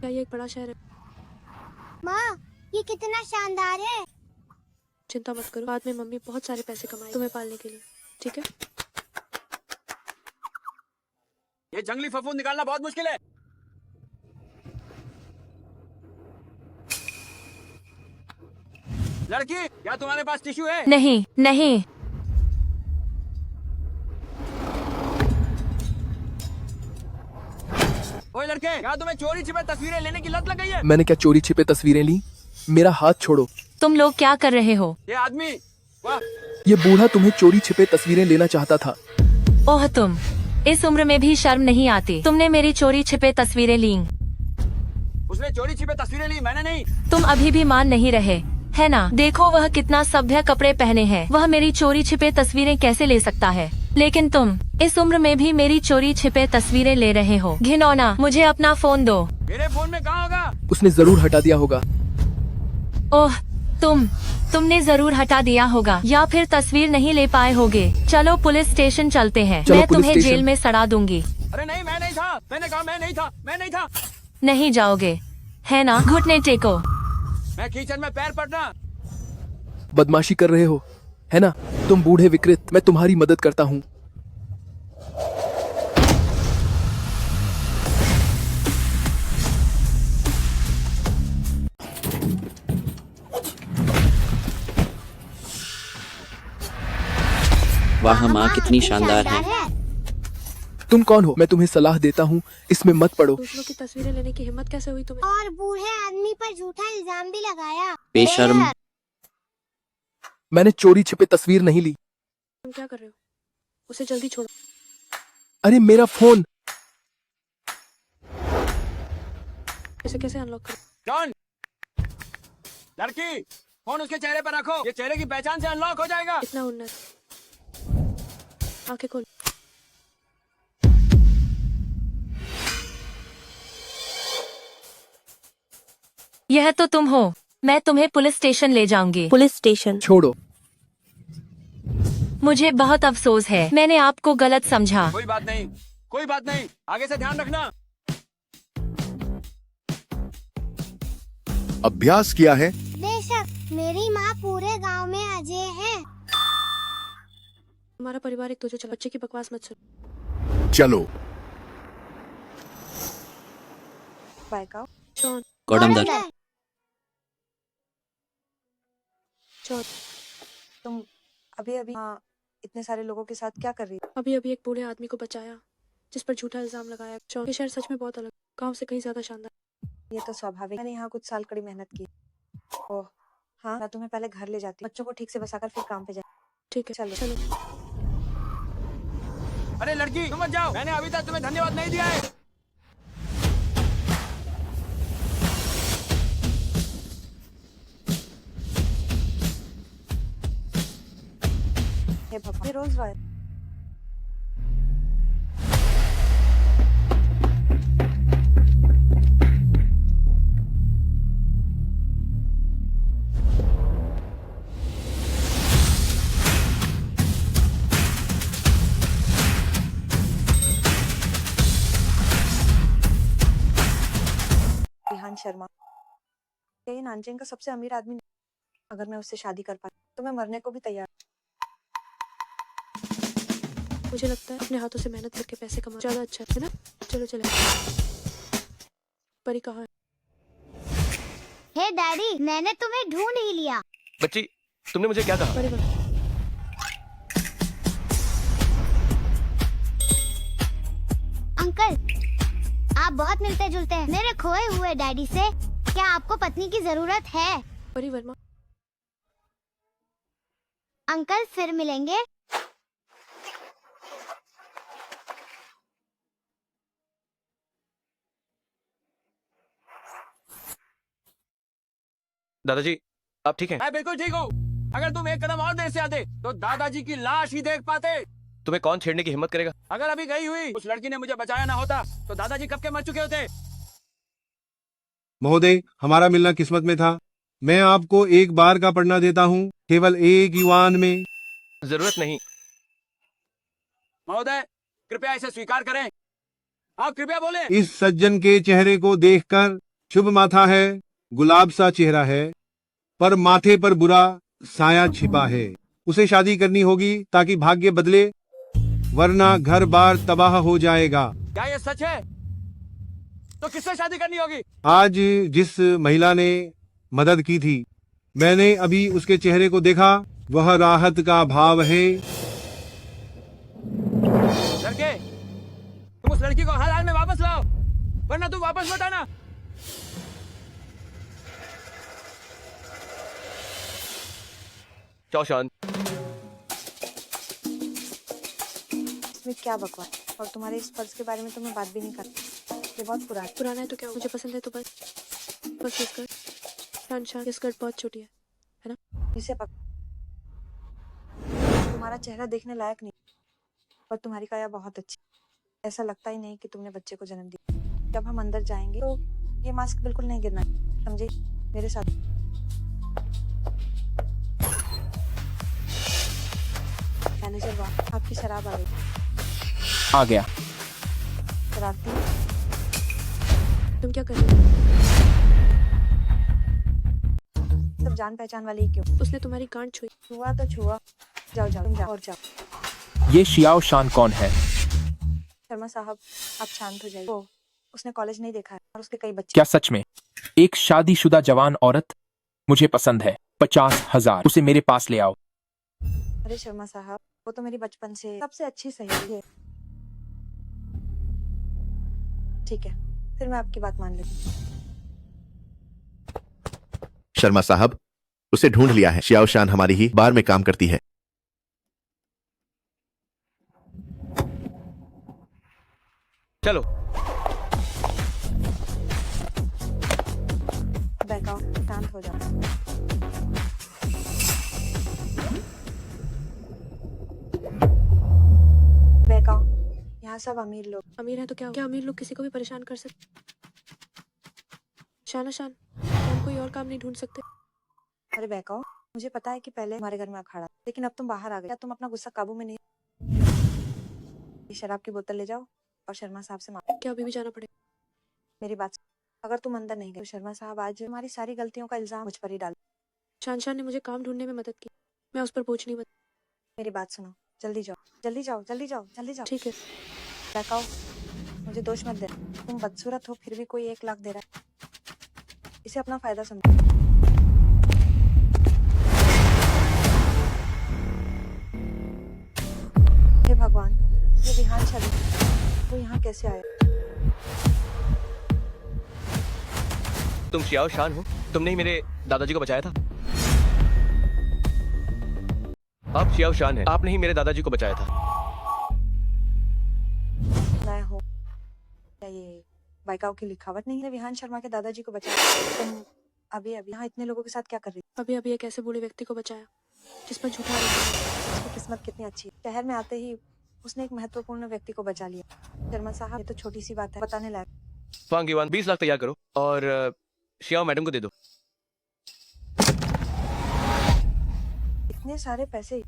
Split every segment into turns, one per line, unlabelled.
क्या ये एक बड़ा शहर है?
माँ, ये कितना शानदार है।
चिंता मत करो, बाद में मम्मी बहुत सारे पैसे कमाए तुम्हें पालने के लिए, ठीक है?
ये जंगली फफूंद निकालना बहुत मुश्किल है। लड़की, क्या तुम्हारे पास टिश्यू है?
नहीं नहीं।
ओए लड़के, क्या तुम्हें चोरी छिपे तस्वीरें लेने की लत लग गई है?
मैंने क्या चोरी छिपे तस्वीरें ली? मेरा हाथ छोड़ो।
तुम लोग क्या कर रहे हो?
ये आदमी, वाह,
ये बूढ़ा तुम्हें चोरी छिपे तस्वीरें लेना चाहता था।
ओह, तुम इस उम्र में भी शर्म नहीं आती? तुमने मेरी चोरी छिपे तस्वीरें ली।
उसने चोरी छिपे तस्वीरें ली, मैंने नहीं।
तुम अभी भी मान नहीं रहे, है ना? देखो वह कितना सभ्य कपड़े पहने हैं। वह मेरी चोरी छिपे तस्वीरें कैसे ले सकता है? लेकिन तुम इस उम्र में भी मेरी चोरी छिपे तस्वीरें ले रहे हो। घिनौना, मुझे अपना फोन दो।
मेरे फोन में कहाँ होगा?
उसने जरूर हटा दिया होगा।
ओह, तुमने जरूर हटा दिया होगा, या फिर तस्वीर नहीं ले पाए होगे। चलो पुलिस स्टेशन चलते हैं।
चलो
मैं
पुलिस
तुम्हें
स्टेशन।
जेल में सड़ा दूंगी।
अरे नहीं, मैं नहीं था। मैंने कहा मैं नहीं था, मैं नहीं था।
नहीं जाओगे, है ना? घुटने टेको।
मैं कीचड़ में पैर पड़ना।
बदमाशी कर रहे हो, है ना? तुम बूढ़े विकृत, मैं तुम्हारी मदद करता हूँ।
वाह माँ, कितनी शानदार है।
तुम कौन हो? मैं तुम्हें सलाह देता हूँ, इसमें मत पड़ो।
दूसरों की तस्वीरें लेने की हिम्मत कैसे हुई तुम्हें?
और बूढ़े आदमी पर झूठा इल्जाम भी लगाया।
बेशर्म।
मैंने चोरी छिपे तस्वीर नहीं ली।
तुम क्या कर रहे हो? उसे जल्दी छोड़ो।
अरे मेरा फोन।
इसे कैसे अनलॉक करो?
जॉन, लड़की, फोन उसके चेहरे पर रखो। ये चेहरे की पहचान से अनलॉक हो जाएगा।
इतना उन्नत। आंखें खोल।
यह तो तुम हो। मैं तुम्हें पुलिस स्टेशन ले जाऊंगी।
Police station?
छोड़ो।
मुझे बहुत अफसोस है, मैंने आपको गलत समझा।
कोई बात नहीं, कोई बात नहीं, आगे से ध्यान रखना।
अभ्यास किया है?
बेशक, मेरी माँ पूरे गांव में अजय है।
हमारा परिवार एक दूसरे चला। बच्चे की बकवास मत सुनो।
चलो।
जॉन,
कोडमदर,
जॉन,
तुम अभी अभी इतने सारे लोगों के साथ क्या कर रही हो?
अभी अभी एक बूढ़े आदमी को बचाया जिस पर झूठा इल्जाम लगाया। जॉन, ये शहर सच में बहुत अलग, गांव से कहीं ज्यादा शानदार।
ये तो स्वाभाविक। मैंने यहाँ कुछ साल कड़ी मेहनत की। ओह हाँ, मैं तुम्हें पहले घर ले जाती हूँ। बच्चों को ठीक से बसाकर फिर काम पे जाए।
ठीक है,
चलो।
चलो।
अरे लड़की, तुम मत जाओ। मैंने अभी तक तुम्हें धन्यवाद नहीं दिया है।
हे भगवान, ये रोल्स रॉयस। विहान शर्मा, ये नानचेन का सबसे अमीर आदमी। अगर मैं उससे शादी कर पाती तो मैं मरने को भी तैयार।
मुझे लगता है अपने हाथों से मेहनत करके पैसे कमाना ज्यादा अच्छा है ना? चलो चले। परी कहाँ है?
हे डैडी, मैंने तुम्हें ढूंढ ही लिया।
बच्ची, तुमने मुझे क्या कहा?
परी वहाँ।
अंकल, आप बहुत मिलते जुलते हैं मेरे खोए हुए डैडी से। क्या आपको पत्नी की जरूरत है?
परी वर्मा।
अंकल, फिर मिलेंगे।
दादाजी, आप ठीक हैं?
मैं बिल्कुल ठीक हूँ। अगर तुम एक कदम और देर से आते तो दादाजी की लाश ही देख पाते।
तुम्हें कौन छेड़ने की हिम्मत करेगा?
अगर अभी गई हुई उस लड़की ने मुझे बचाया ना होता तो दादाजी कब के मर चुके होते।
महोदय, हमारा मिलना किस्मत में था। मैं आपको एक बार का पढ़ना देता हूँ, केवल एक युआन में।
जरूरत नहीं।
महोदय, कृपया इसे स्वीकार करें। आप कृपया बोले।
इस सज्जन के चेहरे को देखकर शुभ माथा है, गुलाब सा चेहरा है, पर माथे पर बुरा साया छिपा है। उसे शादी करनी होगी ताकि भाग्य बदले, वरना घर बार तबाह हो जाएगा।
क्या ये सच है? तो किससे शादी करनी होगी?
आज जिस महिला ने मदद की थी, मैंने अभी उसके चेहरे को देखा, वह राहत का भाव है।
लड़के, तुम उस लड़की को हाल हाल में वापस लाओ, वरना तुम वापस मत आना।
चौशान,
इसमें क्या बकवास, और तुम्हारे इस पर्स के बारे में तो मैं बात भी नहीं करती। ये बहुत पुराना है।
पुराना है तो क्या हुआ? मुझे पसंद है तो बस बस ये स्कर्ट शान शान, ये स्कर्ट बहुत छोटी है।
इसे तुम्हारा चेहरा देखने लायक नहीं, पर तुम्हारी काया बहुत अच्छी। ऐसा लगता ही नहीं कि तुमने बच्चे को जन्म दिया। जब हम अंदर जाएंगे तो ये मास्क बिल्कुल नहीं गिरना, समझे? मेरे साथ मैनेजर, वाह, आपकी शराब आ गई।
आ गया।
शराबती,
तुम क्या कर रहे हो?
सब जान पहचान वाले ही क्यों?
उसने तुम्हारी गांड छुई।
छुआ तो छुआ, जाओ जाओ, तुम जाओ और जाओ।
ये शियाओ शान कौन है?
शर्मा साहब, आप शांत हो जाइए। वो उसने कॉलेज नहीं देखा है और उसके कई बच्चे।
क्या सच में? एक शादीशुदा जवान औरत मुझे पसंद है। 50,000। उसे मेरे पास ले आओ।
अरे शर्मा साहब, वो तो मेरी बचपन से सबसे अच्छी सहेली है। ठीक है, फिर मैं आपकी बात मान लेती हूँ।
शर्मा साहब, उसे ढूंढ लिया है। शियाओ शान हमारी ही बार में काम करती है।
चलो।
बैक आओ, शांत हो जाओ। बैक आओ, यहाँ सब अमीर लोग।
अमीर है तो क्या? क्या अमीर लोग किसी को भी परेशान कर सकते? शाना शान, हम कोई और काम नहीं ढूंढ सकते?
अरे बैक आओ, मुझे पता है कि पहले हमारे घर में अखाड़ा, लेकिन अब तुम बाहर आ गए। क्या तुम अपना गुस्सा काबू में नहीं? ये शराब की बोतल ले जाओ और शर्मा साहब से मांगो।
क्या अभी भी जाना पड़ेगा?
मेरी बात सुनो, अगर तुम अंदर नहीं गए तो शर्मा साहब आज हमारी सारी गलतियों का इल्जाम मुझ पर ही डाल।
शान शान ने मुझे काम ढूंढने में मदद की, मैं उस पर बोझ नहीं बन।
मेरी बात सुनो, जल्दी जाओ, जल्दी जाओ, जल्दी जाओ, जल्दी जाओ।
ठीक है।
बैक आओ, मुझे दोष मत देना। तुम बदसूरत हो फिर भी कोई 1 लाख दे रहा है, इसे अपना फायदा समझो। हे भगवान, ये विहान शरीफ वो यहाँ कैसे आया?
तुम शियाओ शान हो? तुमने ही मेरे दादाजी को बचाया था। आप शियाओ शान हैं। आपने ही मेरे दादाजी को बचाया था।
मैं हूँ। क्या ये बाइकाओ की लिखावट नहीं है? विहान शर्मा के दादाजी को बचाया। तुम अभी अभी यहाँ इतने लोगों के साथ क्या कर रही?
अभी अभी एक ऐसे बूढ़े व्यक्ति को बचाया जिस पर झूठा आरोप है।
उसकी किस्मत कितनी अच्छी है। शहर में आते ही उसने एक महत्वपूर्ण व्यक्ति को बचा लिया। शर्मा साहब, ये तो छोटी सी बात है, बताने लायक।
फांगीवान, 20 लाख तैयार करो और शियाओ मैडम को दे दो।
इतने सारे पैसे?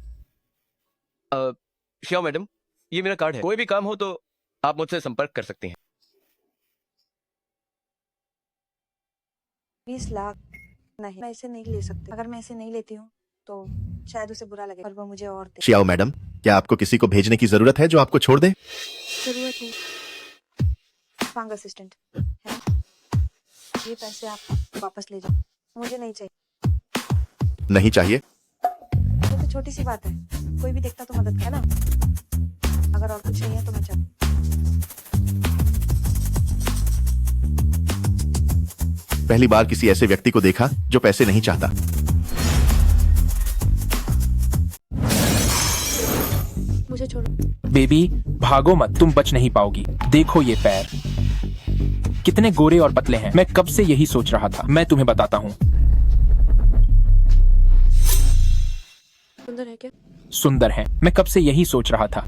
शियाओ मैडम, ये मेरा कार्ड है। कोई भी काम हो तो आप मुझसे संपर्क कर सकती हैं।
20 लाख? नहीं, मैं इसे नहीं ले सकती। अगर मैं इसे नहीं लेती हूँ तो शायद उसे बुरा लगे और वो मुझे और दे।
शियाओ मैडम, क्या आपको किसी को भेजने की जरूरत है जो आपको छोड़ दे?
जरूरत नहीं।
फांग असिस्टेंट है, ये पैसे आप वापस ले जाओ, मुझे नहीं चाहिए।
नहीं चाहिए?
ये तो छोटी सी बात है, कोई भी देखता तो मदद है ना। अगर और कुछ नहीं है तो मैं चलूं।
पहली बार किसी ऐसे व्यक्ति को देखा जो पैसे नहीं चाहता।
मुझे छोड़ो।
बेबी, भागो मत, तुम बच नहीं पाओगी। देखो ये पैर कितने गोरे और पतले हैं। मैं कब से यही सोच रहा था। मैं तुम्हें बताता हूँ।
सुंदर है क्या?
सुंदर है। मैं कब से यही सोच रहा था।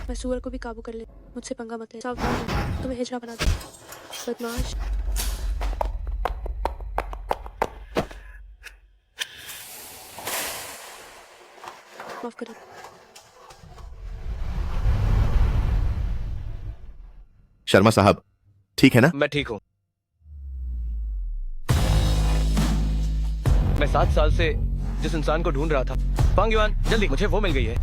मैं सुअर को भी काबू कर ले। मुझसे पंगा मत ले। सावधान रहो, तुम्हें हिजड़ा बना दूं। बदमाश। माफ करो।
शर्मा साहब, ठीक है ना?
मैं ठीक हूँ। मैं 7 साल से जिस इंसान को ढूंढ रहा था, फांग युआन, जल्दी, मुझे वो मिल गई है।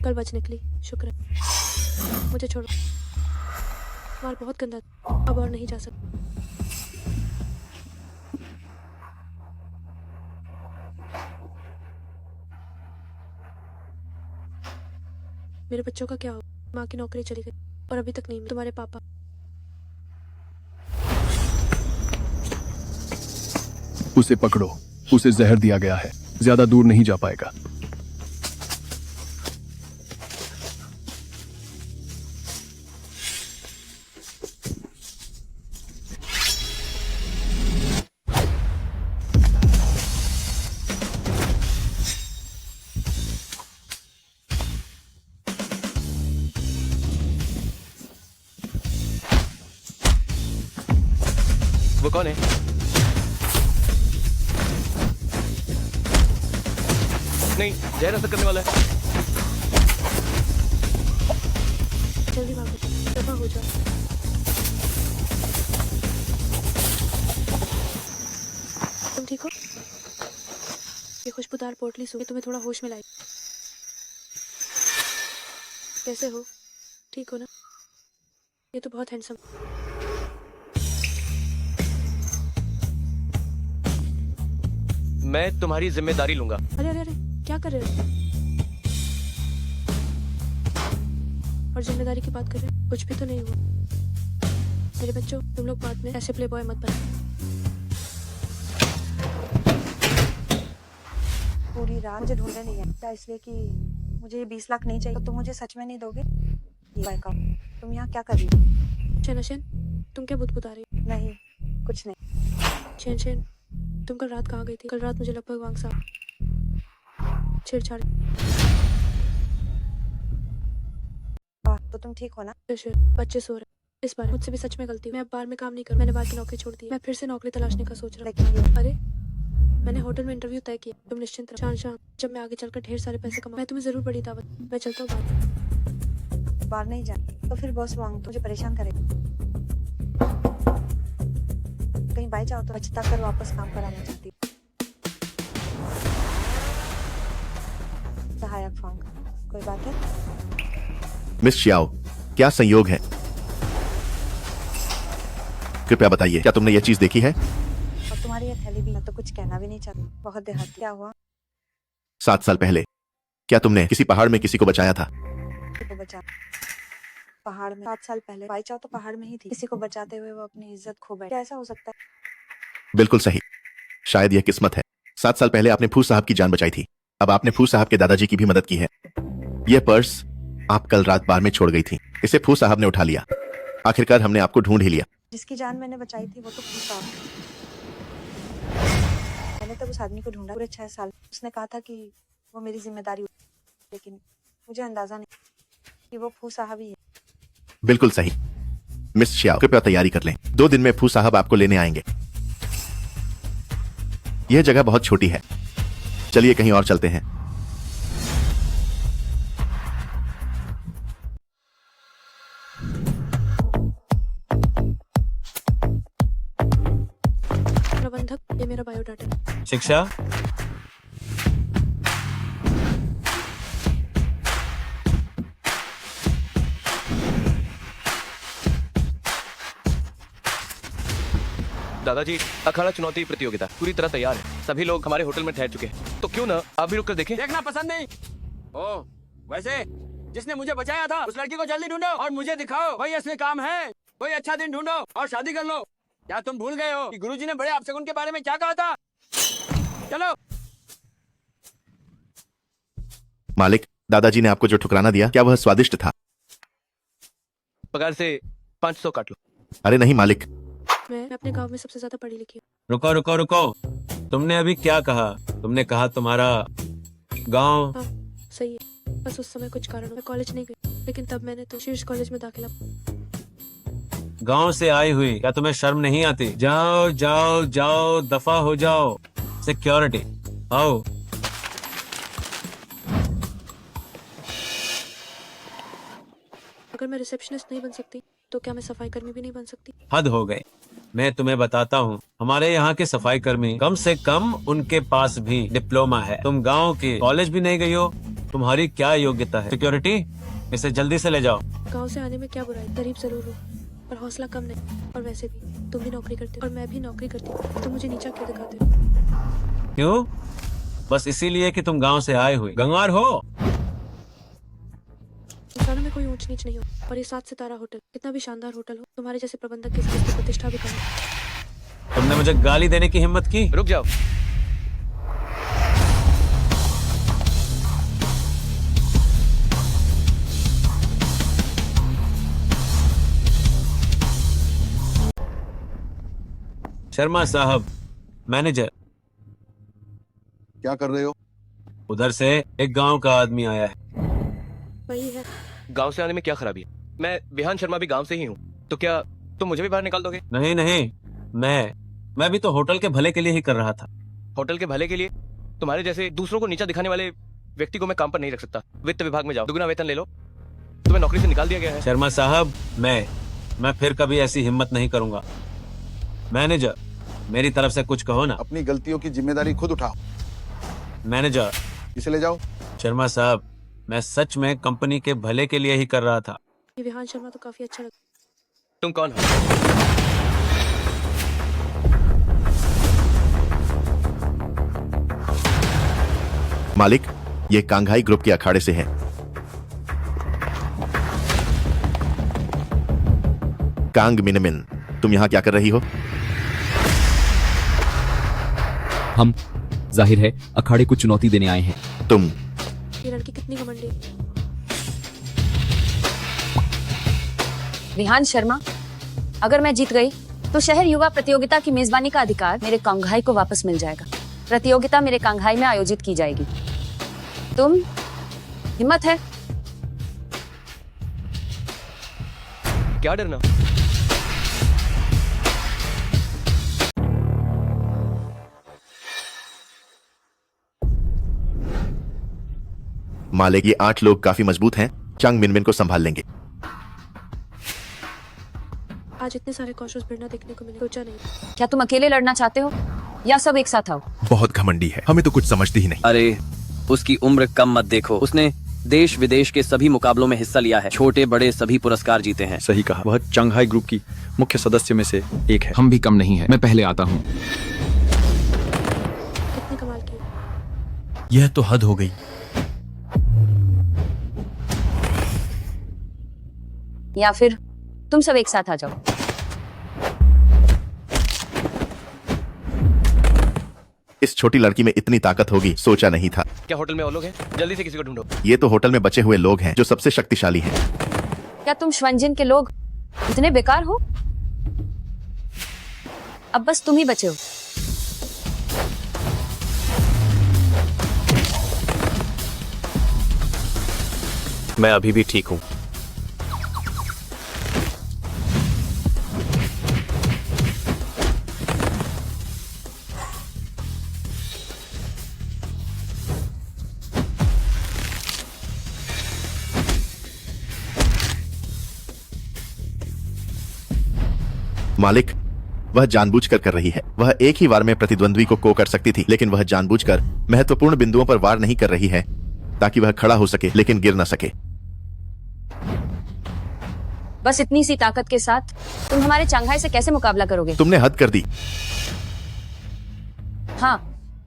कल बच निकली, शुक्र है। मुझे छोड़ो, माल बहुत गंदा था, अब और नहीं जा सकता। मेरे बच्चों का क्या हो? माँ की नौकरी चली गई और अभी तक नहीं मिली। तुम्हारे पापा?
उसे पकड़ो, उसे जहर दिया गया है, ज्यादा दूर नहीं जा पाएगा।
वो कौन है? नहीं, जहर असर करने वाला है।
जल्दी भागो, दफा हो जाओ। तुम ठीक हो? ये खुशबूदार पोटली सूंघ के तुम्हें थोड़ा होश में लाई। कैसे हो? ठीक हो ना? ये तो बहुत हैंडसम।
मैं तुम्हारी जिम्मेदारी लूंगा।
अरे अरे अरे, क्या कर रहे हो? और जिम्मेदारी की बात कर रहे हो? कुछ भी तो नहीं हुआ। मेरे बच्चों, तुम लोग बाद में ऐसे प्ले बॉय मत बनो।
पूरी रात मुझे ढूंढने नहीं आया, इसलिए कि मुझे ये 20 लाख नहीं चाहिए। तो तुम मुझे सच में नहीं दोगे? ये बाइक तुम यहाँ क्या कर रही हो?
शेन, तुम क्या बुदबुदा रही हो?
नहीं, कुछ नहीं।
शेन, तुम कल रात कहाँ गई थी? कल रात मुझे लगभग वांग सा छेड़छाड़।
तो तुम ठीक हो ना?
बच्चे सो रहे। इस बार मुझसे भी सच में गलती हुई। मैं अब बार में काम नहीं कर, मैंने बाहर की नौकरी छोड़ दी। मैं फिर से नौकरी तलाशने का सोच रहा हूँ।
लेकिन
अरे, मैंने होटल में इंटरव्यू तय किया। तुम निश्चिंत रहो। शान, जब मैं आगे चलकर ढेर सारे पैसे कमा, मैं तुम्हें जरूर बड़ी दावत। मैं चलता हूँ बाहर।
बाहर नहीं जाना तो फिर बॉस वांग मुझे परेशान करेगा। कहीं बाई जाओ तो पछता कर वापस काम पर आना चाहती हूँ। सहायक फांग, कोई बात है?
मिस शियाओ, क्या संयोग है? कृपया बताइए, क्या तुमने ये चीज देखी है?
और तुम्हारी ये थैली भी, मैं तो कुछ कहना भी नहीं चाहती। बहुत देहात। क्या हुआ?
7 साल पहले क्या तुमने किसी पहाड़ में किसी को बचाया था?
किसी को बचा? पहाड़ में? 7 साल पहले बाई चाओ तो पहाड़ में ही थी। किसी को बचाते हुए वो अपनी इज्जत खो बैठे। क्या ऐसा हो सकता है?
बिल्कुल सही। शायद यह किस्मत है। 7 साल पहले आपने फू साहब की जान बचाई थी। अब आपने फू साहब के दादाजी की भी मदद की है। यह पर्स आप कल रात बार में छोड़ गई थी। इसे फू साहब ने उठा लिया। आखिरकार हमने आपको ढूंढ ही लिया।
जिसकी जान मैंने बचाई थी वो तो फू साहब। मैंने तब उस आदमी को ढूंढा पूरे 6 साल। उसने कहा था कि वो मेरी जिम्मेदारी, लेकिन मुझे अंदाजा नहीं कि वो फू साहब ही है।
बिल्कुल सही। मिस शियाओ, कृपया तैयारी कर लें। 2 दिन में फू साहब आपको लेने आएंगे। यह जगह बहुत छोटी है, चलिए कहीं और चलते हैं।
प्रबंधक, ये मेरा बायोडाटा।
शिक्षा,
दादाजी, अखाड़ा चुनौती प्रतियोगिता पूरी तरह तैयार है। सभी लोग हमारे होटल में ठहर चुके हैं, तो क्यों ना आप भी रुक कर देखें?
देखना पसंद नहीं? ओ, वैसे जिसने मुझे बचाया था उस लड़की को जल्दी ढूंढो और मुझे दिखाओ। वही असली काम है। कोई अच्छा दिन ढूंढो और शादी कर लो। क्या तुम भूल गए हो कि गुरुजी ने बड़े अपशगुन के बारे में क्या कहा था? चलो।
मालिक, दादाजी ने आपको जो ठुकराना दिया, क्या वह स्वादिष्ट था?
पगार से 500 काट लो।
अरे नहीं मालिक,
मैं अपने गांव में सबसे ज्यादा पढ़ी लिखी हूँ।
रुको रुको रुको, तुमने अभी क्या कहा? तुमने कहा तुम्हारा गांव?
हाँ, सही है। बस उस समय कुछ कारण मैं कॉलेज नहीं गई, लेकिन तब मैंने तो शीर्ष कॉलेज में दाखिला।
गांव से आई हुई, क्या तुम्हें शर्म नहीं आती? जाओ जाओ जाओ, दफा हो जाओ। सिक्योरिटी, आओ।
अगर मैं रिसेप्शनिस्ट नहीं बन सकती तो क्या मैं सफाई कर्मी भी नहीं बन सकती?
हद हो गए। मैं तुम्हें बताता हूँ, हमारे यहाँ के सफाई कर्मी कम से कम उनके पास भी डिप्लोमा है। तुम गांव के कॉलेज भी नहीं गई हो, तुम्हारी क्या योग्यता है? सिक्योरिटी, इसे जल्दी से ले जाओ।
गाँव से आने में क्या बुराई? गरीब जरूर हूँ पर हौसला कम नहीं। और वैसे भी तुम भी नौकरी करते हो और मैं भी नौकरी करती हूँ, तो मुझे नीचा क्यों दिखाते हो?
क्यों? बस इसीलिए कि तुम गांव से आए हुए गंवार हो।
इंसानों में कोई ऊंच नीच नहीं हो। और ये 7 सितारा होटल कितना भी शानदार होटल हो, तुम्हारे जैसे प्रबंधक के साथ इसकी प्रतिष्ठा भी कम है।
तुमने मुझे गाली देने की हिम्मत की?
रुक जाओ।
शर्मा साहब, मैनेजर।
क्या कर रहे हो?
उधर से एक गांव का आदमी आया है।
वही है।
गांव से आने में क्या खराबी है? मैं विहान शर्मा भी गांव से ही हूँ, तो क्या तुम मुझे भी बाहर निकाल दोगे?
नहीं नहीं, मैं भी तो होटल के भले के लिए ही कर रहा था।
होटल के भले के लिए? तुम्हारे जैसे दूसरों को नीचा दिखाने वाले व्यक्ति को मैं काम पर नहीं रख सकता। वित्त विभाग में जाओ, दुगना वेतन ले लो। तुम्हें नौकरी से निकाल दिया गया है।
शर्मा साहब, मैं फिर कभी ऐसी हिम्मत नहीं करूंगा। मैनेजर, मेरी तरफ से कुछ कहो ना।
अपनी गलतियों की जिम्मेदारी खुद उठाओ।
मैनेजर।
इसे ले जाओ।
शर्मा साहब, मैं सच में कंपनी के भले के लिए ही कर रहा था।
ये विहान शर्मा तो काफी अच्छा लगा।
तुम कौन हो?
मालिक, ये कांघाई ग्रुप के अखाड़े से हैं। कांग मिनमिन, तुम यहाँ क्या कर रही हो?
हम जाहिर है अखाड़े को चुनौती देने आए हैं।
तुम?
ये लड़की कितनी घमंडी है।
विहान शर्मा, अगर मैं जीत गई तो शहर युवा प्रतियोगिता की मेजबानी का अधिकार मेरे कांघाई को वापस मिल जाएगा। प्रतियोगिता मेरे कांघाई में आयोजित की जाएगी। तुम, हिम्मत है?
क्या डरना?
मालिक, ये 8 लोग काफी मजबूत हैं, चंग मिनमिन को संभाल लेंगे।
आज इतने सारे कौशल भिड़ना देखने को मिले, सोचा नहीं।
क्या तुम अकेले लड़ना चाहते हो या सब एक साथ आओ?
बहुत घमंडी है, हमें तो कुछ समझती ही नहीं।
अरे उसकी उम्र कम मत देखो, उसने देश विदेश के सभी मुकाबलों में हिस्सा लिया है, छोटे बड़े सभी पुरस्कार जीते हैं।
सही कहा, वह चंघाई ग्रुप की मुख्य सदस्य में से एक है। हम भी कम नहीं है, मैं पहले आता हूँ।
कितनी कमाल की।
यह तो हद हो गई।
या फिर तुम सब एक साथ आ जाओ।
इस छोटी लड़की में इतनी ताकत होगी, सोचा नहीं था।
क्या होटल में और लोग हैं? जल्दी से किसी को ढूंढो।
ये तो होटल में बचे हुए लोग हैं जो सबसे शक्तिशाली हैं।
क्या तुम श्वंजन के लोग इतने बेकार हो? अब बस तुम ही बचे हो।
मैं अभी भी ठीक हूँ।
मालिक, वह जानबूझकर कर रही है। वह एक ही वार में प्रतिद्वंद्वी को कर सकती थी, लेकिन वह जानबूझकर महत्वपूर्ण बिंदुओं पर वार नहीं कर रही है ताकि वह खड़ा हो सके लेकिन गिर न सके।
बस इतनी सी ताकत के साथ तुम हमारे चांघाई से कैसे मुकाबला करोगे?
तुमने हद कर दी।
हाँ,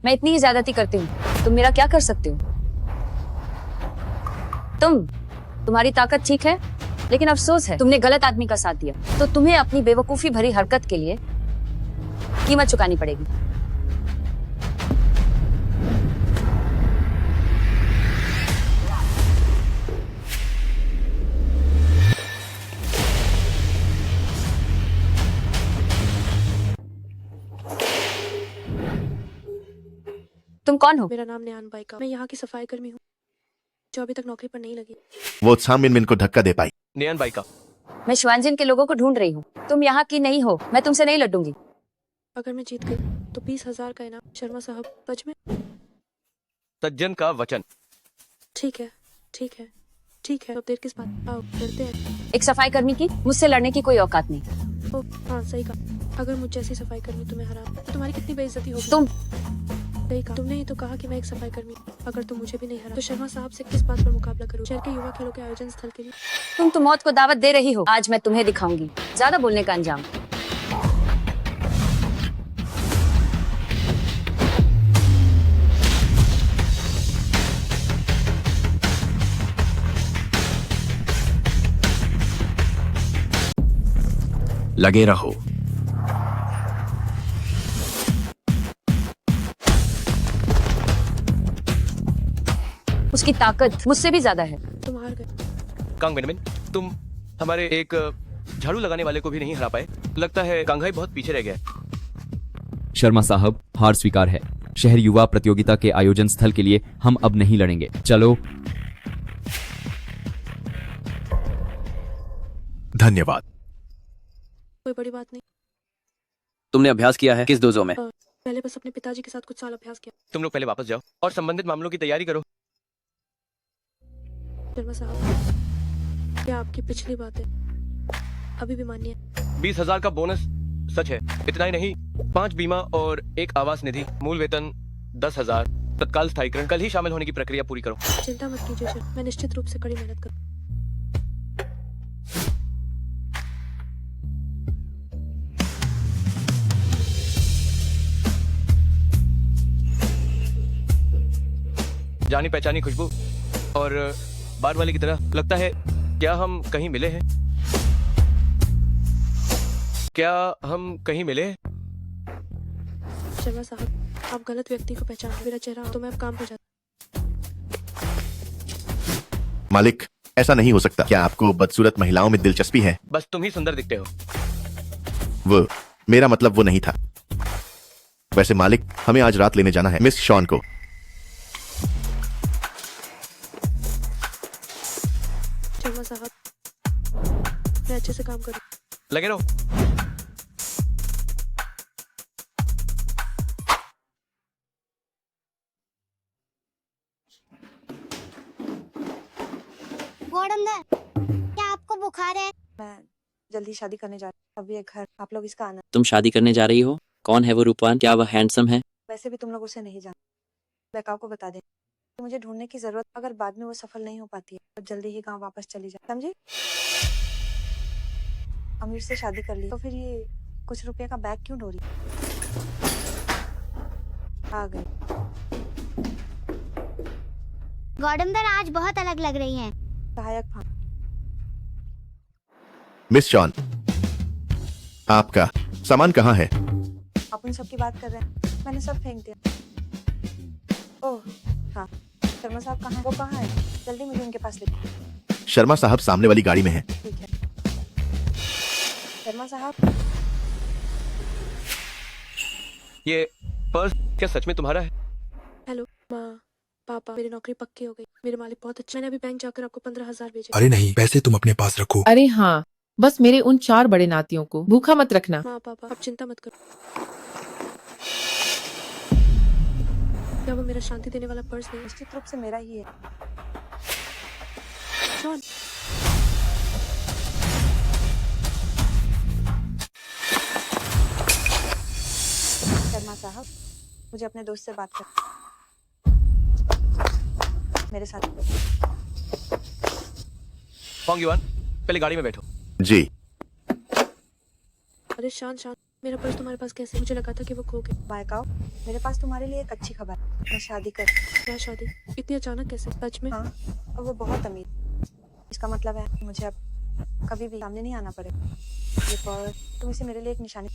मैं इतनी ही ज्यादती करती हूँ, तुम मेरा क्या कर सकते हो? तुम्हारी ताकत ठीक है, लेकिन अफसोस है तुमने गलत आदमी का साथ दिया, तो तुम्हें अपनी बेवकूफी भरी हरकत के लिए कीमत चुकानी पड़ेगी। तुम कौन हो?
मेरा नाम नेहान बाइका, मैं यहाँ की सफाई कर्मी हूँ जो अभी तक नौकरी पर नहीं लगी।
वो उत्साह मिनमिन को धक्का दे पाई।
नेहान बाइका,
मैं श्वांजन के लोगों को ढूंढ रही हूँ, तुम यहाँ की नहीं हो, मैं तुमसे नहीं लड़ूंगी।
अगर मैं जीत गई तो 20,000 का इनाम। शर्मा साहब, सच में?
सज्जन का वचन।
ठीक है, ठीक है, ठीक है, अब देर किस बात? आओ करते हैं।
एक सफाई कर्मी की मुझसे लड़ने की कोई औकात नहीं।
ओ हाँ सही कहा। अगर मुझ जैसी सफाई कर्मी तुम्हें हरा तो तुम्हारी कितनी बेइज्जती होगी।
तुम
सही कहा। तुमने ही तो कहा कि मैं एक सफाई कर्मी हूँ। अगर तुम मुझे भी नहीं हरा तो शर्मा साहब से किस बात पर मुकाबला करूँ? शहर के युवा खेलों के आयोजन स्थल के लिए।
तुम तो मौत को दावत दे रही हो। आज मैं तुम्हें दिखाऊंगी ज्यादा बोलने का अंजाम।
लगे रहो।
उसकी ताकत मुझसे भी ज्यादा है।
तुम हार गए।
कांग बेनमिन, तुम हमारे एक झाड़ू लगाने वाले को भी नहीं हरा पाए। लगता है कांघाई बहुत पीछे रह गया है।
शर्मा साहब, हार स्वीकार है। शहर युवा प्रतियोगिता के आयोजन स्थल के लिए हम अब नहीं लड़ेंगे। चलो।
धन्यवाद।
कोई बड़ी बात नहीं।
तुमने अभ्यास किया है किस दोजो में?
पहले बस अपने पिताजी के साथ कुछ साल अभ्यास किया।
तुम लोग पहले वापस जाओ और संबंधित मामलों की तैयारी करो।
शर्मा साहब, क्या आपकी पिछली बातें अभी भी मान्य है?
20,000 का बोनस सच है। इतना ही नहीं, 5 बीमा और 1 आवास निधि, मूल वेतन 10,000, तत्काल स्थायीकरण। कल ही शामिल होने की प्रक्रिया पूरी करो।
चिंता मत कीजिए सर, मैं निश्चित रूप से कड़ी मेहनत करूँ।
जानी पहचानी खुशबू और बार वाले की तरह लगता है। क्या हम कहीं मिले हैं? क्या हम कहीं मिले हैं?
शर्मा साहब, आप गलत व्यक्ति को पहचान मेरा चेहरा तो मैं अब काम पर जाता।
मालिक, ऐसा नहीं हो सकता। क्या आपको बदसूरत महिलाओं में दिलचस्पी है?
बस तुम ही सुंदर दिखते हो।
वो मेरा मतलब वो नहीं था। वैसे मालिक, हमें आज रात लेने जाना है मिस शॉन को।
शर्मा साहब, मैं अच्छे से काम करूँ।
लगे रहो।
गौरंदर, क्या आपको बुखार है?
मैं जल्दी शादी करने जा रही हूँ। अब ये घर आप लोग इसका आनंद।
तुम शादी करने जा रही हो? कौन है वो रूपवान? क्या वह हैंडसम है?
वैसे भी तुम लोग उसे नहीं जानते। बैकाव को बता दे तो मुझे ढूंढने की जरूरत। अगर बाद में वो सफल नहीं हो पाती है तो जल्दी ही गांव वापस चली जाए, समझे? अमीर से शादी कर ली तो फिर ये कुछ रुपए का बैग क्यों ढो रही? आ गई।
गौरंदर आज बहुत अलग लग रही हैं।
सहायक भाग।
मिस शॉन, आपका सामान कहाँ है?
आप उन सब की बात कर रहे हैं? मैंने सब फेंक दिया। ओह हाँ, शर्मा साहब कहाँ? वो कहाँ है? जल्दी मुझे उनके पास ले।
शर्मा साहब सामने वाली गाड़ी में है।
ठीक है। शर्मा साहब,
ये पर्स क्या सच में तुम्हारा है?
हेलो माँ, पापा, मेरी नौकरी पक्की हो गई। मेरे मालिक बहुत अच्छे। मैंने अभी बैंक जाकर आपको 15,000 भेजे।
अरे नहीं, पैसे तुम अपने पास रखो।
अरे हाँ, बस मेरे उन 4 बड़े नातियों को भूखा मत रखना।
माँ पापा, आप चिंता मत करो। क्या वो मेरा शांति देने वाला पर्स नहीं?
निश्चित रूप से मेरा ही है।
जॉन,
शर्मा साहब, मुझे अपने दोस्त से बात कर। मेरे साथ
होंग युआन, पहले गाड़ी में बैठो।
जी।
अरे शांत, मेरा पर्स तुम्हारे पास कैसे? मुझे लगा था कि वो खो गया।
बायकाओ, मेरे पास तुम्हारे लिए एक अच्छी खबर है। मैं शादी कर।
क्या शादी? इतनी अचानक कैसे? सच में?
हाँ, और वो बहुत अमीर। इसका मतलब है मुझे अब कभी भी सामने नहीं आना पड़ेगा। ये पर्स, तुम इसे मेरे लिए एक निशानी।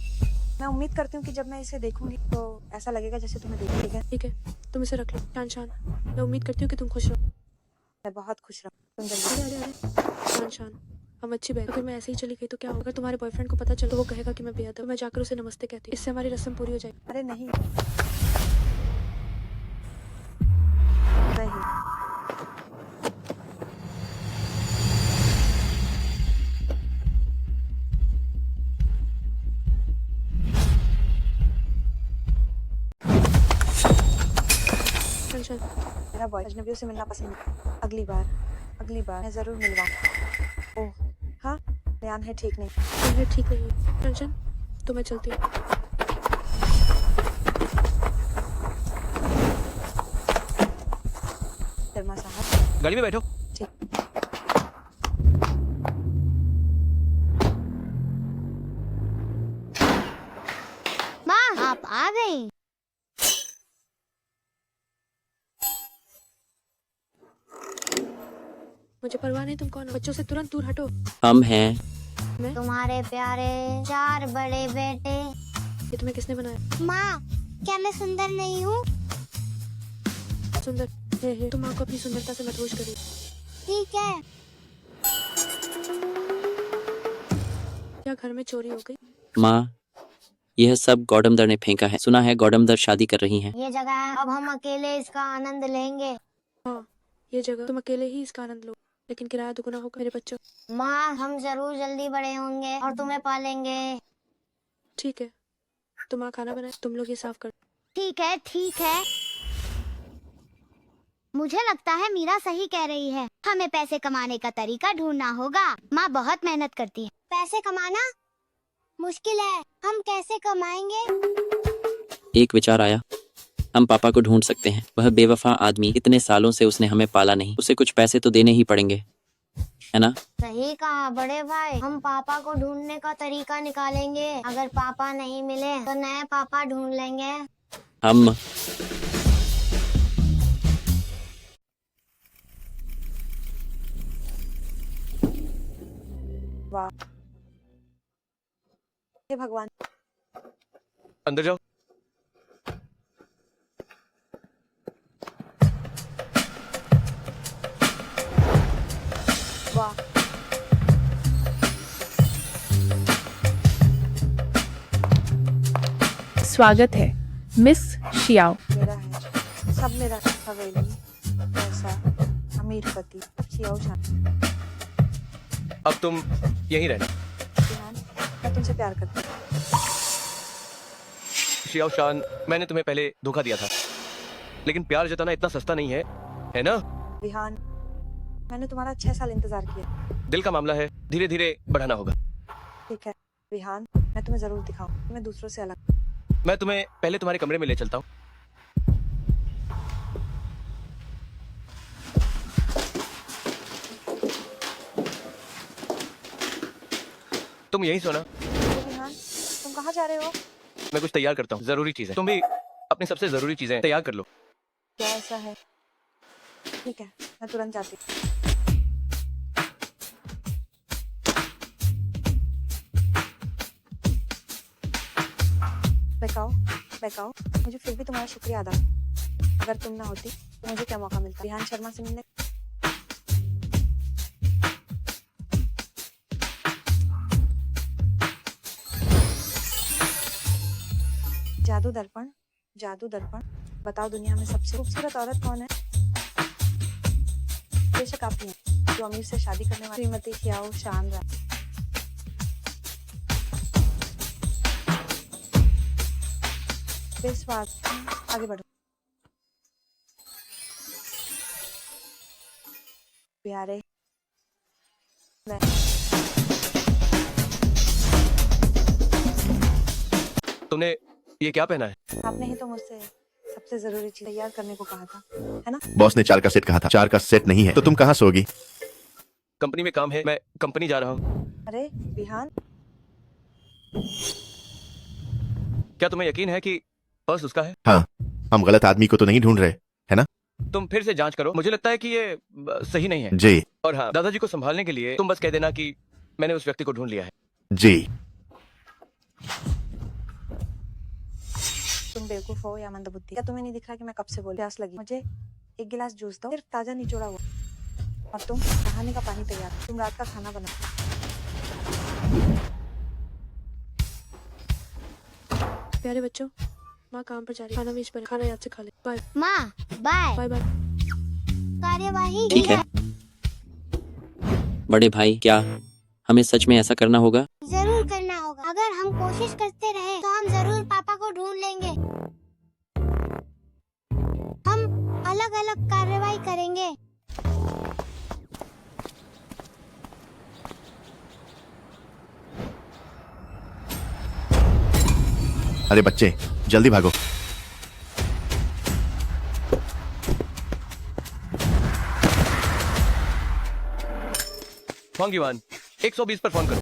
मैं उम्मीद करती हूँ कि जब मैं इसे देखूंगी तो ऐसा लगेगा जैसे तुम्हें देखा। ठीक है?
ठीक है, तुम इसे रख लो। शान, मैं उम्मीद करती हूँ कि तुम खुश रहो।
मैं बहुत खुश रहूँ। तुम जल्दी।
अरे शान, हम अच्छी बहन। अगर मैं ऐसे ही चली गई तो क्या होगा? अगर तुम्हारे बॉयफ्रेंड को पता चला तो वो कहेगा कि मैं बेअदब हूं। मैं जाकर उसे नमस्ते कहती हूँ। इससे हमारी रस्म पूरी हो जाएगी।
अरे नहीं,
चल
मेरा बॉय अजनबियों से मिलना पसंद है। अगली बार अगली बार मैं जरूर मिलवाऊंगा। ओह हाँ, बयान है ठीक नहीं।
तुम्हें ठीक नहीं है रंजन, तो मैं चलती हूँ।
शर्मा साहब,
गाड़ी में बैठो।
माँ आप आ गई।
मुझे परवाह नहीं तुम कौन हो। बच्चों से तुरंत दूर हटो।
हम हैं।
तुम्हारे प्यारे 4 बड़े बेटे।
ये तुम्हें किसने बनाया?
माँ क्या मैं सुंदर नहीं हूँ?
सुंदर है। तुम माँ को अपनी सुंदरता से मत होश करिए।
ठीक है।
क्या घर में चोरी हो गई?
माँ, यह सब गौडमदर ने फेंका है। सुना है गौडमदर शादी कर रही हैं।
ये जगह है, अब हम अकेले इसका आनंद लेंगे।
हाँ, ये जगह तुम अकेले ही इसका आनंद लो, लेकिन किराया दुगना होगा मेरे बच्चों।
माँ हम जरूर जल्दी बड़े होंगे और तुम्हें पालेंगे।
ठीक है, तुम माँ खाना बनाए, तुम लोग ये साफ कर।
ठीक है ठीक है। मुझे लगता है मीरा सही कह रही है, हमें पैसे कमाने का तरीका ढूंढना होगा। माँ बहुत मेहनत करती है। पैसे कमाना मुश्किल है, हम कैसे कमाएंगे?
एक विचार आया, हम पापा को ढूंढ सकते हैं। वह बेवफा आदमी, इतने सालों से उसने हमें पाला नहीं, उसे कुछ पैसे तो देने ही पड़ेंगे, है ना?
सही कहा बड़े भाई, हम पापा को ढूंढने का तरीका निकालेंगे। अगर पापा नहीं मिले तो नए पापा ढूंढ लेंगे।
हम
वाह, हे भगवान।
अंदर जाओ।
वाह,
स्वागत है मिस शियाओ।
मेरा है, सब मेरा। हवेली, पैसा, अमीर पति, शियाओ शान।
अब तुम यहीं रहना।
ध्यान, मैं तुमसे प्यार करती हूँ।
शियाओ शान, मैंने तुम्हें पहले धोखा दिया था, लेकिन प्यार जताना इतना सस्ता नहीं है ना?
विहान, मैंने तुम्हारा 6 साल इंतजार किया।
दिल का मामला है, धीरे धीरे बढ़ाना होगा।
ठीक है विहान, मैं तुम्हें जरूर दिखाऊं, मैं दूसरों से अलग।
मैं तुम्हें पहले तुम्हारे कमरे में ले चलता हूँ। तुम यहीं सोना।
विहान, तुम कहाँ जा रहे हो?
मैं कुछ तैयार करता हूँ, जरूरी चीजें। तुम भी अपनी सबसे जरूरी चीजें तैयार कर लो।
क्या ऐसा है? ठीक है, मैं तुरंत जाती हूँ। बैकाओ, बैकाओ, मुझे फिर भी तुम्हारा शुक्रिया अदा। अगर तुम ना होती तो मुझे क्या मौका मिलता विहान शर्मा से मिलने? जादू दर्पण, जादू दर्पण, बताओ दुनिया में सबसे खूबसूरत औरत कौन है? बेशक आप ही हैं, जो अमीर से शादी करने वाली श्रीमती शियाओ शान राय। बेस्वाद, आगे बढ़ो। प्यारे, मैं
तुमने ये क्या पहना है?
आपने ही तो मुझसे सबसे जरूरी चीज तैयार करने को कहा था, है ना?
बॉस ने 4 का सेट कहा था। 4 का सेट नहीं है तो तुम कहाँ सोगी?
कंपनी में काम है, मैं कंपनी जा रहा हूँ।
अरे विहान,
क्या तुम्हें यकीन है कि पर्स उसका है?
हाँ, हम गलत आदमी को तो नहीं ढूंढ रहे, है ना?
तुम फिर से जांच करो, मुझे लगता है कि ये सही नहीं है।
जी।
और हाँ, दादाजी को संभालने के लिए तुम बस कह देना कि मैंने उस व्यक्ति को ढूंढ लिया है।
जी।
तुम बेवकूफ हो या मंदबुद्धि? क्या तुम्हें नहीं दिख रहा कि मैं कब से बोल प्यास लगी? मुझे एक गिलास जूस दो, सिर्फ ताजा निचोड़ा हुआ। और तुम नहाने का पानी तैयार, तुम रात का खाना बनाओ।
प्यारे बच्चों, माँ काम पर जा रही है, खाना मेज पर है, खाना याद से खा ले। बाय।
माँ बाय।
Bye bye.
कार्यवाही
ठीक है। बड़े भाई, क्या हमें सच में ऐसा करना होगा?
जरूर करना होगा। अगर हम कोशिश करते रहे तो हम जरूर पापा को ढूंढ लेंगे। हम अलग अलग कार्रवाई करेंगे।
अरे बच्चे, जल्दी भागो।
वांगीवान 120 पर फोन करो।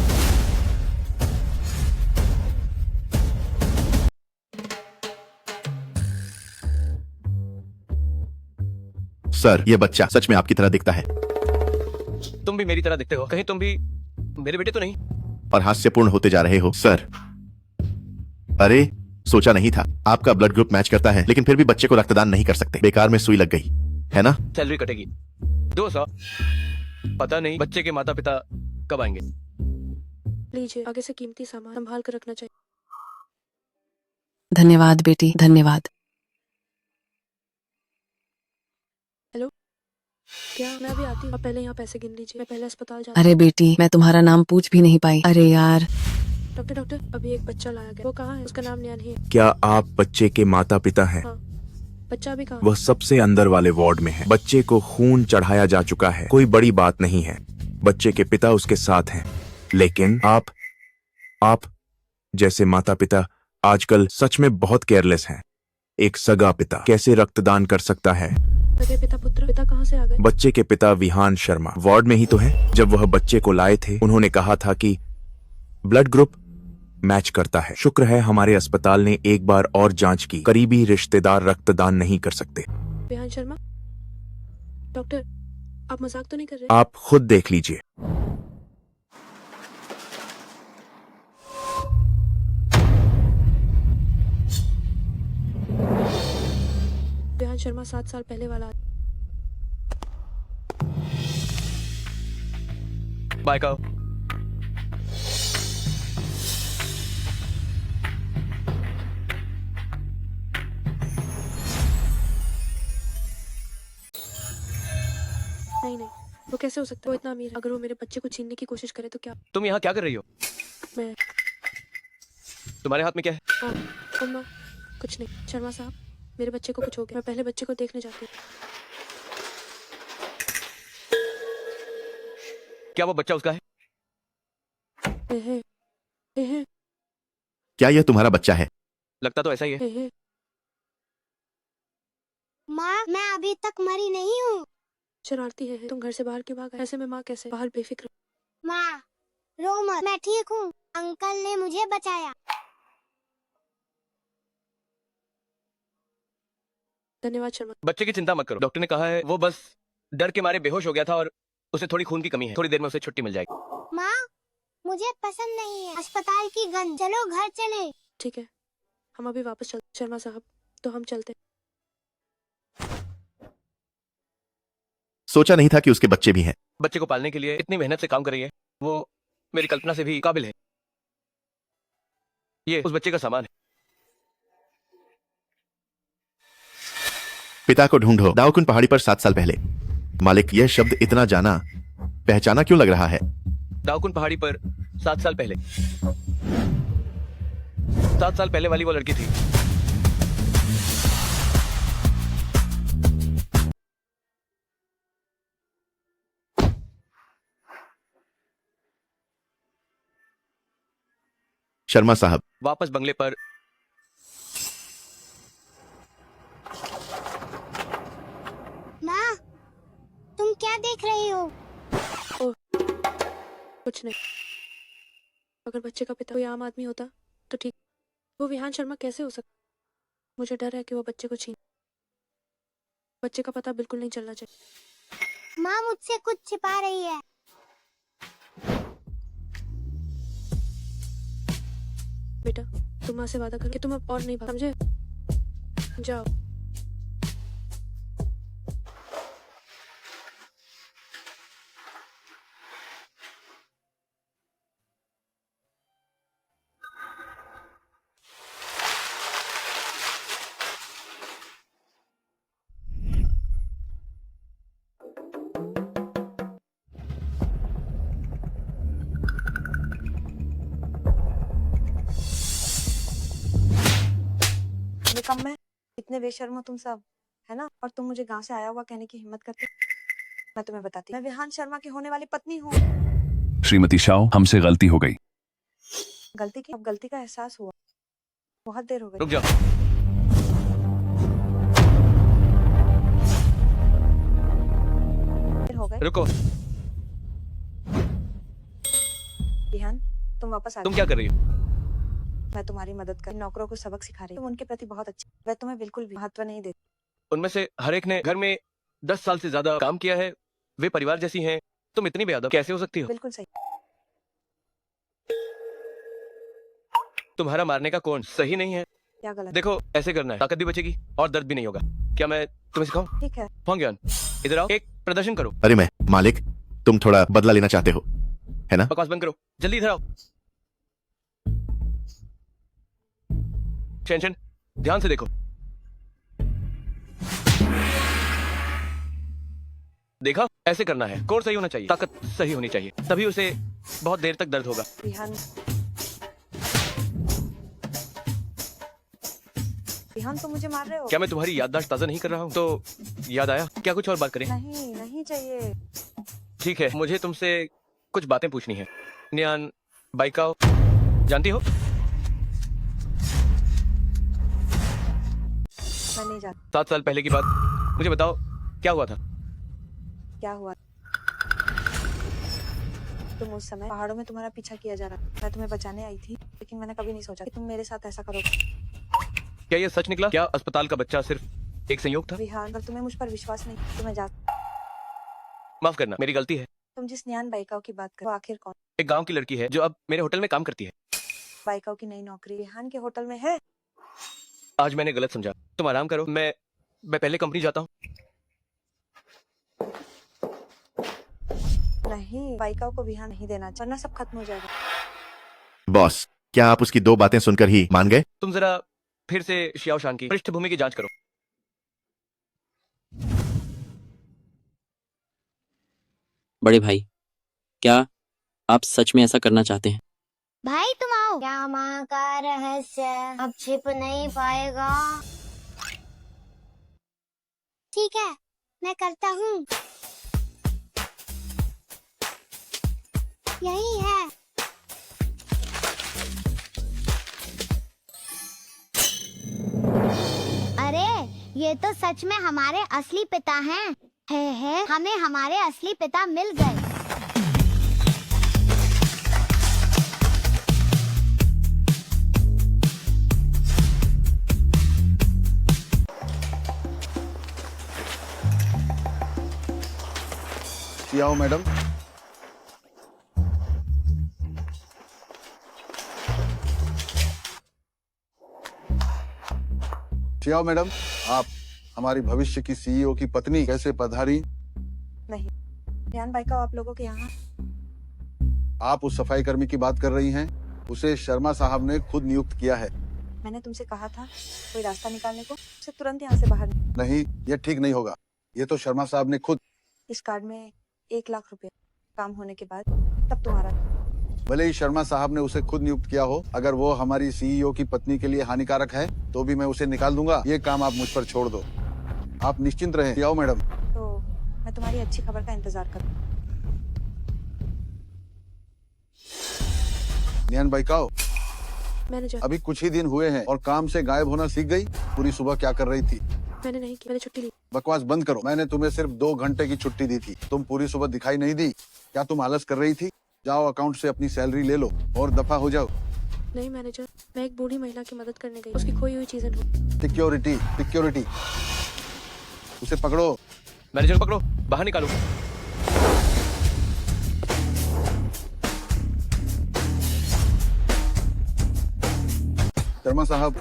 सर, ये बच्चा सच में आपकी तरह दिखता है
तुम भी मेरी तरह दिखते हो, कहीं तुम भी मेरे बेटे तो नहीं?
और हास्यपूर्ण होते जा रहे हो सर। अरे, सोचा नहीं था आपका ब्लड ग्रुप मैच करता है, लेकिन फिर भी बच्चे को रक्तदान नहीं कर सकते। बेकार में सुई लग गई है ना?
सैलरी कटेगी 200। पता नहीं बच्चे के माता पिता कब आएंगे।
लीजिए, आगे से कीमती सामान संभाल कर रखना चाहिए।
धन्यवाद बेटी, धन्यवाद।
हेलो, क्या मैं अभी आती हूँ? आप पहले यहाँ पैसे गिन लीजिए, मैं पहले अस्पताल जा।
अरे बेटी, मैं तुम्हारा नाम पूछ भी नहीं पाई। अरे यार।
डॉक्टर, अभी एक बच्चा लाया गया। वो कहाँ है? उसका नाम न्यान है।
क्या आप बच्चे के माता पिता हैं?
हाँ, बच्चा अभी कहाँ?
वह सबसे अंदर वाले वार्ड में है। बच्चे को खून चढ़ाया जा चुका है, कोई बड़ी बात नहीं है। बच्चे के पिता उसके साथ हैं, लेकिन आप जैसे माता पिता आजकल सच में बहुत केयरलेस हैं। एक सगा पिता कैसे रक्तदान कर सकता है?
सगे पिता पुत्र, पिता कहाँ से आ गए?
बच्चे के पिता विहान शर्मा वार्ड में ही तो है। जब वह बच्चे को लाए थे, उन्होंने कहा था कि ब्लड ग्रुप मैच करता है। शुक्र है हमारे अस्पताल ने एक बार और जांच की। करीबी रिश्तेदार रक्तदान नहीं कर सकते।
विहान शर्मा? डॉक्टर, आप मजाक तो नहीं कर रहे?
आप खुद देख लीजिए।
विहान शर्मा 7 साल पहले वाला।
बाय काओ।
नहीं, वो कैसे हो सकता है? वो इतना अमीर है। अगर वो मेरे बच्चे को छीनने की कोशिश करे तो क्या?
तुम यहाँ क्या कर रही हो?
मैं
तुम्हारे हाथ में क्या है?
अम्मा, कुछ नहीं। शर्मा साहब, मेरे बच्चे को कुछ हो गया। मैं पहले बच्चे को देखने जाती हूँ।
क्या वो बच्चा उसका है?
हे।
क्या यह तुम्हारा बच्चा है?
लगता तो ऐसा ही है।
हे।
माँ, मैं अभी तक मरी नहीं हूँ।
शरारती है। तुम घर से बाहर क्यों भागा? ऐसे में माँ कैसे बाहर बेफिक्र?
माँ, रो मत, मैं ठीक हूँ। अंकल ने मुझे बचाया।
धन्यवाद शर्मा।
बच्चे की चिंता मत करो। डॉक्टर ने कहा है वो बस डर के मारे बेहोश हो गया था और उसे थोड़ी खून की कमी है। थोड़ी देर में उसे छुट्टी मिल जाएगी।
माँ, मुझे पसंद नहीं है अस्पताल की गंध। चलो घर चले।
ठीक है, हम अभी वापस चलते। शर्मा साहब, तो हम चलते।
सोचा नहीं था कि उसके बच्चे भी हैं।
बच्चे को पालने के लिए इतनी मेहनत से काम कर रही है। वो मेरी कल्पना से भी काबिल है। ये उस बच्चे का सामान है।
पिता को ढूंढो। दाऊकुन पहाड़ी पर 7 साल पहले। मालिक, यह शब्द इतना जाना पहचाना क्यों लग रहा है?
दाऊकुन पहाड़ी पर 7 साल पहले। 7 साल पहले वाली वो लड़की थी।
शर्मा साहब,
वापस बंगले पर।
माँ, तुम क्या देख रही हो?
कुछ नहीं। अगर बच्चे का पिता कोई आम आदमी होता तो ठीक। वो विहान शर्मा कैसे हो सकता? मुझे डर है कि वो बच्चे को छीन। बच्चे का पता बिल्कुल नहीं चलना चाहिए।
माँ मुझसे कुछ छिपा रही है।
बेटा, तुम माँ से वादा करो कि तुम अब और नहीं भाग, समझे? जाओ।
निकम्मे, इतने बेशर्म हो तुम सब, है ना? और तुम मुझे गांव से आया हुआ कहने की हिम्मत करते? मैं तुम्हें बताती, मैं विहान शर्मा की होने वाली पत्नी हूँ।
श्रीमती शाओ, हमसे गलती हो गई।
गलती की? अब गलती का एहसास हुआ। बहुत देर हो गई।
रुक जाओ।
देर हो गए।
रुको।
विहान, तुम वापस आ
तुम
जाओ।
क्या कर रही हो?
मैं तुम्हारी मदद कर नौकरों को सबक सिखा रही हूँ। तुम उनके प्रति बहुत अच्छी, वह तुम्हें बिल्कुल भी महत्व नहीं देते।
उनमें से हर एक ने घर में 10 साल से ज्यादा काम किया है। वे परिवार जैसी हैं। तुम इतनी बेअदब कैसे हो सकती हो?
बिल्कुल सही।
तुम्हारा मारने का कोण सही नहीं है।
क्या गलत?
देखो, ऐसे करना है, ताकत भी बचेगी और दर्द भी नहीं होगा। क्या मैं तुम्हें सिखाऊं?
ठीक है।
फोंग्यान, इधर आओ, एक प्रदर्शन करो।
अरे मैं मालिक, तुम थोड़ा बदला लेना चाहते हो, है ना?
बकवास बंद करो, जल्दी इधर आओ। टेंशन, ध्यान से देखो। देखा, ऐसे करना है। कोण सही होना चाहिए, ताकत सही होनी चाहिए, तभी उसे बहुत देर तक दर्द होगा।
विहान, विहान तुम मुझे मार रहे हो।
क्या मैं तुम्हारी याददाश्त ताजा नहीं कर रहा हूँ? तो याद आया, क्या कुछ और बात करें?
नहीं, नहीं चाहिए।
ठीक है, मुझे तुमसे कुछ बातें पूछनी है। न्यान बाइकाओ जानती हो?
मैं नहीं जानती।
7 साल पहले की बात, मुझे बताओ क्या हुआ था?
क्या हुआ? तुम उस समय पहाड़ों में तुम्हारा पीछा किया जा रहा था। मैं तुम्हें बचाने आई थी, लेकिन मैंने कभी नहीं सोचा कि तुम मेरे साथ ऐसा करोगे।
क्या ये सच निकला? क्या अस्पताल का बच्चा सिर्फ एक संयोग था?
विहान, अगर तुम्हें मुझ पर विश्वास नहीं तो मैं जा।
माफ करना, मेरी गलती है।
तुम जिस न्यान बाइकाओ की बात कर, वो आखिर कौन?
एक गांव की लड़की है जो अब मेरे होटल में काम करती है।
बाइकाओ की नई नौकरी विहान के होटल में है।
आज मैंने गलत समझा। तुम आराम करो, मैं पहले कंपनी जाता हूँ।
नहीं, बाइकाओ को विहान नहीं देना, वरना सब खत्म हो जाएगा।
बॉस, क्या आप उसकी 2 बातें सुनकर ही मान गए?
तुम जरा फिर से शियाओशान की पृष्ठभूमि की जांच करो।
बड़े भाई, क्या आप सच में ऐसा करना चाहते हैं?
भाई तुम आओ। क्या माँ का रहस्य अब छिप नहीं पाएगा। ठीक है, मैं करता हूँ। यही है। अरे, ये तो सच में हमारे असली पिता हैं। है, हमें हमारे असली पिता मिल गए।
आओ मैडम। आओ मैडम, आप हमारी भविष्य की सीईओ की पत्नी कैसे पधारी?
नहीं, न्यान बाइकाओ आप लोगों के यहाँ।
आप उस सफाई कर्मी की बात कर रही हैं? उसे शर्मा साहब ने खुद नियुक्त किया है।
मैंने तुमसे कहा था कोई रास्ता निकालने को, उसे तुरंत यहाँ से बाहर।
नहीं, ये ठीक नहीं होगा। ये तो शर्मा साहब ने खुद।
इस कार्ड में 1 लाख रुपए, काम होने के बाद तब तुम्हारा।
भले ही शर्मा साहब ने उसे खुद नियुक्त किया हो, अगर वो हमारी सीईओ की पत्नी के लिए हानिकारक है तो भी मैं उसे निकाल दूंगा। ये काम आप मुझ पर छोड़ दो। आप निश्चिंत रहें। आओ मैडम।
तो मैं तुम्हारी अच्छी खबर का इंतजार करूँ।
न्यान बाइकाओ,
मैनेजर,
अभी कुछ ही दिन हुए हैं और काम से गायब होना सीख गई। पूरी सुबह क्या कर रही थी?
मैंने नहीं की, मैंने छुट्टी ली।
बकवास बंद करो। मैंने तुम्हें सिर्फ 2 घंटे की छुट्टी दी थी। तुम पूरी सुबह दिखाई नहीं दी। क्या तुम आलस कर रही थी? जाओ अकाउंट से अपनी सैलरी ले लो और दफा हो जाओ।
नहीं मैनेजर, मैं एक बूढ़ी महिला की मदद करने गई, उसकी खोई हुई चीजें ढूंढ।
सिक्योरिटी, सिक्योरिटी, उसे पकड़ो।
मैनेजर पकड़ो, बाहर निकालो।
शर्मा साहब।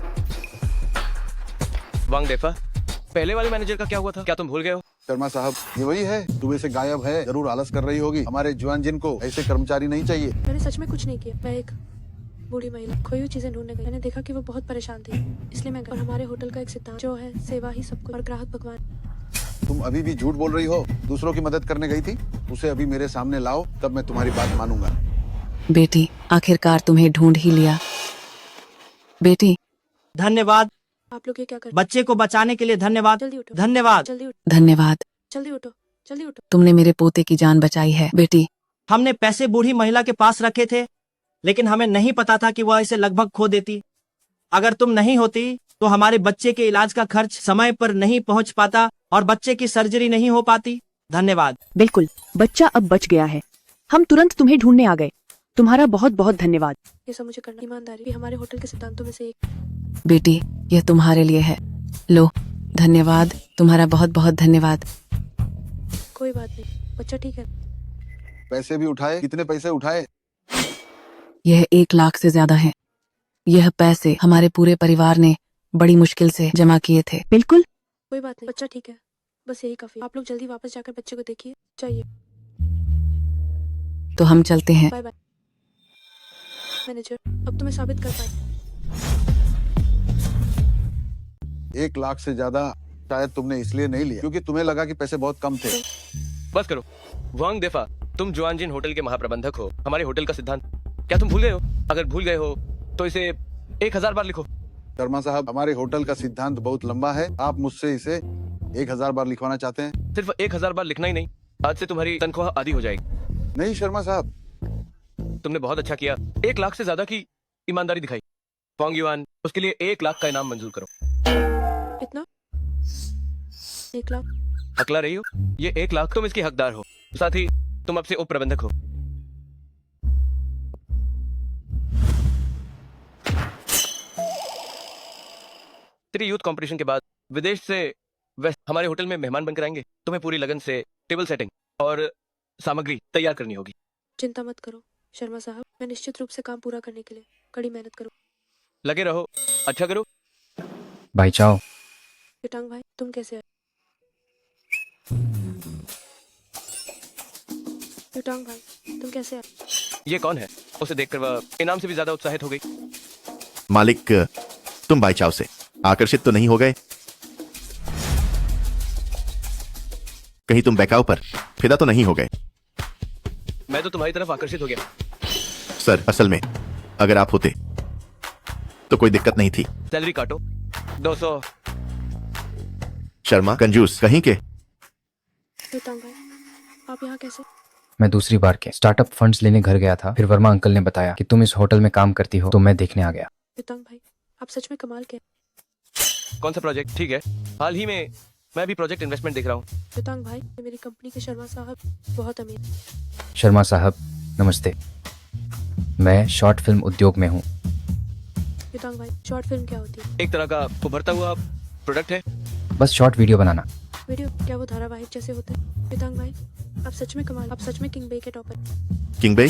वांग डेफा, पहले वाले मैनेजर का क्या हुआ था? क्या तुम भूल गए हो?
शर्मा साहब, ये वही है। सुबह से गायब है, जरूर आलस कर रही होगी। हमारे जवान जिन को ऐसे कर्मचारी नहीं चाहिए।
मैंने सच में कुछ नहीं किया। मैं एक बूढ़ी महिला खोई हुई चीजें ढूंढने गई। मैंने देखा कि वो बहुत परेशान थी, इसलिए मैं गई। और हमारे होटल का एक सिद्धांत जो है, सेवा ही सब कुछ और ग्राहक भगवान।
तुम अभी भी झूठ बोल रही हो। दूसरों की मदद करने गई थी। उसे अभी मेरे सामने लाओ, तब मैं तुम्हारी बात मानूंगा।
बेटी, आखिरकार तुम्हें ढूंढ ही लिया। बेटी,
धन्यवाद।
आप लोग ये क्या कर?
बच्चे को बचाने के लिए धन्यवाद।
जल्दी उठो,
धन्यवाद।
जल्दी उठो,
धन्यवाद।
जल्दी उठो, जल्दी उठो।
तुमने मेरे पोते की जान बचाई है बेटी।
हमने पैसे बूढ़ी महिला के पास रखे थे, लेकिन हमें नहीं पता था कि वह इसे लगभग खो देती। अगर तुम नहीं होती तो हमारे बच्चे के इलाज का खर्च समय पर नहीं पहुंच पाता और बच्चे की सर्जरी नहीं हो पाती। धन्यवाद।
बिल्कुल, बच्चा अब बच गया है। हम तुरंत तुम्हें ढूंढने आ गए। तुम्हारा बहुत बहुत धन्यवाद।
ये सब मुझे करना ईमानदारी भी हमारे होटल के सिद्धांतों में से एक।
बेटी, यह तुम्हारे लिए है। लो, धन्यवाद, तुम्हारा बहुत बहुत धन्यवाद।
कोई बात नहीं, बच्चा ठीक है।
पैसे भी उठाए। कितने पैसे उठाए?
यह 1 लाख से ज्यादा है। यह पैसे हमारे पूरे परिवार ने बड़ी मुश्किल से जमा किए थे।
बिल्कुल,
कोई बात नहीं, बच्चा ठीक है। बस यही काफी। आप लोग जल्दी वापस जाकर बच्चे को देखिए। चाहिए।
तो हम चलते हैं।
Bye bye. मैनेजर, अब तुम्हें साबित कर पाए।
1 लाख से ज्यादा शायद तुमने इसलिए नहीं लिया क्योंकि तुम्हें लगा कि पैसे बहुत कम थे।
बस करो। वांग देफा, तुम जुआनजिन होटल के महाप्रबंधक हो। हमारे होटल का सिद्धांत क्या तुम भूल गए हो? अगर भूल गए हो तो इसे 1000 बार लिखो।
शर्मा साहब, हमारे होटल का सिद्धांत बहुत लंबा है। आप मुझसे इसे 1000 बार लिखवाना चाहते हैं?
सिर्फ 1000 बार लिखना ही नहीं, आज से तुम्हारी तनख्वाह आधी हो जाएगी।
नहीं शर्मा साहब,
तुमने बहुत अच्छा किया। 1 लाख से ज्यादा की ईमानदारी दिखाई। वांग युआन, उसके लिए 1 लाख का इनाम मंजूर करो।
कितना? 1 लाख?
अकला रही हो? ये 1 लाख तुम इसकी हकदार हो। साथ ही तुम अब से उप प्रबंधक हो। तेरी यूथ कंपटीशन के बाद विदेश से वे हमारे होटल में मेहमान बनकर आएंगे। तुम्हें पूरी लगन से टेबल सेटिंग और सामग्री तैयार करनी होगी।
चिंता मत करो शर्मा साहब, मैं निश्चित रूप से काम पूरा करने के लिए कड़ी मेहनत करूँ।
लगे रहो, अच्छा करो।
भाई चाओ।
युटांग भाई, तुम कैसे आए? युटांग भाई, तुम कैसे आए?
ये कौन है? उसे देखकर वह इनाम से भी ज्यादा उत्साहित हो गई।
मालिक, तुम बाईचाव से आकर्षित तो नहीं हो गए? कहीं तुम बहकाव पर फिदा तो नहीं हो गए?
मैं तो तुम्हारी तरफ आकर्षित हो गया।
सर, असल में अगर आप होते तो कोई दिक्कत नहीं थी।
सैलरी काटो। 200।
शर्मा कंजूस कहीं के।
युटांग भाई, आप यहाँ कैसे?
मैं दूसरी बार के स्टार्टअप फंड्स लेने घर गया था। फिर वर्मा अंकल ने बताया कि तुम इस होटल में काम करती हो, तो मैं देखने आ गया।
युटांग भाई, आप सच में कमाल के।
कौन सा प्रोजेक्ट? ठीक है, हाल ही में मैं भी प्रोजेक्ट इन्वेस्टमेंट देख रहा हूँ।
युटांग भाई, मेरी कंपनी के शर्मा साहब बहुत अमीर।
शर्मा साहब नमस्ते, मैं शॉर्ट फिल्म उद्योग में हूँ।
युटांग भाई, शॉर्ट फिल्म क्या होती है?
एक तरह का उभरता हुआ प्रोडक्ट है।
बस शॉर्ट वीडियो बनाना।
वीडियो? क्या वो धारावाहिक जैसे होते हैं? युटांग भाई, आप सच में कमाल। आप सच में किंग बे के टॉपर।
किंग बे?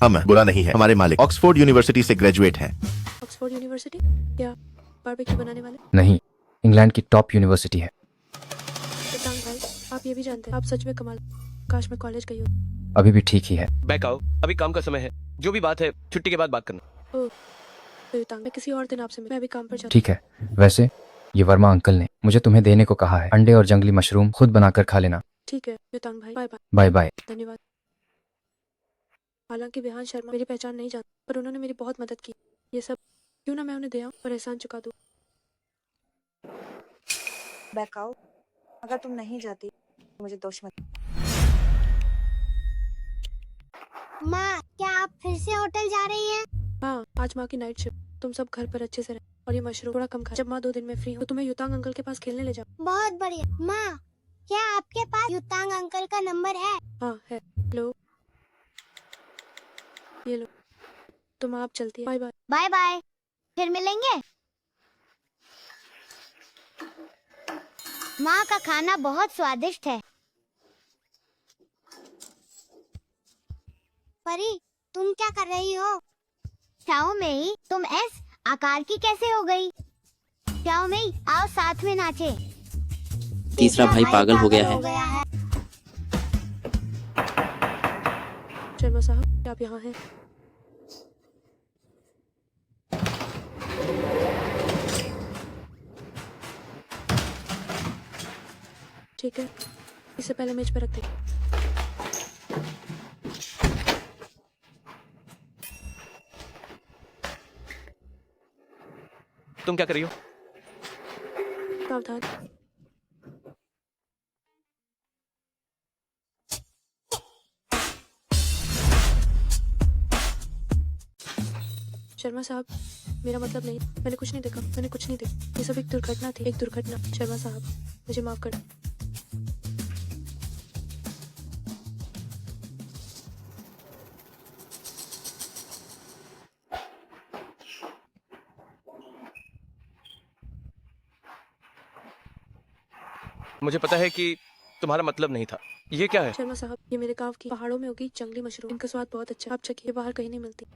हम बुरा नहीं है। हमारे मालिक ऑक्सफोर्ड यूनिवर्सिटी से ग्रेजुएट हैं।
Oxford university? क्या बारबेक्यू बनाने वाले?
नहीं, इंग्लैंड की टॉप यूनिवर्सिटी है।
युटांग भाई, आप ये भी जानते हैं, आप सच में कमाल। काश मैं कॉलेज गई हूँ।
अभी भी ठीक ही है।
बैक आओ, अभी काम का समय है। जो भी बात है छुट्टी के बाद बात करना।
ओह, तो युटांग, मैं किसी और दिन आपसे मैं अभी काम पर जाती
ठीक है। वैसे ये वर्मा अंकल ने मुझे तुम्हें देने को कहा है। अंडे और जंगली मशरूम खुद बनाकर खा लेना।
ठीक है युटांग भाई, बाय बाय।
Bye bye.
धन्यवाद। हालांकि विहान शर्मा मेरी पहचान नहीं जानते, पर उन्होंने मेरी बहुत मदद की। ये सब क्यों ना मैं उन्हें दे आऊं और एहसान चुका दूं।
बैकाओ, अगर तुम नहीं जाती तो मुझे दोष मत।
माँ, क्या आप फिर से होटल जा रही हैं?
हाँ, आज माँ की नाइट शिफ्ट। तुम सब घर पर अच्छे से रहे और ये मशरूम थोड़ा कम खा। जब माँ 2 दिन में फ्री हो तो तुम्हें युतांग अंकल के पास खेलने ले जाओ।
बहुत बढ़िया। माँ, क्या आपके पास युतांग अंकल का नंबर है?
हाँ है। लो, ये लो। तुम आप चलती है। Bye bye.
बाय बाय, फिर मिलेंगे। माँ का खाना बहुत स्वादिष्ट है। परी, तुम क्या कर रही हो? शाओ मेई, तुम एस आकार की कैसे हो गई? शाओ मेई, आओ साथ में नाचे।
तीसरा भाई पागल हो गया है।
शर्मा साहब, आप यहाँ हैं? ठीक है, इसे पहले मेज पर रख दे।
तुम क्या कर रही हो?
सावधान। शर्मा साहब, मेरा मतलब नहीं, मैंने कुछ नहीं देखा, मैंने कुछ नहीं देखा। ये सब एक दुर्घटना थी, एक दुर्घटना। शर्मा साहब, मुझे माफ कर।
मुझे पता है कि तुम्हारा मतलब नहीं था। ये क्या है?
शर्मा साहब, ये मेरे गांव की पहाड़ों में होगी जंगली मशरूम। इनका स्वाद बहुत अच्छा, आप चखिए, बाहर कहीं नहीं मिलती।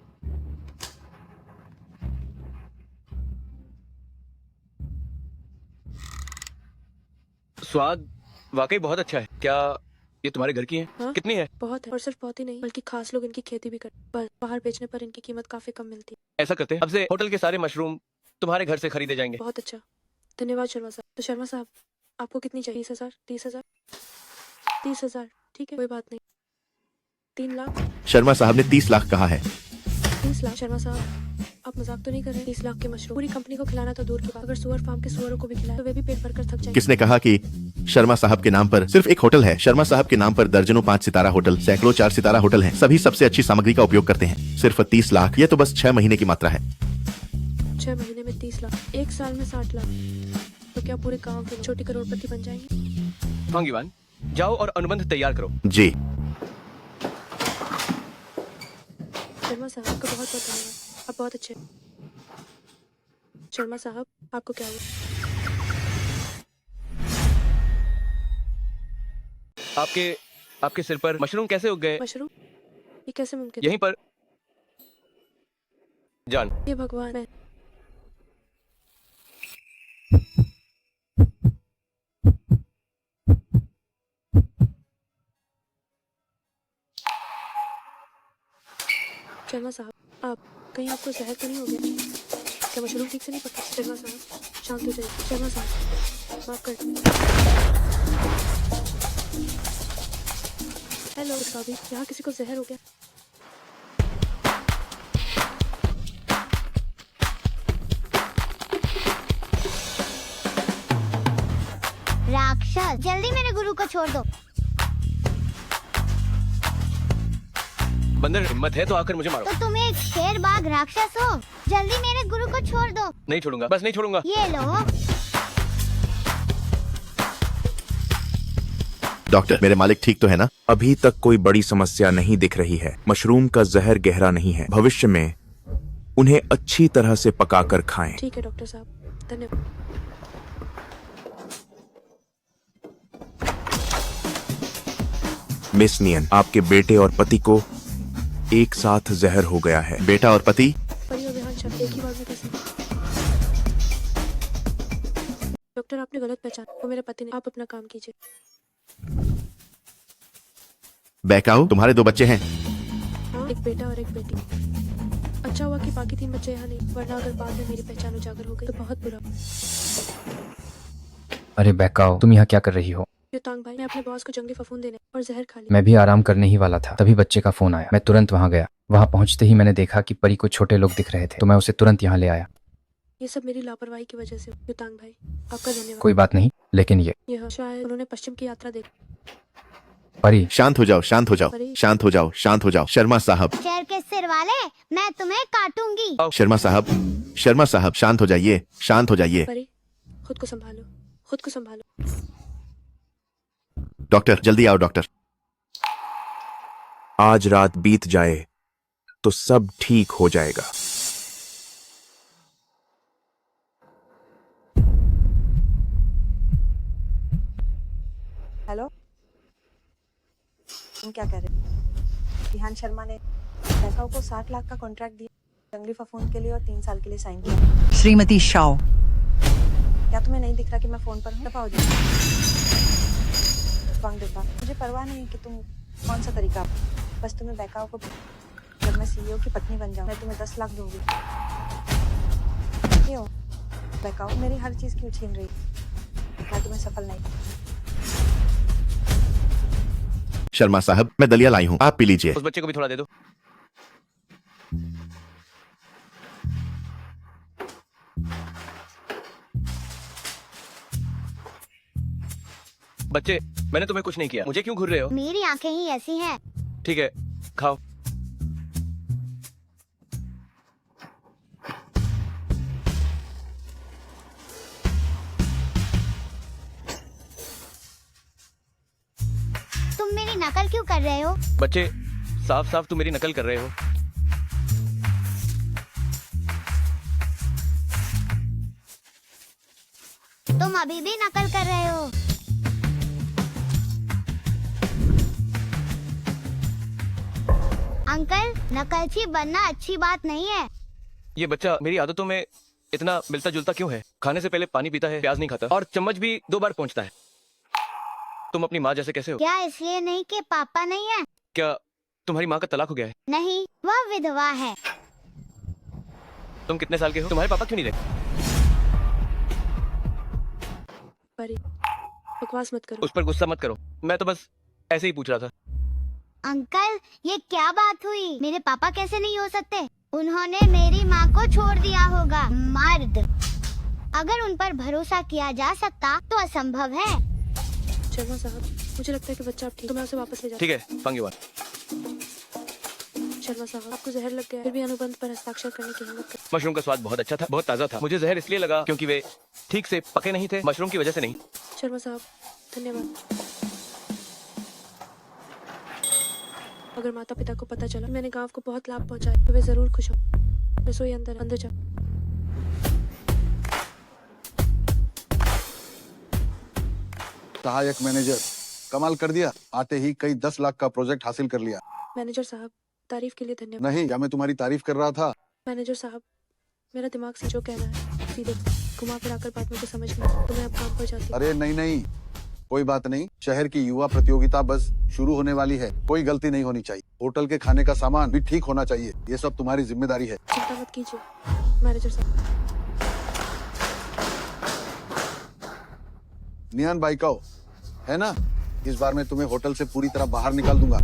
स्वाद वाकई बहुत अच्छा है। क्या ये तुम्हारे घर की है?
हाँ?
कितनी है?
बहुत है, और सिर्फ बहुत ही नहीं बल्कि खास लोग इनकी खेती भी करते हैं। पर बाहर बेचने पर इनकी कीमत काफी कम मिलती है।
ऐसा करते हैं, अब से होटल के सारे मशरूम तुम्हारे घर से खरीदे जाएंगे।
बहुत अच्छा, धन्यवाद शर्मा साहब। तो शर्मा साहब, आपको कितनी चाहिए? 30,000? 30,000? 30,000, ठीक है, कोई बात नहीं। 3 लाख?
शर्मा साहब ने 30 लाख कहा है।
30 लाख? शर्मा साहब, आप मजाक तो नहीं कर रहे? 30 लाख के मशरूम पूरी कंपनी को खिलाना तो दूर की बात, अगर सुअर फार्म के सुअरों को भी खिलाए तो वे भी पेट भरकर थक जाएंगे।
किसने कहा कि शर्मा साहब के नाम पर सिर्फ एक होटल है? शर्मा साहब के नाम पर दर्जनों 5 सितारा होटल, सैकड़ों 4 सितारा होटल हैं। सभी सबसे अच्छी सामग्री का उपयोग करते हैं। सिर्फ 30 लाख, ये तो बस 6 महीने की मात्रा है।
6 महीने में 30 लाख, 1 साल में 60 लाख, तो क्या पूरे गांव के छोटी करोड़पति बन जाएंगे?
भाग्यवान, जाओ और अनुबंध तैयार करो।
जी।
शर्मा साहब, आपका बहुत बहुत धन्यवाद, आप बहुत अच्छे हैं। शर्मा साहब, आपको क्या हुआ?
आपके सिर पर मशरूम कैसे उग गए?
मशरूम? ये कैसे मुमकिन?
यहीं पर जान।
ये भगवान है। शर्मा साहब, आप कहीं आपको जहर तो नहीं हो गया? क्या मशरूम ठीक से नहीं पका? शर्मा साहब, शांत हो जाइए। शर्मा साहब, माफ कर। हेलो भाभी, यहाँ किसी को जहर हो गया?
राक्षस, जल्दी मेरे गुरु को छोड़ दो।
बंदर, हिम्मत है तो आकर मुझे मारो।
तो तुम एक शेर बाघ राक्षस हो, जल्दी मेरे गुरु को छोड़ दो।
नहीं छोड़ूंगा, बस नहीं छोड़ूंगा।
ये लो।
डॉक्टर, मेरे मालिक ठीक तो है ना?
अभी तक कोई बड़ी समस्या नहीं दिख रही है। मशरूम का जहर गहरा नहीं है। भविष्य में उन्हें अच्छी तरह से पकाकर खाएं।
ठीक है डॉक्टर साहब, धन्यवाद।
मिस नियन, आपके बेटे और पति को एक साथ जहर हो गया है।
बेटा और पति?
परी और विहान शब्द एक ही बार में कैसे? डॉक्टर, आपने गलत पहचाना, वो मेरे पति ने। आप अपना काम कीजिए।
बैकाऊ, तुम्हारे 2 बच्चे हैं?
हाँ, एक बेटा और एक बेटी। अच्छा हुआ कि बाकी 3 बच्चे यहाँ नहीं, वरना अगर बाद में मेरी पहचान उजागर हो गई तो बहुत बुरा।
अरे बैकाओ, तुम यहाँ क्या कर रही हो?
युतांग भाई, मैं अपने बॉस को जंगली फफूंद देने और जहर खा लिया।
मैं भी आराम करने ही वाला था, तभी बच्चे का फोन आया। मैं तुरंत वहाँ गया। वहाँ पहुँचते ही मैंने देखा कि परी को छोटे लोग दिख रहे थे, तो मैं उसे तुरंत यहाँ ले आया।
ये सब मेरी लापरवाही की वजह से। युतांग भाई, आपका धन्यवाद।
कोई बात नहीं, लेकिन
यह शायद उन्होंने पश्चिम की यात्रा देखी।
परी,
शांत हो जाओ, शांत हो जाओ, शांत हो जाओ, शांत हो जाओ। शर्मा साहब,
शेर के सिर वाले, मैं तुम्हें काटूंगी।
शर्मा साहब, शर्मा साहब, शांत हो जाइए, शांत हो जाइए।
परी, खुद को संभालो, खुद को संभालो।
डॉक्टर, जल्दी आओ डॉक्टर।
आज रात बीत जाए तो सब ठीक हो जाएगा।
हेलो, तुम क्या कह रहे? विहान शर्मा ने बैकाऊ को 60 लाख का कॉन्ट्रैक्ट दिया जंगली फफूंद के लिए और 3 साल के लिए साइन किया।
श्रीमती शाओ,
क्या तुम्हें नहीं दिख रहा कि मैं फोन पर हूँ? दफा हो जाओ। वांग डिब्बा, मुझे परवाह नहीं है कि तुम कौन सा तरीका, बस तुम्हें बैकाऊ को, जब मैं सीईओ की पत्नी बन जाऊँ मैं तुम्हें 10 लाख दूंगी। क्यों बैकाऊ, मेरी हर चीज क्यों छीन रही? मैं तुम्हें सफल नहीं।
शर्मा साहब, मैं दलिया लाई हूँ, आप पी लीजिए।
उस बच्चे को भी थोड़ा दे दो। बच्चे, मैंने तुम्हें कुछ नहीं किया, मुझे क्यों घूर रहे हो?
मेरी आंखें ही ऐसी हैं।
ठीक है, खाओ।
नकल क्यों कर रहे हो?
बच्चे साफ साफ तुम मेरी नकल कर रहे हो।
तुम अभी भी नकल कर रहे हो। अंकल, नकलची बनना अच्छी बात नहीं है।
ये बच्चा मेरी आदतों में इतना मिलता जुलता क्यों है? खाने से पहले पानी पीता है, प्याज नहीं खाता और चम्मच भी 2 बार पहुंचता है। तुम अपनी माँ जैसे कैसे हो?
क्या इसलिए नहीं कि पापा नहीं है?
क्या तुम्हारी माँ का तलाक हो गया है?
नहीं, वह विधवा है।
तुम कितने साल के हो? तुम्हारे पापा क्यों नहीं रहे?
परी, बकवास मत करो।
उस पर गुस्सा मत करो, मैं तो बस ऐसे ही पूछ रहा था।
अंकल, ये क्या बात हुई? मेरे पापा कैसे नहीं हो सकते? उन्होंने मेरी माँ को छोड़ दिया होगा। मर्द, अगर उन पर भरोसा किया जा सकता तो असंभव है।
शर्मा साहब, मुझे लगता है कि बच्चा अब ठीक है, तो मैं उसे वापस ले जाता
ठीक है, फंगीवाल।
हूँ। शर्मा साहब, आपको जहर लग गया, फिर भी अनुबंध पर हस्ताक्षर करने की हिम्मत कर।
मशरूम का स्वाद बहुत अच्छा था, बहुत ताज़ा था। मुझे जहर इसलिए लगा क्योंकि वे ठीक से पके नहीं थे, मशरूम की वजह से नहीं।
शर्मा साहब, धन्यवाद। अगर माता पिता को पता चला मैंने गांव को बहुत लाभ पहुंचाया तो वे जरूर खुश हो। रसोई अंदर जाओ।
सहायक मैनेजर, कमाल कर दिया। आते ही कई 10 लाख का प्रोजेक्ट हासिल कर लिया।
मैनेजर साहब, तारीफ के लिए धन्यवाद।
नहीं, क्या मैं तुम्हारी तारीफ कर रहा था?
मैनेजर साहब, मेरा दिमाग से जो कहना है सीधे घुमा फिरा कर बात मुझे समझ में तो मैं अब काम पर जाती हूँ।
अरे नहीं, कोई बात नहीं। शहर की युवा प्रतियोगिता बस शुरू होने वाली है। कोई गलती नहीं होनी चाहिए। होटल के खाने का सामान भी ठीक होना चाहिए। ये सब तुम्हारी जिम्मेदारी है।
चिंता मत कीजिए मैनेजर साहब।
नियान बाइकाओ, है ना? इस बार मैं तुम्हें होटल से पूरी तरह बाहर निकाल दूंगा।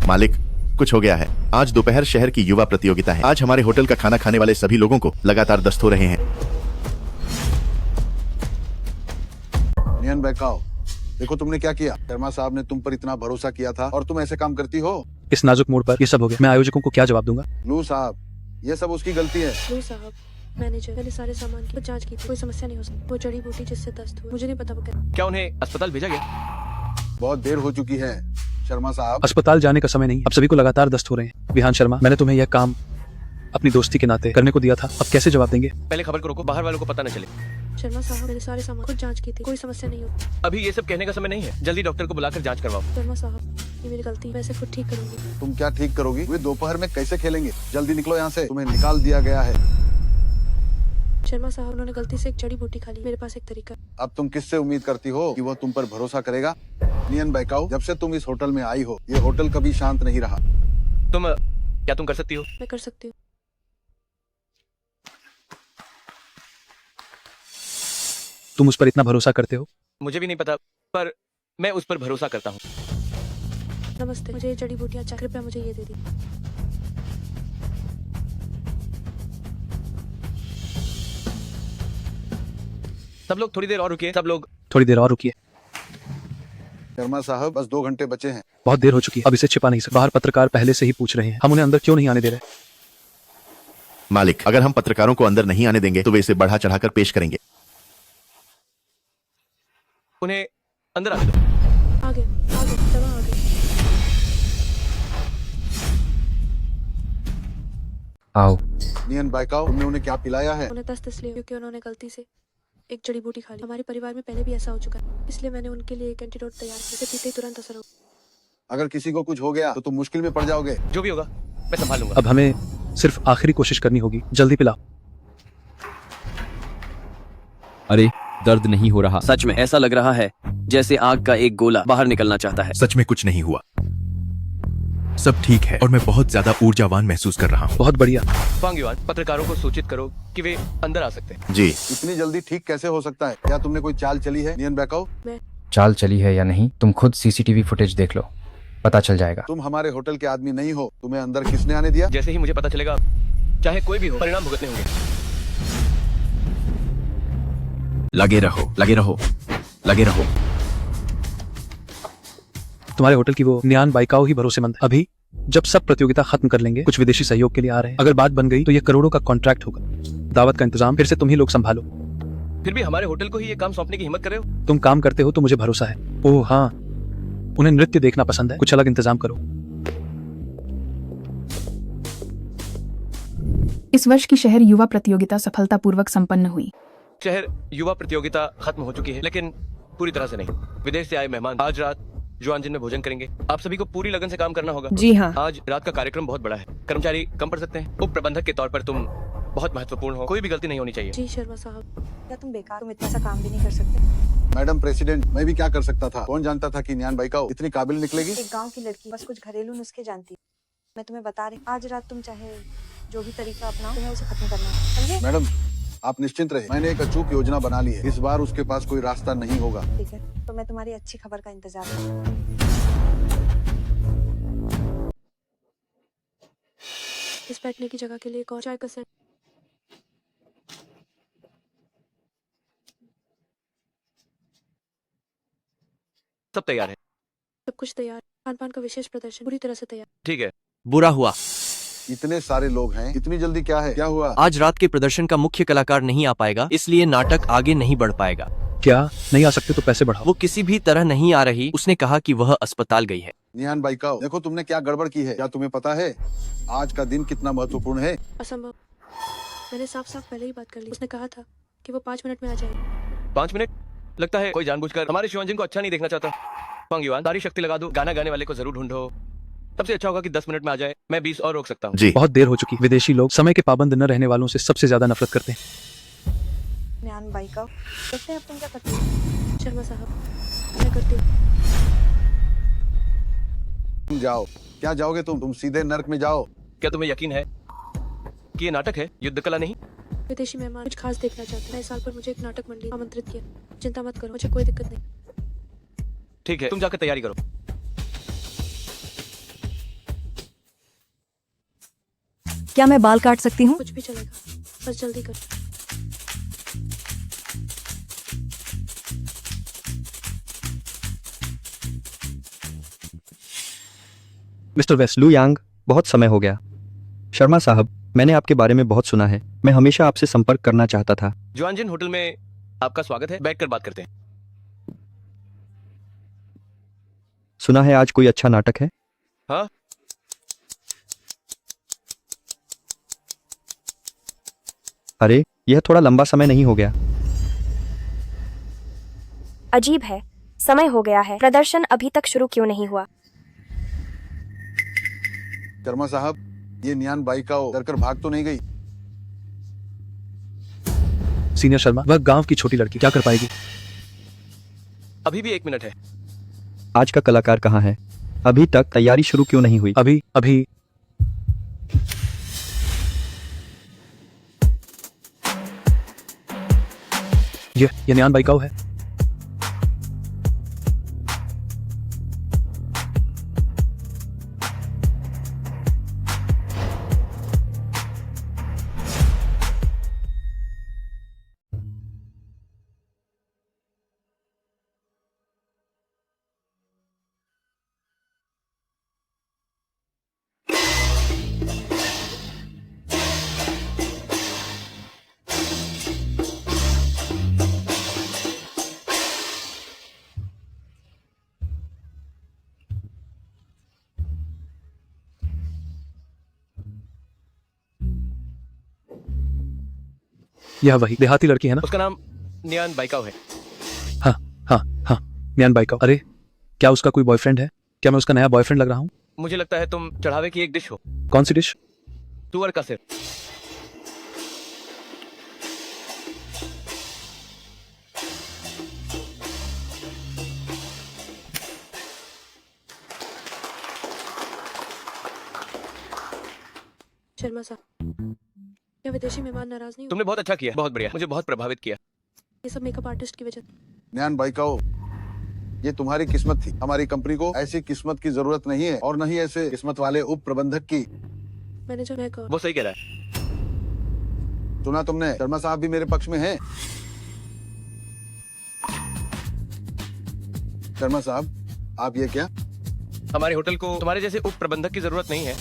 मालिक, कुछ हो गया है। आज दोपहर शहर की युवा प्रतियोगिता है। आज हमारे होटल का खाना खाने वाले सभी लोगों को लगातार दस्त हो रहे हैं।
नियन बैकाओ, देखो तुमने क्या किया। शर्मा साहब ने तुम पर इतना भरोसा किया था और तुम ऐसे काम करती हो।
इस नाजुक मोड़ पर ये सब हो गया। मैं आयोजकों को क्या जवाब दूंगा?
लू साहब, ये सब उसकी गलती है।
लू साहब, मैनेजर, मैंने सारे सामान की जांच की थी, कोई समस्या नहीं हो सकती। वो जड़ी बूटी जिससे दस्त हुआ, मुझे नहीं पता वो क्या।
क्या उन्हें अस्पताल भेजा गया?
बहुत देर हो चुकी है शर्मा साहब।
अस्पताल जाने का समय नहीं। अब सभी को लगातार दस्त हो रहे हैं। विहान शर्मा, मैंने तुम्हें यह काम अपनी दोस्ती के नाते करने को दिया था। अब कैसे जवाब देंगे?
पहले खबर को रोको, बाहर वालों को पता न चले।
शर्मा साहब, मैंने सारे सामान खुद जांच की थी, कोई समस्या नहीं होती।
अभी ये सब कहने का समय नहीं है। जल्दी डॉक्टर को बुलाकर जांच करवाओ।
शर्मा साहब, ये मेरी गलती है, मैं इसे खुद ठीक करूंगी।
तुम क्या ठीक करोगी? वे दोपहर में कैसे खेलेंगे? जल्दी निकलो यहाँ से, तुम्हें निकाल दिया गया है।
शर्मा साहब, उन्होंने गलती से एक जड़ी बूटी खा ली। मेरे पास एक तरीका।
अब तुम किससे उम्मीद करती हो कि वो तुम पर भरोसा करेगा? नियन बैकाओ, जब से तुम इस होटल में आई हो, ये होटल कभी शांत नहीं रहा।
क्या तुम कर सकती हो?
मैं कर सकती हूँ।
तुम उस पर इतना भरोसा करते हो?
मुझे भी नहीं पता, पर मैं उस पर भरोसा करता हूँ।
नमस्ते, मुझे ये जड़ी बूटियाँ चाहिए, कृपया मुझे ये दे दी।
सब लोग थोड़ी देर और रुकिए। सब लोग
थोड़ी देर और रुकिए।
शर्मा साहब, बस 2 घंटे बचे हैं।
बहुत देर हो चुकी है, अब इसे छिपा नहीं सकते। बाहर पत्रकार पहले से ही पूछ रहे हैं, हम उन्हें अंदर क्यों नहीं आने दे रहे?
मालिक, अगर हम पत्रकारों को अंदर नहीं आने देंगे तो वे इसे बढ़ा चढ़ाकर पेश करेंगे।
उन्हें अंदर आने दो।
आगे, दवा आगे।
आओ।
नियन बैकाओ, तुमने उन्हें क्या पिलाया है?
उन्हें दस्त इसलिए क्योंकि उन्होंने गलती से एक जड़ी बूटी खा ली। हमारे परिवार में पहले भी ऐसा हो चुका है, इसलिए मैंने उनके लिए एक एंटीडोट तैयार किया। इसे पीते ही तुरंत असर हो।
अगर किसी को कुछ हो गया तो तुम मुश्किल में पड़ जाओगे।
जो भी होगा मैं संभाल लूंगा।
अब हमें सिर्फ आखिरी कोशिश करनी होगी। जल्दी पिलाओ।
अरे, दर्द नहीं हो रहा।
सच में ऐसा लग रहा है जैसे आग का एक गोला बाहर निकलना चाहता है।
सच में कुछ नहीं हुआ, सब ठीक है और मैं बहुत ज्यादा ऊर्जावान महसूस कर रहा हूँ।
बहुत बढ़िया।
फांगीवान, पत्रकारों को सूचित करो कि वे अंदर आ सकते हैं।
जी।
इतनी जल्दी ठीक कैसे हो सकता है? क्या तुमने कोई चाल चली है नियन बैकाओ?
चाल चली है या नहीं, तुम खुद सीसीटीवी फुटेज देख लो, पता चल जाएगा।
तुम हमारे होटल के आदमी नहीं हो। तुम्हें अंदर किसने आने दिया?
जैसे ही मुझे पता चलेगा, चाहे कोई भी हो, परिणाम भुगतने होंगे।
लगे रहो, लगे रहो, लगे रहो।
तुम्हारे होटल की वो नियान बाइकाओ ही भरोसेमंद है। अभी जब सब प्रतियोगिता खत्म कर लेंगे, कुछ विदेशी सहयोग के लिए आ रहे हैं। अगर बात बन गई तो ये करोड़ों का कॉन्ट्रैक्ट होगा। दावत का इंतजाम फिर से तुम ही लोग संभालो।
फिर भी हमारे होटल को ही ये काम सौंपने की हिम्मत कर रहे हो?
तुम काम करते हो तो मुझे भरोसा है। ओह हाँ, उन्हें नृत्य देखना पसंद है, कुछ अलग इंतजाम करो।
इस वर्ष की शहर युवा प्रतियोगिता सफलतापूर्वक संपन्न हुई।
शहर युवा प्रतियोगिता खत्म हो चुकी है, लेकिन पूरी तरह से नहीं। विदेश से आए मेहमान आज रात जुआनजिन में भोजन करेंगे। आप सभी को पूरी लगन से काम करना होगा।
जी हाँ।
आज रात का कार्यक्रम बहुत बड़ा है, कर्मचारी कम पड़ सकते हैं। उप प्रबंधक के तौर पर तुम बहुत महत्वपूर्ण हो, कोई भी गलती नहीं होनी चाहिए।
जी शर्मा साहब।
क्या तुम बेकार, तुम इतना सा काम भी नहीं कर सकते?
मैडम प्रेसिडेंट, मैं भी क्या कर सकता था? कौन जानता था कि नियान बाइकाओ इतनी काबिल निकलेगी?
एक गांव की लड़की बस कुछ घरेलू नुस्खे जानती है। मैं तुम्हें बता रही, आज रात तुम चाहे जो भी तरीका अपनाओ, तुम्हें उसे खत्म करना है, समझे?
मैडम आप निश्चिंत रहे, मैंने एक अचूक योजना बना ली है। इस बार उसके पास कोई रास्ता नहीं होगा।
ठीक है, तो मैं तुम्हारी अच्छी खबर का इंतजार करूँ।
इस बैठने की जगह के लिए एक और चाय का सेट।
सब तैयार है?
सब कुछ तैयार। खान पान का विशेष प्रदर्शन पूरी तरह से तैयार।
ठीक है।
बुरा हुआ,
इतने सारे लोग हैं, इतनी जल्दी क्या है? क्या हुआ?
आज रात के प्रदर्शन का मुख्य कलाकार नहीं आ पाएगा, इसलिए नाटक आगे नहीं बढ़ पाएगा।
क्या नहीं आ सकते तो पैसे बढ़ाओ।
वो किसी भी तरह नहीं आ रही, उसने कहा कि वह अस्पताल गई है।
नियान बाइकाओ, देखो तुमने क्या गड़बड़ की है। क्या तुम्हें पता है आज का दिन कितना महत्वपूर्ण है?
असंभव। मैंने साफ साफ पहले ही बात कर ली। उसने कहा था कि वो 5 मिनट में आ जाएगी।
5 मिनट? लगता है कोई जानबूझकर हमारे शिवांजन को अच्छा नहीं देखना चाहता। फंग युआन, सारी शक्ति लगा दो, गाना गाने वाले को जरूर ढूंढो। सबसे अच्छा होगा कि 10 मिनट में आ जाए, मैं 20 और रोक सकता हूँ।
जी बहुत देर हो चुकी। विदेशी लोग समय के पाबंद न रहने वालों से सबसे ज्यादा नफरत करते हैं।
नियान बाइकाओ, देखते हैं अब तुम क्या करती हो।
शर्मा साहब, मैं करती हूँ।
तुम जाओ। क्या जाओगे तुम सीधे नर्क में जाओ।
क्या तुम्हें यकीन है कि ये नाटक है, युद्ध कला नहीं?
विदेशी मेहमान कुछ खास देखना चाहते हैं। नए साल पर मुझे एक नाटक मंडली आमंत्रित किया। चिंता मत करो, मुझे कोई दिक्कत नहीं।
ठीक है, तुम जाकर तैयारी करो।
क्या मैं बाल काट सकती हूँ?
कुछ भी चलेगा, बस जल्दी करो।
मिस्टर वेस्ट, लू यांग, बहुत समय हो गया। शर्मा साहब, मैंने आपके बारे में बहुत सुना है। मैं हमेशा आपसे संपर्क करना चाहता था।
जुआनजिन होटल में आपका स्वागत है, बैठकर बात करते हैं।
सुना है आज कोई अच्छा नाटक है?
हाँ।
अरे, यह थोड़ा लंबा समय नहीं हो गया?
अजीब है, समय हो गया है, प्रदर्शन अभी तक शुरू क्यों नहीं हुआ?
शर्मा साहब, ये नियान बाइकाओ डरकर भाग तो नहीं गई?
सीनियर शर्मा, वह गांव की छोटी लड़की क्या कर पाएगी?
अभी भी 1 मिनट है।
आज का कलाकार कहाँ है? अभी तक तैयारी शुरू क्यों नहीं हुई?
अभी ये नियान बाइकाओ है। यह वही देहाती लड़की है ना?
उसका नाम नियान बाइकाओ है।
हाँ हाँ हाँ, नियान बाइकाओ। अरे, क्या उसका कोई बॉयफ्रेंड है? क्या मैं उसका नया बॉयफ्रेंड लग रहा हूँ?
मुझे लगता है तुम चढ़ावे की एक डिश हो।
कौन सी डिश?
तुअर का सिर।
शर्मा साहब, क्या विदेशी मेहमान नाराज नहीं हुए?
तुमने बहुत अच्छा किया, बहुत बढ़िया, मुझे बहुत प्रभावित किया।
ये सब मेकअप आर्टिस्ट की वजह।
नियान बाइकाओ, ये तुम्हारी किस्मत थी। हमारी कंपनी को ऐसी किस्मत की जरूरत नहीं है, और नहीं ऐसे किस्मत वाले उप प्रबंधक की।
मैंने जो कहा
वो सही कह रहा है।
सुना तुमने? शर्मा साहब भी मेरे पक्ष में हैं। शर्मा साहब, आप ये क्या?
हमारे होटल को तुम्हारे जैसे उप प्रबंधक की जरूरत नहीं है,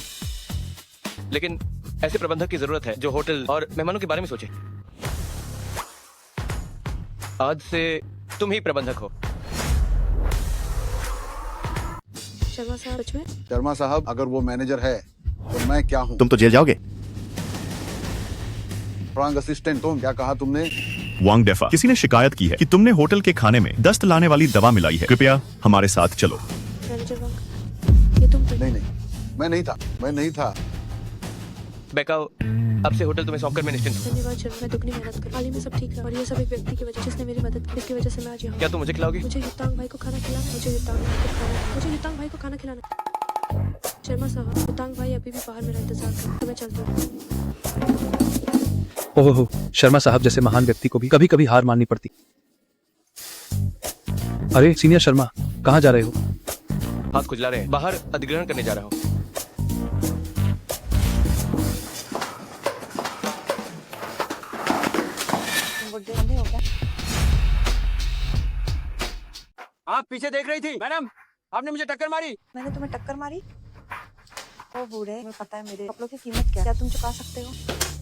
लेकिन ऐसे प्रबंधक की जरूरत है जो होटल और मेहमानों के बारे में सोचे। आज से तुम ही प्रबंधक हो।
शर्मा साहब सच में?
शर्मा साहब, अगर वो मैनेजर है तो मैं क्या हूँ?
तुम तो जेल जाओगे।
रॉन्ग असिस्टेंट, तुम क्या कहा तुमने?
वांग डेफा, किसी ने शिकायत की है कि तुमने होटल के खाने में दस्त लाने वाली दवा मिलाई है। कृपया हमारे साथ चलो।
मैनेजर वांग, ये तुम थे?
नहीं, मैं नहीं था।
बैकाओ, अब से होटल तुम्हें सौंपकर मैं निश्चिंत हूँ।
धन्यवाद शर्मा, मैं दुगनी मेहनत कर। हाल ही में सब ठीक है और ये सब एक व्यक्ति की वजह, जिसने मेरी मदद की, इसकी वजह से मैं आज यहाँ।
क्या तुम मुझे खिलाओगी?
मुझे युक्तांग भाई को खाना खिलाना, मुझे युक्तांग भाई को खाना खिलाना। शर्मा साहब, युक्तांग भाई अभी भी बाहर मेरा इंतजार कर, तो मैं चलती हूँ।
ओहो, शर्मा साहब जैसे महान व्यक्ति को भी कभी कभी हार माननी पड़ती। अरे सीनियर शर्मा, कहाँ जा रहे हो?
हाथ खुजला रहे हैं, बाहर अधिग्रहण करने जा रहा हूँ।
आप पीछे देख रही थी मैडम, आपने मुझे टक्कर मारी।
मैंने तुम्हें टक्कर मारी? ओ बूढ़े, तुम्हें पता है मेरे कपड़ों की कीमत क्या तुम चुका सकते हो?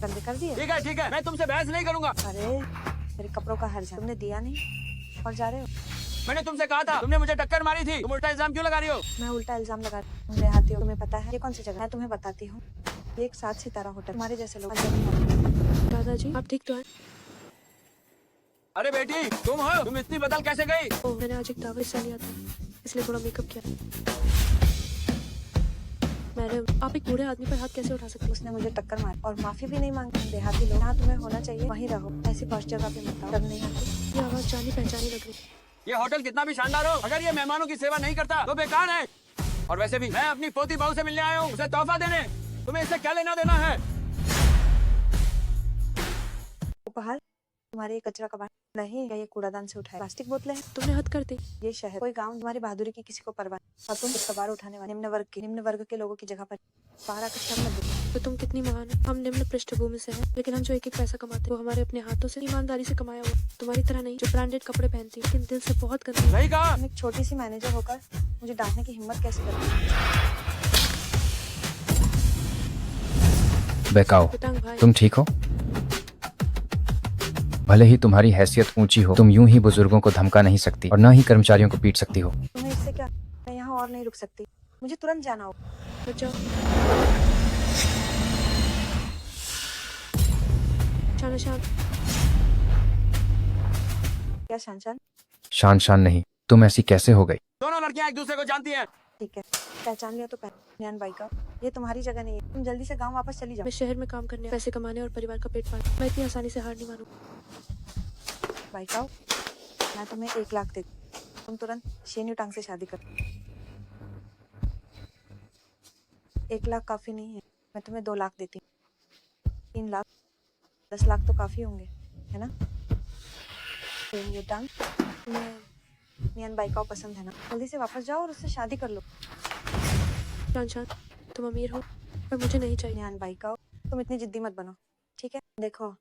बंदे कर दिए?
ठीक है, मैं तुमसे बहस नहीं करूंगा।
अरे मेरे कपड़ों का हर्जा तुमने दिया नहीं और जा रहे हो।
मैंने तुमसे कहा था, तुमने मुझे टक्कर मारी थी। तुम उल्टा इल्जाम क्यों लगा रही हो?
मैं उल्टा इल्जाम लगा रही हूँ। तुम देहाती हो, तुम्हें पता है ये कौन सी जगह? मैं तुम्हें बताती हूँ, ये एक 7 सितारा होटल। तुम्हारे जैसे लोग
दादाजी, आप ठीक तो हैं?
अरे बेटी, तुम हो? तुम इतनी बदल कैसे गई?
ओह, मैंने आज एक दावत हिस्सा लिया था, इसलिए थोड़ा मेकअप किया। मैडम, आप एक बूढ़े आदमी पर हाथ कैसे उठा सकते?
उसने मुझे टक्कर मारी और माफी भी नहीं मांगी। देहाती लोग, जहाँ तुम्हें होना चाहिए वहीं रहो, ऐसी फर्स्ट जगह पे मत आओ। डर नहीं आती? ये आवाज जानी पहचानी लग रही।
ये होटल कितना भी शानदार हो, अगर ये मेहमानों की सेवा नहीं करता तो बेकार है। और वैसे भी मैं अपनी पोती बहू से मिलने आया हूँ, उसे तोहफा देने। तुम्हें इससे क्या लेना देना है?
उपहार? तुम्हारे ये कचरा कबाड़ नहीं, या ये कूड़ादान से उठाए प्लास्टिक बोतलें हैं?
तुमने हद कर दी।
ये शहर कोई गांव तुम्हारी बहादुरी की किसी को परवाह नहीं। और तुम कबाड़ उठाने वाले निम्न वर्ग के लोगों की जगह पर बाहर आकर शर्म मत दिखाओ।
तो तुम कितनी महान हो। हम निम्न पृष्ठभूमि से हैं, लेकिन हम जो एक एक पैसा कमाते हैं वो हमारे अपने हाथों से ईमानदारी से कमाया हुआ। तुम्हारी तरह नहीं जो ब्रांडेड कपड़े पहनती है, लेकिन दिल से बहुत गंदी।
सही कहा।
तुम एक छोटी सी मैनेजर होकर मुझे डांटने की हिम्मत कैसे करती?
बैकाओ, तुम ठीक हो? भले ही तुम्हारी हैसियत ऊंची हो, तुम यूं ही बुजुर्गों को धमका नहीं सकती और न ही कर्मचारियों को पीट सकती हो।
तुम्हें इससे क्या? मैं यहाँ और नहीं रुक सकती, मुझे तुरंत जाना होगा। तो जाओ। शान क्या शान?
शान नहीं, तुम ऐसी कैसे हो गई?
दोनों लड़कियां एक दूसरे को जानती हैं।
ठीक है, पहचान लिया तो पहचान। बाई का ये तुम्हारी जगह नहीं है, तुम जल्दी से गांव वापस चली जाओ।
मैं शहर में काम करने, पैसे कमाने और परिवार का पेट पालने, मैं इतनी आसानी से हार नहीं मानूं।
बाई का मैं तुम्हें 1 लाख देती, तुम तुरंत शेन युटांग से शादी कर। 1 लाख काफी नहीं है, मैं तुम्हें 2 लाख देती हूँ। 3 लाख, 10 लाख तो काफी होंगे, है ना? शेन युटांग, तुम्हें नियन बाइकाओ पसंद है ना? जल्दी से वापस जाओ और उससे शादी कर लो।
शान, तुम अमीर हो पर मुझे नहीं चाहिए।
नियन बाइकाओ, तुम इतनी जिद्दी मत बनो, ठीक है? देखो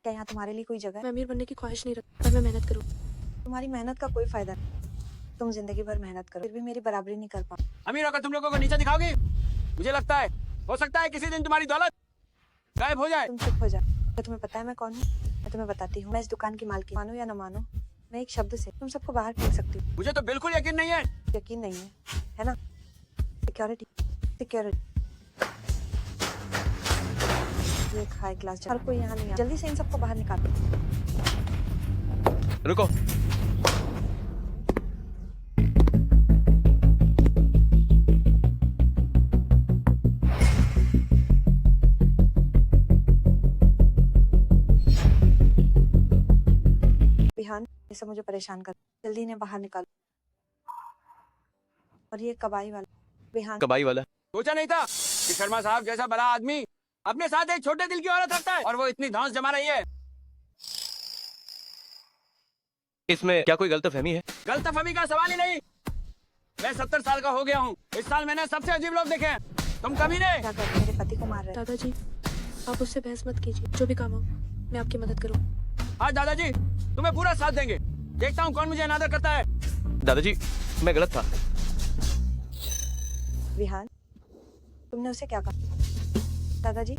क्या यहाँ तुम्हारे लिए कोई जगह है?
मैं अमीर बनने की ख्वाहिश नहीं रखती, पर मैं मेहनत करूँ।
तुम्हारी मेहनत का कोई फायदा नहीं। तुम जिंदगी भर मेहनत करो, फिर भी मेरी बराबरी नहीं कर पाओ।
अमीर होकर तुम लोगों को नीचे दिखाओगी? मुझे लगता है, हो सकता है किसी दिन तुम्हारी दौलत गायब हो जाए।
तुम चुप हो जाओ। क्या तुम्हें पता है मैं कौन हूँ? मैं तुम्हें बताती हूँ। मैं इस दुकान की मालकिन, मानो या न मानो, मैं एक शब्द से तुम सबको बाहर फेंक सकती हूँ।
मुझे तो बिल्कुल यकीन नहीं है।
यकीन नहीं है ना? सिक्योरिटी ये हाई क्लास, हर कोई यहाँ नहीं है। जल्दी से इन सबको बाहर निकालो।
रुको,
बिहान ये सब मुझे परेशान कर, जल्दी इन्हें बाहर निकालो। और ये कबाई वाला बिहान,
कबाई वाला
सोचा नहीं था कि शर्मा साहब जैसा बड़ा आदमी अपने साथ एक छोटे दिल की औरत रखता है, और वो इतनी धौंस जमा रही है।
इसमें क्या कोई गलतफहमी है?
गलतफहमी का सवाल ही नहीं। मैं 70 साल का हो गया हूँ। इस साल मैंने सबसे अजीब लोग देखे हैं। तुम कभी नहीं।
क्या कर मेरे पति को मार रहे?
दादाजी, आप उससे बहस मत कीजिए, जो भी काम हो मैं आपकी मदद करूँ।
हाँ दादाजी, तुम्हें पूरा साथ देंगे। देखता हूँ कौन मुझे अनादर करता है।
दादाजी, मैं गलत था।
विहान, तुमने उसे क्या कहा? दादाजी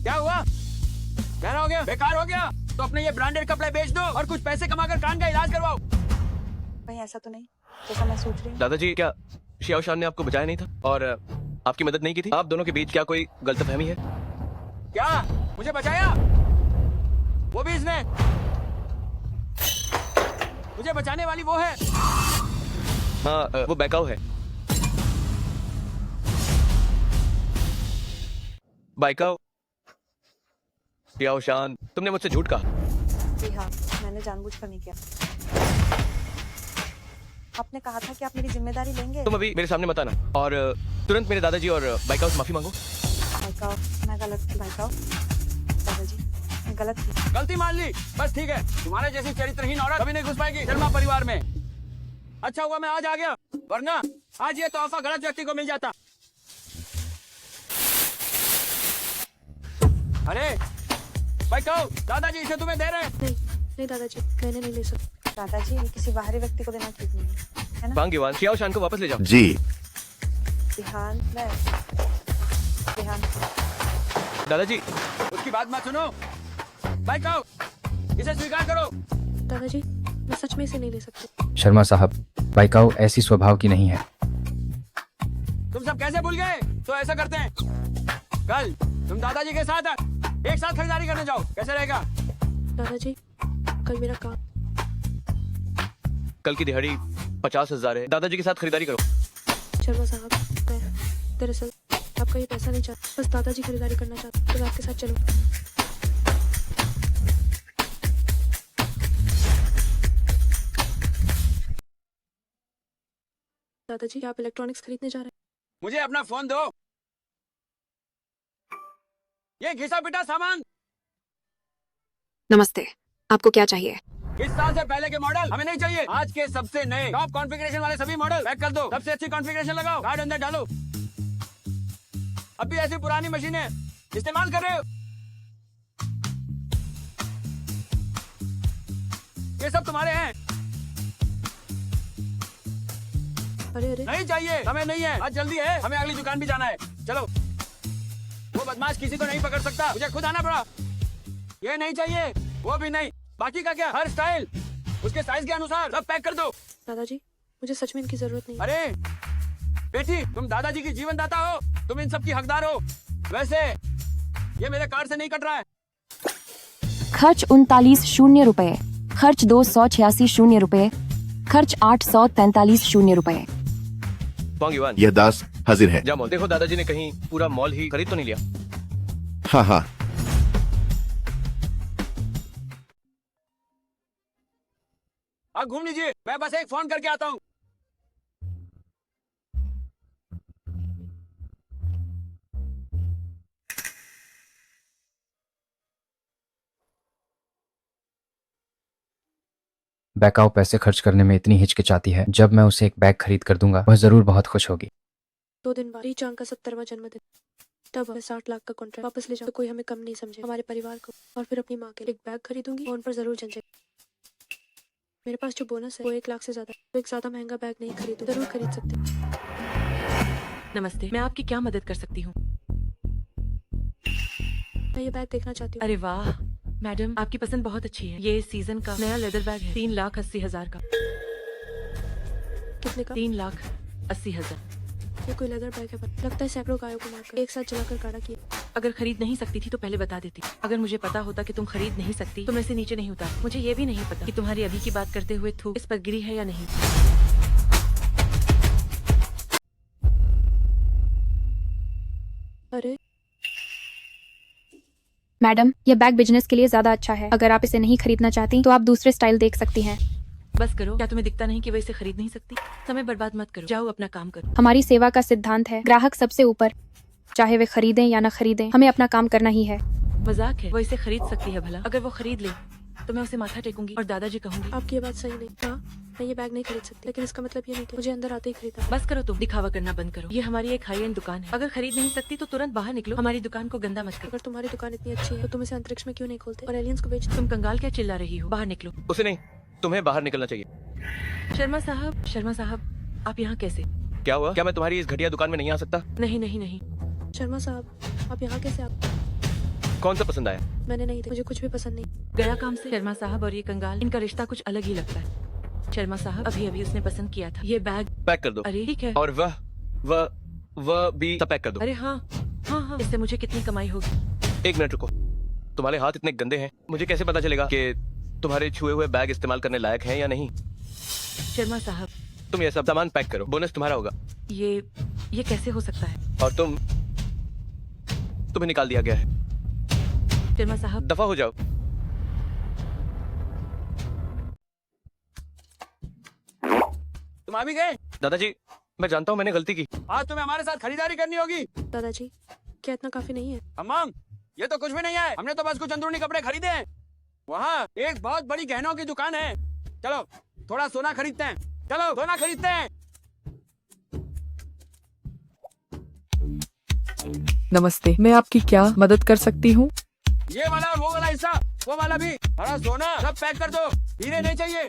क्या हुआ? बहरा हो गया? बेकार हो गया? तो अपने ये ब्रांडेड कपड़े बेच दो और कुछ पैसे कमाकर कान का इलाज करवाओ।
कहीं ऐसा तो नहीं जैसा मैं सोच रही हूँ।
दादाजी, क्या शियाओ शान ने आपको बचाया नहीं था और आपकी मदद नहीं की थी? आप दोनों के बीच क्या कोई गलतफहमी है?
क्या मुझे बचाया? वो भी इसने? मुझे बचाने वाली वो है?
हाँ, वो बैकाओ है। बाइकाओ, शियाओ शान, तुमने मुझसे झूठ कहा।
जी हाँ, मैंने जानबूझकर नहीं किया। आपने कहा था कि आप मेरी जिम्मेदारी लेंगे।
तुम अभी मेरे सामने मत आना और तुरंत मेरे दादाजी और बाइकाओ से माफी मांगो।
बाइकाओ, मैं गलत थी। बाइकाओ, दादाजी, मैं गलत थी।
गलती मान ली, बस ठीक है। तुम्हारे जैसी चरित्रहीन औरत कभी नहीं घुस पाएगी शर्मा परिवार में। अच्छा हुआ मैं आज आ गया, वरना आज ये तोहफा गलत व्यक्ति को मिल जाता। अरे बाइकाओ, दादाजी इसे तुम्हें दे रहे हैं।
नहीं दादाजी, मैंने नहीं ले सकती।
दादाजी, ये किसी बाहरी व्यक्ति को देना ठीक नहीं है ना?
बांग युवान, शियाओ शान को वापस ले जाओ।
जी।
बिहान, मैं बिहान।
दादाजी,
उसकी बात मत सुनो। बाइकाओ, इसे स्वीकार करो।
दादाजी, मैं सच में इसे नहीं ले सकती।
शर्मा साहब, बाइकाओ ऐसी स्वभाव की नहीं है।
तुम सब कैसे भूल गए? तो ऐसा करते हैं, कल तुम दादाजी के साथ एक साथ खरीदारी करने जाओ, कैसे रहेगा?
दादाजी, कल मेरा काम।
कल की दिहाड़ी 50,000 है। दादाजी के साथ खरीदारी करो।
शर्मा साहब, मैं दरअसल आपका ये पैसा नहीं चाहता, बस दादाजी खरीदारी करना चाहता, तो मैं आपके साथ चलूं। दादाजी, क्या आप इलेक्ट्रॉनिक्स खरीदने जा रहे हैं?
मुझे अपना फोन दो। ये घिसा पिटा सामान।
नमस्ते, आपको क्या चाहिए?
इस साल से पहले के मॉडल हमें नहीं चाहिए। आज के सबसे नए टॉप कॉन्फ़िगरेशन वाले सभी मॉडल पैक कर दो। सबसे अच्छी कॉन्फ़िगरेशन लगाओ, कार्ड अंदर डालो। अब भी ऐसी पुरानी मशीनें इस्तेमाल कर रहे हो? ये सब तुम्हारे हैं।
अरे अरे,
नहीं चाहिए, हमें नहीं है। आज जल्दी है, हमें अगली दुकान भी जाना है। चलो। वो बदमाश किसी को नहीं पकड़ सकता, मुझे खुद आना पड़ा। ये नहीं चाहिए, वो भी नहीं। बाकी का क्या? हर स्टाइल उसके साइज के अनुसार सब पैक कर दो।
दादाजी, मुझे सच में इनकी जरूरत नहीं।
अरे बेटी, तुम दादाजी की जीवन दाता हो, तुम इन सब की हकदार हो। वैसे ये मेरे कार्ड से नहीं कट रहा है।
खर्च 39 रुपए, खर्च 286 रुपए, खर्च 843 रुपए।
बांग युवान,
यह दास हाजिर है।
जामो, देखो दादाजी ने कहीं पूरा मॉल ही खरीद तो नहीं लिया।
हाँ हाँ।
आप घूम लीजिए, मैं बस एक फोन करके आता हूँ।
बैकाओ पैसे खर्च करने में इतनी हिचकिचाती है। जब मैं उसे एक बैग खरीद कर दूंगा, वह जरूर बहुत खुश होगी।
2 दिन बाद चांग का 70वां जन्मदिन, तब मैं 60 लाख का कॉन्ट्रैक्ट वापस ले जाऊँ तो कोई हमें कम नहीं समझे, हमारे परिवार को। और फिर अपनी माँ के लिए एक बैग खरीदूंगी और उन पर जरूर झंझट। मेरे पास जो बोनस है वो 1 लाख से ज्यादा, तो एक ज्यादा महंगा बैग नहीं खरीदूं, जरूर खरीद सकते।
नमस्ते, मैं आपकी क्या मदद कर सकती हूँ?
मैं ये बैग देखना चाहती हूँ।
अरे वाह मैडम, आपकी पसंद बहुत अच्छी है। ये इस सीजन का नया लेदर बैग है, 3,80,000 का।
कितने का?
3,80,000।
ये कोई लेदर बैग है, लगता है सैकड़ों गायों को मारकर एक साथ जलाकर गाढ़ा किया।
अगर खरीद नहीं सकती थी तो पहले बता देती। अगर मुझे पता होता कि तुम खरीद नहीं सकती तो मैं इसे नीचे नहीं उतारती। मुझे ये भी नहीं पता कि तुम्हारी अभी की बात करते हुए थूक इस पर गिरी है या नहीं।
अरे
मैडम, ये बैग बिजनेस के लिए ज्यादा अच्छा है। अगर आप इसे नहीं खरीदना चाहती तो आप दूसरे स्टाइल देख सकती हैं।
बस करो, क्या तुम्हें दिखता नहीं कि वह इसे खरीद नहीं सकती? समय बर्बाद मत करो, जाओ अपना काम करो।
हमारी सेवा का सिद्धांत है ग्राहक सबसे ऊपर। चाहे वे खरीदें या ना खरीदें, हमें अपना काम करना ही है।
मजाक है, वो इसे खरीद सकती है भला। अगर वो खरीद ले तो मैं उसे माथा टेकूंगी और दादाजी कहूंगी।
आपकी ये बात सही नहीं। हाँ, मैं ये बैग नहीं खरीद सकती, लेकिन इसका मतलब ये नहीं कि मुझे अंदर आते ही खरीदा।
बस करो, तुम दिखावा करना बंद करो। ये हमारी एक हाई एंड दुकान है। अगर खरीद नहीं सकती तो तुरंत बाहर निकलो, हमारी दुकान को गंदा मत करो।
अगर तुम्हारी दुकान इतनी अच्छी है तो तुम इसे अंतरिक्ष में क्यों नहीं खोलते और एलियंस को बेचते?
तुम कंगाल क्या चिल्ला रही हो? बाहर निकलो।
उसे नहीं, तुम्हें बाहर निकलना चाहिए।
शर्मा साहब, आप यहाँ कैसे?
क्या हुआ? क्या मैं तुम्हारी इस घटिया दुकान में नहीं आ सकता?
नहीं नहीं नहीं।
शर्मा साहब, आप यहाँ कैसे? आप
कौन सा पसंद आया?
मैंने नहीं, मुझे कुछ भी पसंद नहीं।
गया काम से। शर्मा साहब और ये कंगाल, इनका रिश्ता कुछ अलग ही लगता है। शर्मा साहब अभी अभी उसने पसंद किया था ये बैग।
पैक कर दो।
अरे ठीक है।
और वह भी सब पैक कर दो।
अरे हाँ हाँ हाँ, इससे मुझे कितनी कमाई होगी?
1 मिनट रुको। तुम्हारे हाथ इतने गंदे हैं, मुझे कैसे पता चलेगा कि तुम्हारे छुए हुए बैग इस्तेमाल करने लायक हैं या नहीं?
शर्मा साहब
तुम ये सब सामान पैक करो, बोनस तुम्हारा होगा।
ये कैसे हो सकता है?
और तुम्हें निकाल दिया गया है।
शर्मा साहब
दफा हो जाओ।
तुम आ भी गए?
दादाजी मैं जानता हूँ मैंने गलती की।
आज तुम्हें हमारे साथ खरीदारी करनी होगी।
दादाजी क्या इतना काफी नहीं है?
अम्माम ये तो कुछ भी नहीं है, हमने तो बस कुछ अंदरूनी कपड़े खरीदे हैं। वहाँ एक बहुत बड़ी गहनों की दुकान है, चलो थोड़ा सोना खरीदते हैं। चलो सोना खरीदते हैं।
नमस्ते, मैं आपकी क्या मदद कर सकती हूँ?
ये वाला और वो वाला हिस्सा, वो वाला भी, हरा सोना सब पैक कर दो। हीरे नहीं चाहिए,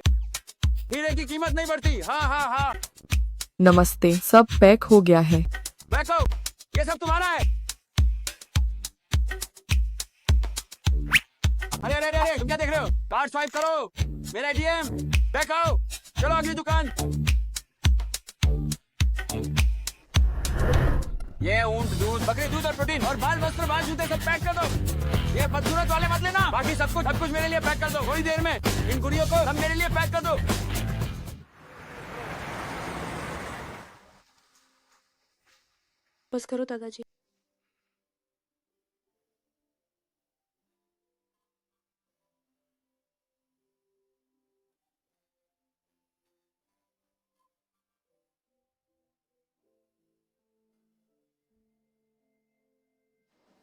हीरे की कीमत नहीं बढ़ती। हाँ हाँ हाँ।
नमस्ते, सब पैक हो गया है।
बैठो, ये सब तुम्हारा है। अरे अरे अरे अरे, तुम क्या देख रहे हो? कार्ड स्वाइप करो, मेरा एटीएम। बैठो, चलो अगली दुकान। ये ऊंट दूध, बकरी दूध और प्रोटीन और बाल वस्त्र बाल जूते सब पैक कर दो। ये बदसूरत वाले मत लेना, बाकी सब कुछ मेरे लिए पैक कर दो। थोड़ी देर में इन गुड़ियों को सब मेरे लिए पैक कर दो।
बस करो दादाजी।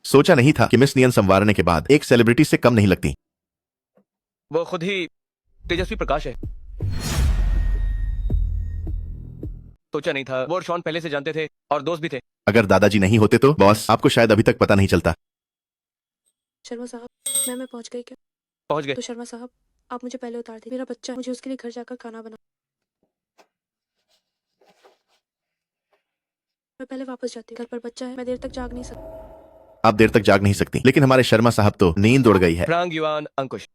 सोचा नहीं था कि मिस नियन संवारने के बाद एक सेलिब्रिटी से कम नहीं लगती।
वो खुद ही तेजस्वी प्रकाश है। सोचा नहीं था। वो और शॉन पहले से जानते थे और दोस्त भी थे।
अगर दादाजी नहीं होते तो बॉस आपको शायद अभी तक पता नहीं चलता।
शर्मा साहब मैं पहुंच गई क्या?
पहुंच गए।
तो शर्मा साहब आप मुझे पहले उतार दीजिए, मेरा बच्चा, मुझे उसके लिए घर जाकर खाना बना। मैं पहले वापस जाती हूँ, घर पर बच्चा है, मैं देर तक जाग नहीं सकती।
आप देर तक जाग नहीं सकती, लेकिन हमारे शर्मा साहब तो नींद उड़ गई है।
फ्रांग युआन अंकुश।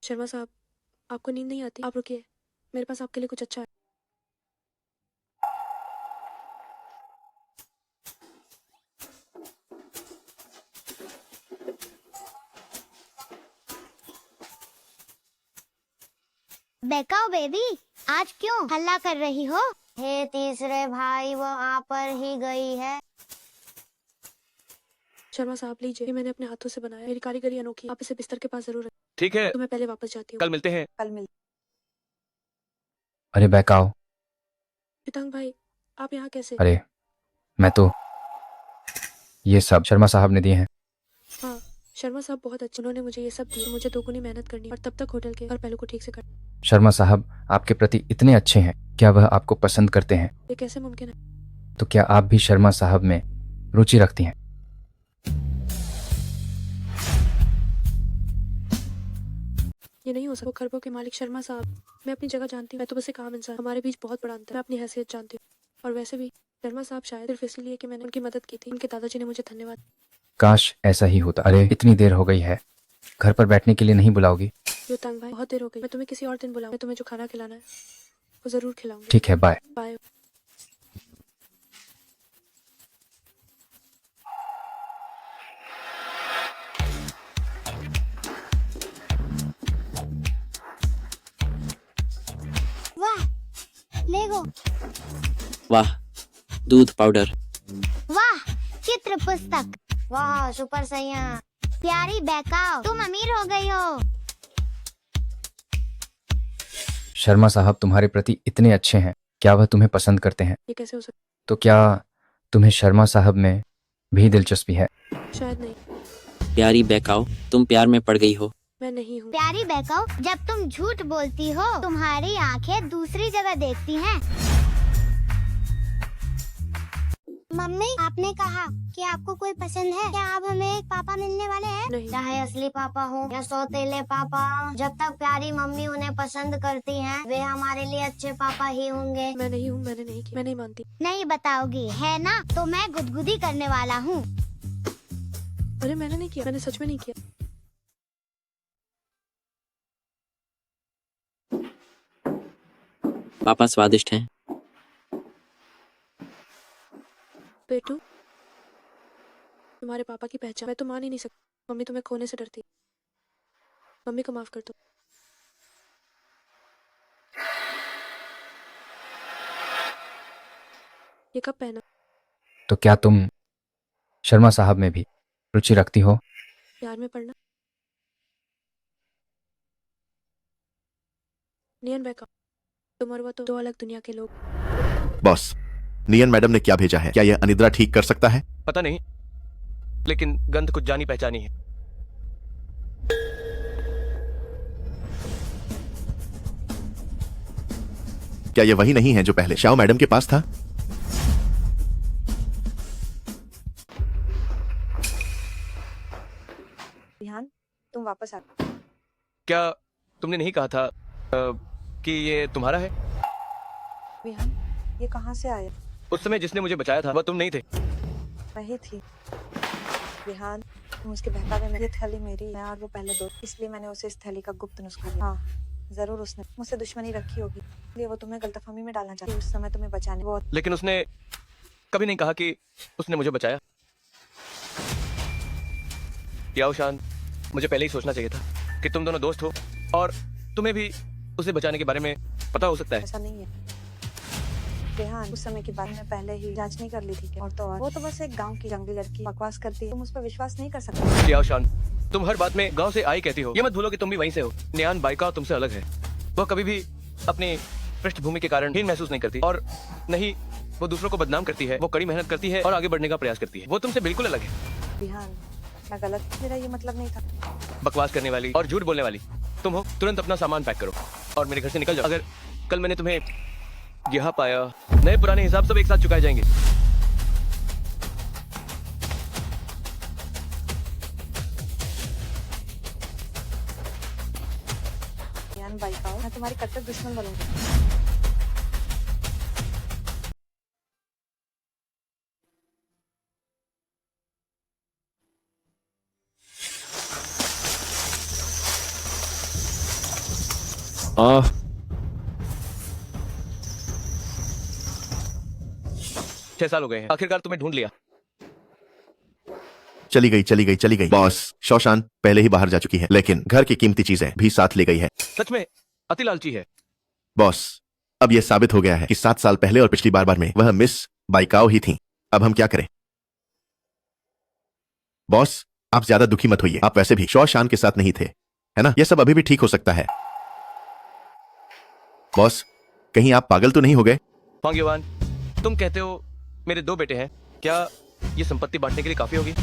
शर्मा साहब आपको नींद नहीं आती? आप रुकिए, मेरे पास आपके लिए कुछ अच्छा है।
बेकाओ बेबी, आज क्यों हल्ला कर रही हो? हे तीसरे भाई, वो आ पर ही गई है।
शर्मा साहब लीजिए, ये मैंने अपने हाथों से बनाया, मेरी कारीगरी अनोखी। आप इसे बिस्तर के पास जरूर रखें।
ठीक है,
तो मैं पहले वापस जाती हूँ।
कल मिलते हैं।
कल मिल।
अरे बैकाओ।
पितांग भाई आप यहाँ कैसे?
अरे मैं तो ये सब शर्मा साहब ने दिए हैं।
हाँ शर्मा साहब बहुत अच्छे, उन्होंने मुझे ये सब दिए। मुझे दोगुनी मेहनत करनी और तब तक होटल के और पहलू को ठीक से करना।
शर्मा साहब आपके प्रति इतने अच्छे हैं, क्या वह आपको पसंद करते हैं?
ये कैसे मुमकिन है?
तो क्या आप भी शर्मा साहब में रुचि रखती हैं?
ये नहीं हो सकता। वो खरबों के मालिक शर्मा साहब, मैं अपनी जगह जानती हूँ। मैं तो बस एक आम इंसान, हमारे बीच बहुत बड़ा अंतर है। मैं अपनी हैसियत जानती हूँ। और वैसे भी शर्मा साहब शायद सिर्फ इसलिए कि मैंने उनकी मदद की थी, उनके दादाजी ने मुझे धन्यवाद।
काश ऐसा ही होता। अरे इतनी देर हो गई है, घर पर बैठने के लिए नहीं बुलाओगी?
युतांग भाई बहुत देर हो गई, मैं तुम्हें किसी और दिन बुलाऊं। मैं तुम्हें जो खाना खिलाना है वो जरूर खिलाऊंगी।
ठीक है, बाय।
बाय।
वाह, लेगो।
वाह, दूध पाउडर।
वाह, चित्र पुस्तक। वाह, सुपर सैया। प्यारी बेकाओ, तुम अमीर हो गई हो।
शर्मा साहब तुम्हारे प्रति इतने अच्छे हैं, क्या वह तुम्हें पसंद करते हैं?
ये कैसे हो सकता?
तो क्या तुम्हें शर्मा साहब में भी दिलचस्पी है?
शायद नहीं।
प्यारी बेकाओ, तुम प्यार में पड़ गई हो।
मैं नहीं हूँ।
प्यारी बेकाओ, जब तुम झूठ बोलती हो तुम्हारी आंखें दूसरी जगह देखती हैं। मम्मी, आपने कहा कि आपको कोई पसंद है, क्या आप हमें एक पापा मिलने वाले हैं?
नहीं।
चाहे असली पापा हो या सौतेले पापा, जब तक प्यारी मम्मी उन्हें पसंद करती हैं, वे हमारे लिए अच्छे पापा ही होंगे।
मैं नहीं हूँ, मैंने नहीं किया, मैं नहीं मानती।
नहीं बताओगी है ना? तो मैं गुदगुदी करने वाला हूँ।
अरे मैंने नहीं किया, मैंने सच में नहीं किया।
पापा स्वादिष्ट हैं।
बेटू, तुम्हारे पापा की पहचान मैं तो मान ही नहीं सकती। मम्मी तुम्हें खोने से डरती। मम्मी को माफ कर दो। ये कब पहना?
तो क्या तुम शर्मा साहब में भी रुचि रखती हो?
प्यार में पड़ना। नियन बैका, तुम और वो तो दो अलग दुनिया के लोग।
बॉस, नियन मैडम ने क्या भेजा है? क्या यह अनिद्रा ठीक कर सकता है?
पता नहीं, लेकिन गंध कुछ जानी पहचानी है।
क्या यह वही नहीं है जो पहले शाओ मैडम के पास था?
विहान, तुम वापस आ।
क्या तुमने नहीं कहा था कि ये तुम्हारा है?
विहान, ये कहाँ से आया?
उस समय जिसने मुझे बचाया था वह तुम नहीं थे।
वही थी। विहान, तुम उसके बहकावे में। ये थैली मेरी है और वो पहले दो, इसलिए मैंने उसे इस थैली का गुप्त नुस्खा दिया। हाँ, जरूर उसने मुझसे दुश्मनी रखी होगी, इसलिए वो तुम्हें गलतफहमी में डालना चाहती। उस समय तुम्हें बचाने वो।
लेकिन उसने कभी नहीं कहा कि उसने मुझे बचाया। याओ शान, मुझे पहले ही सोचना चाहिए था कि तुम दोनों दोस्त हो और तुम्हें भी उसे बचाने के बारे में पता हो सकता है।
ऐसा नहीं है रेहान, उस समय के बारे में पहले ही जांच नहीं कर ली थी क्या? और तो और, वो तो बस एक गांव की जंगली लड़की बकवास करती है। तुम उस पर विश्वास नहीं कर सकते।
याओ शान, तुम हर बात में गांव से आई कहती हो। ये मत भूलो कि तुम भी वहीं से हो। नियान बाइका तुमसे अलग है। वह कभी भी अपनी पृष्ठभूमि के कारण हीन महसूस नहीं करती और नहीं वो दूसरों को बदनाम करती है। वो कड़ी मेहनत करती है और आगे बढ़ने का प्रयास करती है। वो तुमसे बिल्कुल अलग है।
विहान, मैं गलत, मेरा ये मतलब नहीं था।
बकवास करने वाली और झूठ बोलने वाली तुम हो। तुरंत अपना सामान पैक करो और मेरे घर से निकल जाओ। अगर कल मैंने तुम्हें यहाँ पाया, नए पुराने हिसाब सब एक साथ चुकाए जाएंगे।
विहान बाइकाओ, मैं तुम्हारी कट्टर दुश्मन बनूंगी।
आह, 6 साल हो गए हैं। आखिरकार तुम्हें ढूंढ लिया।
चली गई। बॉस, शौशान पहले ही बाहर जा चुकी है, लेकिन घर की कीमती चीजें भी साथ ले गई है।
सच में अति लालची है।
बॉस, अब यह साबित हो गया है कि 7 साल पहले और पिछली बार में वह मिस बाइकाओ ही थी। अब हम क्या करें? बॉस, आप ज्यादा दुखी मत होइए। आप वैसे भी शौशान के साथ नहीं थे, है ना? यह सब अभी भी ठीक हो सकता है। बॉस, कहीं आप पागल तो नहीं हो गए?
फांग्योवान, तुम कहते हो मेरे 2 बेटे हैं। क्या ये संपत्ति बांटने के लिए काफी होगी?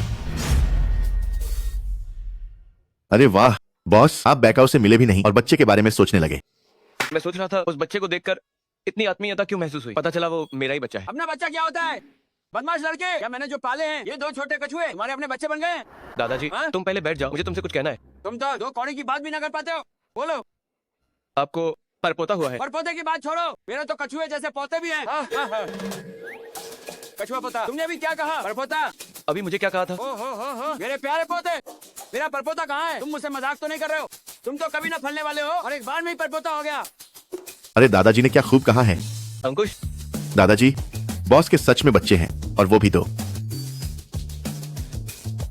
अरे वाह बॉस, आप बैकाओ से मिले भी नहीं और बच्चे के बारे में सोचने लगे।
मैं सोच रहा था उस बच्चे को देखकर इतनी आत्मीयता क्यों महसूस हुई। पता चला वो मेरा ही बच्चा है।
अपना बच्चा क्या होता है? बदमाश लड़के। क्या मैंने जो पाले हैं ये 2 छोटे कछुए तुम्हारे अपने बच्चे बन गए हैं?
दादाजी, तुम पहले बैठ जाओ, मुझे तुमसे कुछ कहना है।
तुम तो 2 कौड़ी की बात भी ना कर पाते हो। बोलो।
आपको परपोता हुआ है?
परपोते की बात छोड़ो, मेरे तो कछुए जैसे पोते भी हैं। कछुआ पोता, तुमने अभी क्या कहा? परपोता।
अभी मुझे क्या कहा था?
हो, मेरे प्यारे पोते, मेरा परपोता कहाँ है? तुम मुझसे मजाक तो नहीं कर रहे हो? तुम तो कभी ना फलने वाले हो और एक बार में ही परपोता हो गया।
अरे दादाजी ने क्या खूब कहा है।
अंकुश,
दादाजी, बॉस के सच में बच्चे हैं और वो भी 2।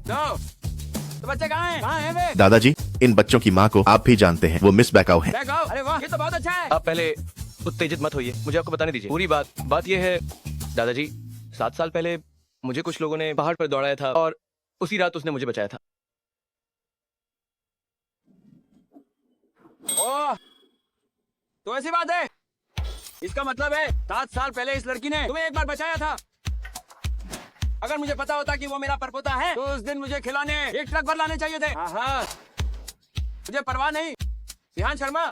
तो बच्चे कहाँ हैं वे?
दादाजी, इन बच्चों की माँ को आप भी जानते हैं, वो मिस बैकाओ है।
बैकाओ? अरे वाह, ये तो बहुत अच्छा है।
आप पहले उत्तेजित मत होइए, मुझे आपको बताने दीजिए पूरी बात ये है दादाजी, 7 साल पहले मुझे कुछ लोगों ने पहाड़ पर दौड़ाया था और उसी रात उसने मुझे बचाया था।
ओह, तो ऐसी बात है। इसका मतलब है 7 साल पहले इस लड़की ने तुम्हें एक बार बचाया था। अगर मुझे पता होता कि वो मेरा परपोता है तो उस दिन मुझे खिलाने 1 ट्रक भर लाने चाहिए थे। मुझे परवाह नहीं। विहान शर्मा,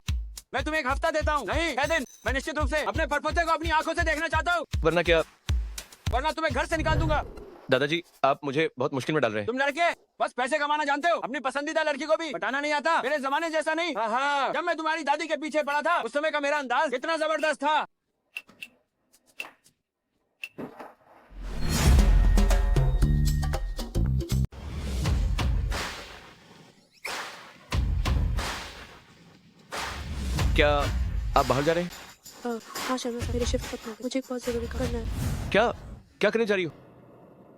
मैं तुम्हें 1 हफ्ता देता हूँ, नहीं 6 दिन। मैं निश्चित रूप से अपने परपोते को अपनी आंखों से देखना चाहता हूँ, वरना तुम्हें घर से निकाल दूंगा।
दादाजी, आप मुझे बहुत मुश्किल में डाल रहे हैं।
तुम लड़के बस पैसे कमाना जानते हो, अपनी पसंदीदा लड़की को भी बताना नहीं आता। मेरे जमाने जैसा नहीं। जब मैं तुम्हारी दादी के पीछे पड़ा था उस समय का मेरा अंदाज कितना जबरदस्त था।
क्या आप बाहर जा रहे हैं?
हाँ शर्मा साहब, मेरी शिफ्ट खत्म हो गई, मुझे एक बहुत जरूरी काम करना है।
क्या क्या करने जा रही हो?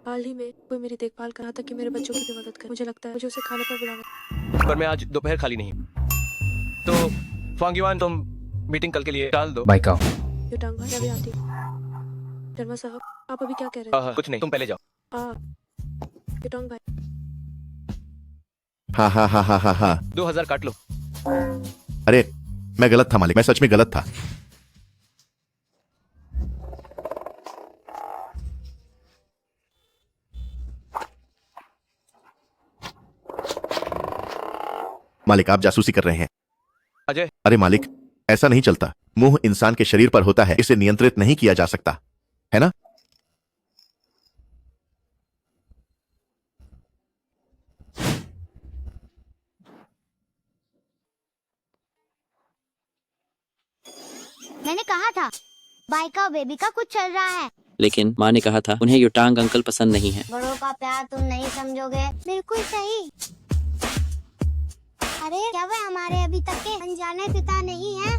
हाल ही में कोई मेरी देखभाल करा तक कि मेरे बच्चों की भी मदद करे। मुझे लगता है मुझे उसे खाने पर बुलाना।
पर मैं आज दोपहर खाली नहीं हूँ, तो फांगीवान तुम मीटिंग कल के लिए टाल दो।
बाइकाओ,
ये टांग भाई अभी आती है। शर्मा साहब, आप अभी क्या कह रहे हैं?
कुछ नहीं, तुम पहले जाओ।
ये टांग भाई,
हाँ हाँ हाँ हाँ हाँ हाँ
2000 काट लो।
अरे मैं गलत था मालिक, मैं सच में गलत था। मालिक आप जासूसी कर रहे हैं।
अजय,
अरे मालिक ऐसा नहीं चलता। मुंह इंसान के शरीर पर होता है, इसे नियंत्रित नहीं किया जा सकता है ना।
मैंने कहा था बाइका और बेबी का कुछ चल रहा है।
लेकिन माँ ने कहा था उन्हें युटांग अंकल पसंद नहीं है।
बड़ों का प्यार तुम नहीं समझोगे। बिल्कुल सही। अरे क्या वे हमारे अभी तक के अनजाने पिता नहीं हैं?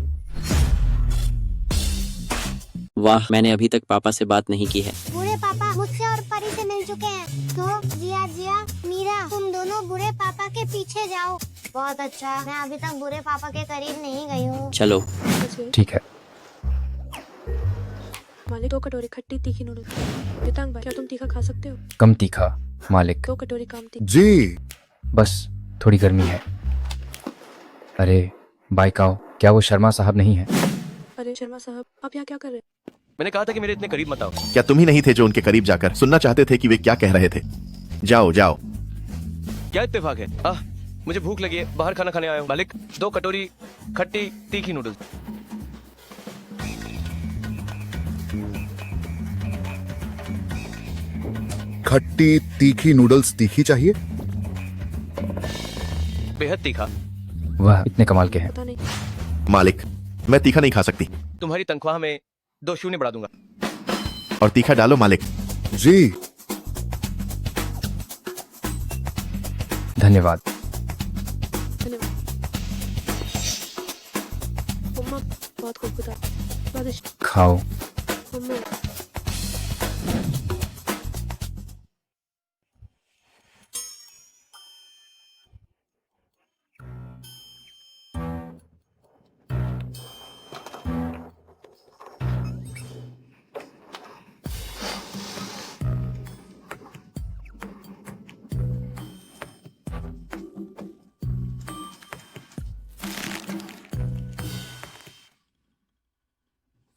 वाह, मैंने अभी तक पापा से बात नहीं की है।
बुरे पापा मुझसे और परी से मिल चुके हैं। तो जिया जिया मीरा, तुम दोनों बुरे पापा के पीछे जाओ। बहुत अच्छा, मैं अभी तक बुरे पापा के करीब नहीं गई हूँ।
चलो
ठीक है।
मालिक 2 कटोरी खट्टी तीखी नूडल्स। युतांग भाई, क्या तुम तीखा खा सकते हो?
कम तीखा मालिक।
2 कटोरी कम तीखी।
जी
बस थोड़ी गर्मी है। अरे बाइकाओ, क्या वो शर्मा साहब नहीं है?
अरे शर्मा साहब, आप यहाँ क्या कर रहे हैं?
मैंने कहा था कि मेरे इतने करीब मत आओ।
क्या तुम ही नहीं थे जो उनके करीब जाकर सुनना चाहते थे कि वे क्या कह रहे थे? जाओ जाओ।
क्या इत्तेफाक है? मुझे भूख लगी है, बाहर खाना खाने आया हूँ। मालिक 2 कटोरी खट्टी तीखी नूडल्स।
खट्टी तीखी नूडल्स तीखी चाहिए।
बेहद तीखा।
वह इतने कमाल के हैं।
पता नहीं।
मालिक मैं तीखा नहीं खा सकती।
तुम्हारी तनख्वाह में 2 शून्य बढ़ा दूंगा।
और तीखा डालो मालिक।
जी
धन्यवाद।
उम्मा बहुत खूबसूरत, स्वादिष्ट।
खाओ।
उम्मा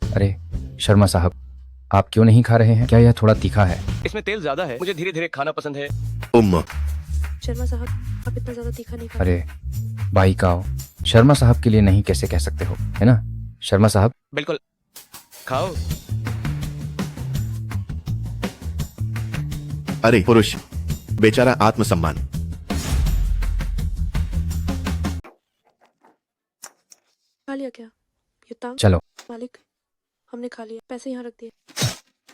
अरे शर्मा साहब, आप क्यों नहीं खा रहे हैं? क्या यह थोड़ा तीखा है?
इसमें तेल ज्यादा है, मुझे धीरे धीरे खाना पसंद है।
शर्मा साहब, आप इतना ज्यादा तीखा नहीं खा।
अरे बाइकाओ, शर्मा साहब के लिए नहीं कैसे कह सकते हो, है ना शर्मा साहब?
बिल्कुल, खाओ।
अरे पुरुष, बेचारा आत्मसम्मान।
खा लिया क्या? युतांग?
चलो।
मालिक हमने खा लिया, पैसे यहाँ रख दिए।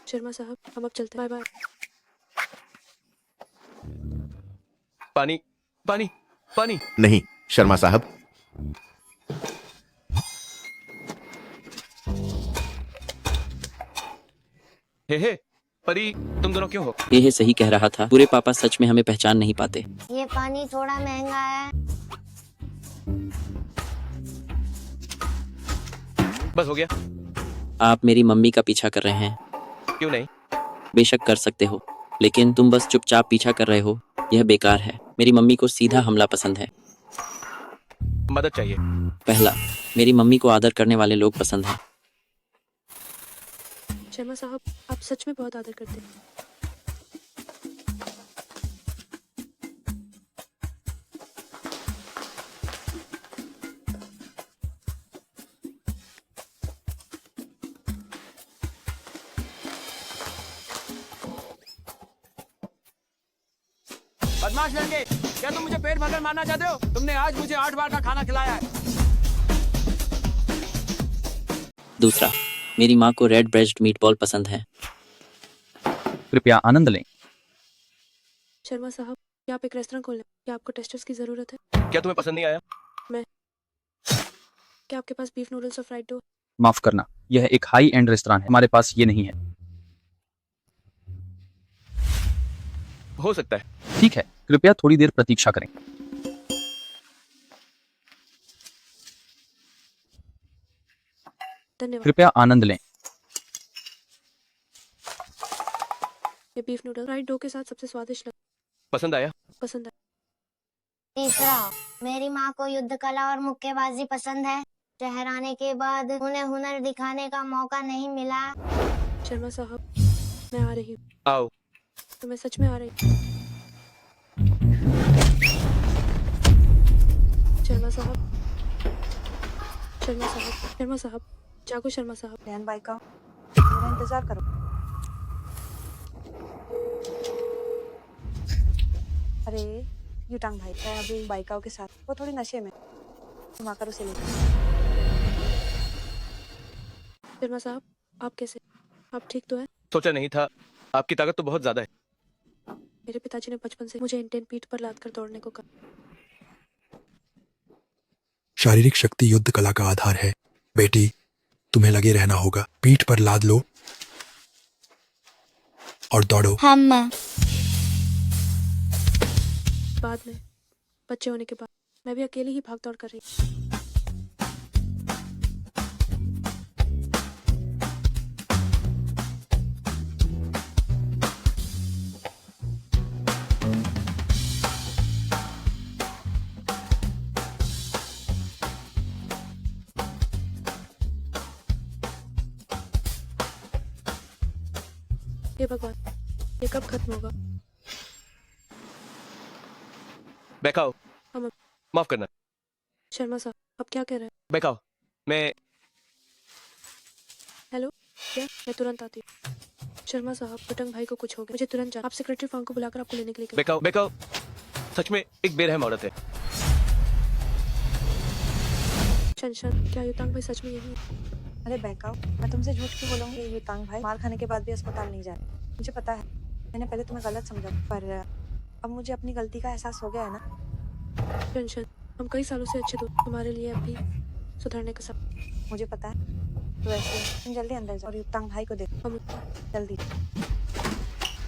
शर्मा साहब, हम अब चलते हैं। Bye bye.
पानी पानी पानी।
नहीं शर्मा साहब।
हे परी, तुम दोनों क्यों हो?
ये सही कह रहा था, बुरे पापा सच में हमें पहचान नहीं पाते।
ये पानी थोड़ा महंगा है।
बस हो गया।
आप मेरी मम्मी का पीछा कर रहे हैं।
क्यों नहीं?
बेशक कर सकते हो, लेकिन तुम बस चुपचाप पीछा कर रहे हो, यह बेकार है। मेरी मम्मी को सीधा हमला पसंद है।
मदद चाहिए।
पहला, मेरी मम्मी को आदर करने वाले लोग पसंद हैं।
शर्मा साहब, आप सच में बहुत आदर करते हैं।
बदमाश लड़के, क्या तुम मुझे पेट भरकर मारना चाहते हो? तुमने आज मुझे 8 बार का खाना खिलाया है।
दूसरा, मेरी माँ को रेड ब्रेस्ट मीटबॉल पसंद है।
कृपया आनंद लें।
शर्मा साहब, क्या आप एक रेस्टोरेंट खोल लें? क्या आपको टेस्टर्स की जरूरत है?
क्या तुम्हें पसंद नहीं आया?
क्या आपके पास बीफ नूडल्स और फ्राइड डो?
माफ करना, यह एक हाई एंड रेस्टोरेंट है, हमारे पास ये नहीं है।
हो सकता है।
ठीक है, कृपया थोड़ी देर प्रतीक्षा करें।
धन्यवाद।
कृपया आनंद लें।
ये बीफ नूडल फ्राइड डो के साथ सबसे स्वादिष्ट लगा।
पसंद आया?
पसंद आया।
तीसरा, मेरी माँ को युद्ध कला और मुक्केबाजी पसंद है। शहर आने के बाद उन्हें हुनर दिखाने का मौका नहीं मिला।
शर्मा साहब, मैं आ रही हूँ।
आओ।
तो मैं सच में आ रही हूँ। शर्मा साहब, शर्मा साहब, शर्मा साहब, जागो शर्मा साहब।
रेहान भाई का मेरा इंतजार करो। अरे युटांग भाई है अभी बाइकाओ के साथ, वो थोड़ी नशे में, तुम आकर उसे ले।
शर्मा साहब, आप कैसे? आप ठीक तो है?
सोचा नहीं था, आपकी ताकत तो बहुत ज्यादा है।
मेरे पिताजी ने बचपन से मुझे इंटेन पीठ पर लाद कर दौड़ने को कहा।
शारीरिक शक्ति युद्ध कला का आधार है। बेटी, तुम्हें लगे रहना होगा। पीठ पर लाद लो और दौड़ो।
हम
बाद में बच्चे होने के बाद मैं भी अकेली ही भाग दौड़ कर रही हूँ। हे भगवान, ये कब खत्म होगा?
बैकाओ,
हम
माफ करना।
शर्मा साहब, आप क्या कह रहे हैं?
बैकाओ, मैं
हेलो, क्या? मैं तुरंत आती हूँ। शर्मा साहब, युटांग भाई को कुछ हो गया, मुझे तुरंत जाना। आप सेक्रेटरी फांग को बुलाकर आपको लेने के लिए कहें।
बैकाओ, बैकाओ, सच में एक बेरहम औरत है।
शनशन, क्या युटांग भाई सच में यही है?
अरे बैकाओ, मैं तुमसे झूठ क्यों बोलूंगी? युटांग भाई मार खाने के बाद भी अस्पताल नहीं जा रहे। मुझे पता है, मैंने पहले तुम्हें गलत समझा, पर अब मुझे अपनी गलती का एहसास हो गया है ना।
शनशन, हम कई सालों से अच्छे दोस्त, तुम्हारे लिए अब भी सुधरने का सब।
मुझे पता है। तो ऐसे तुम जल्दी अंदर जाओ और युटांग भाई को देखो।
हम
जल्दी।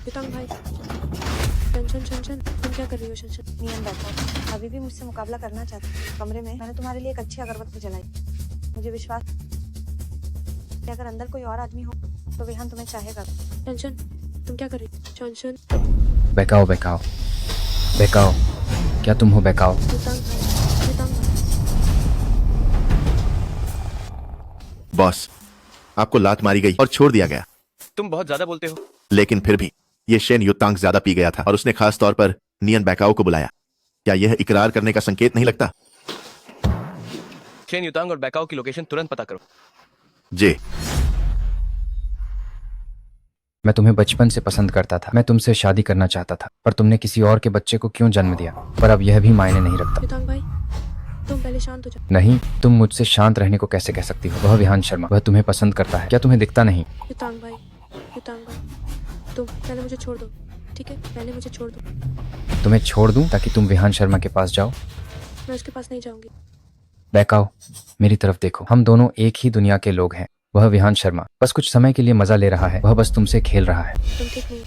युटांग भाई। शनशन, शनशन, तुम क्या कर रही हो? शनशन,
नियम बैठा, अभी भी मुझसे मुकाबला करना चाहती हो। कमरे में मैंने तुम्हारे लिए एक अच्छी अगरबत्ती जलाई। मुझे विश्वास कि अगर अंदर कोई और आदमी हो तो विहान तुम्हें चाहेगा।
शनशन, तुम क्या कर रही हो? शनशन,
बैकाओ, बैकाओ, बैकाओ, क्या तुम हो बैकाओ?
युटांग भाई, युटांग भाई।
बॉस, आपको लात मारी गई और छोड़ दिया गया।
तुम बहुत ज्यादा बोलते हो।
लेकिन फिर भी ये शेन युतांग ज्यादा पी गया था और उसने खास तौर पर नियन बैकाओ को बुलाया। क्या यह इकरार करने का संकेत नहीं लगता?
शेन युतांग और बैकाओ की लोकेशन तुरंत पता करो।
जी।
मैं तुम्हें बचपन से पसंद करता था। मैं तुमसे शादी करना चाहता था, पर तुमने किसी और के बच्चे को क्यों जन्म दिया? पर अब यह भी मायने नहीं रखता।
युतांग भाई, तुम पहले शांत हो जाओ।
नहीं, तुम मुझसे शांत रहने को कैसे कह सकती हो? वह विहान शर्मा, वह तुम्हें पसंद करता है। क्या तुम्हें दिखता नहीं?
युतांग भाई, युतांग भाई, तुम पहले मुझे छोड़ दो, ठीक है? पहले मुझे छोड़ दो।
तुम्हें छोड़ दूं ताकि तुम विहान शर्मा के पास जाओ?
मैं उसके पास नहीं जाऊंगी।
बैकाओ, मेरी तरफ देखो। हम दोनों एक ही दुनिया के लोग हैं। वह विहान शर्मा बस कुछ समय के लिए मजा ले रहा है। वह बस तुमसे खेल रहा है।
तुम ठीक नहीं हो।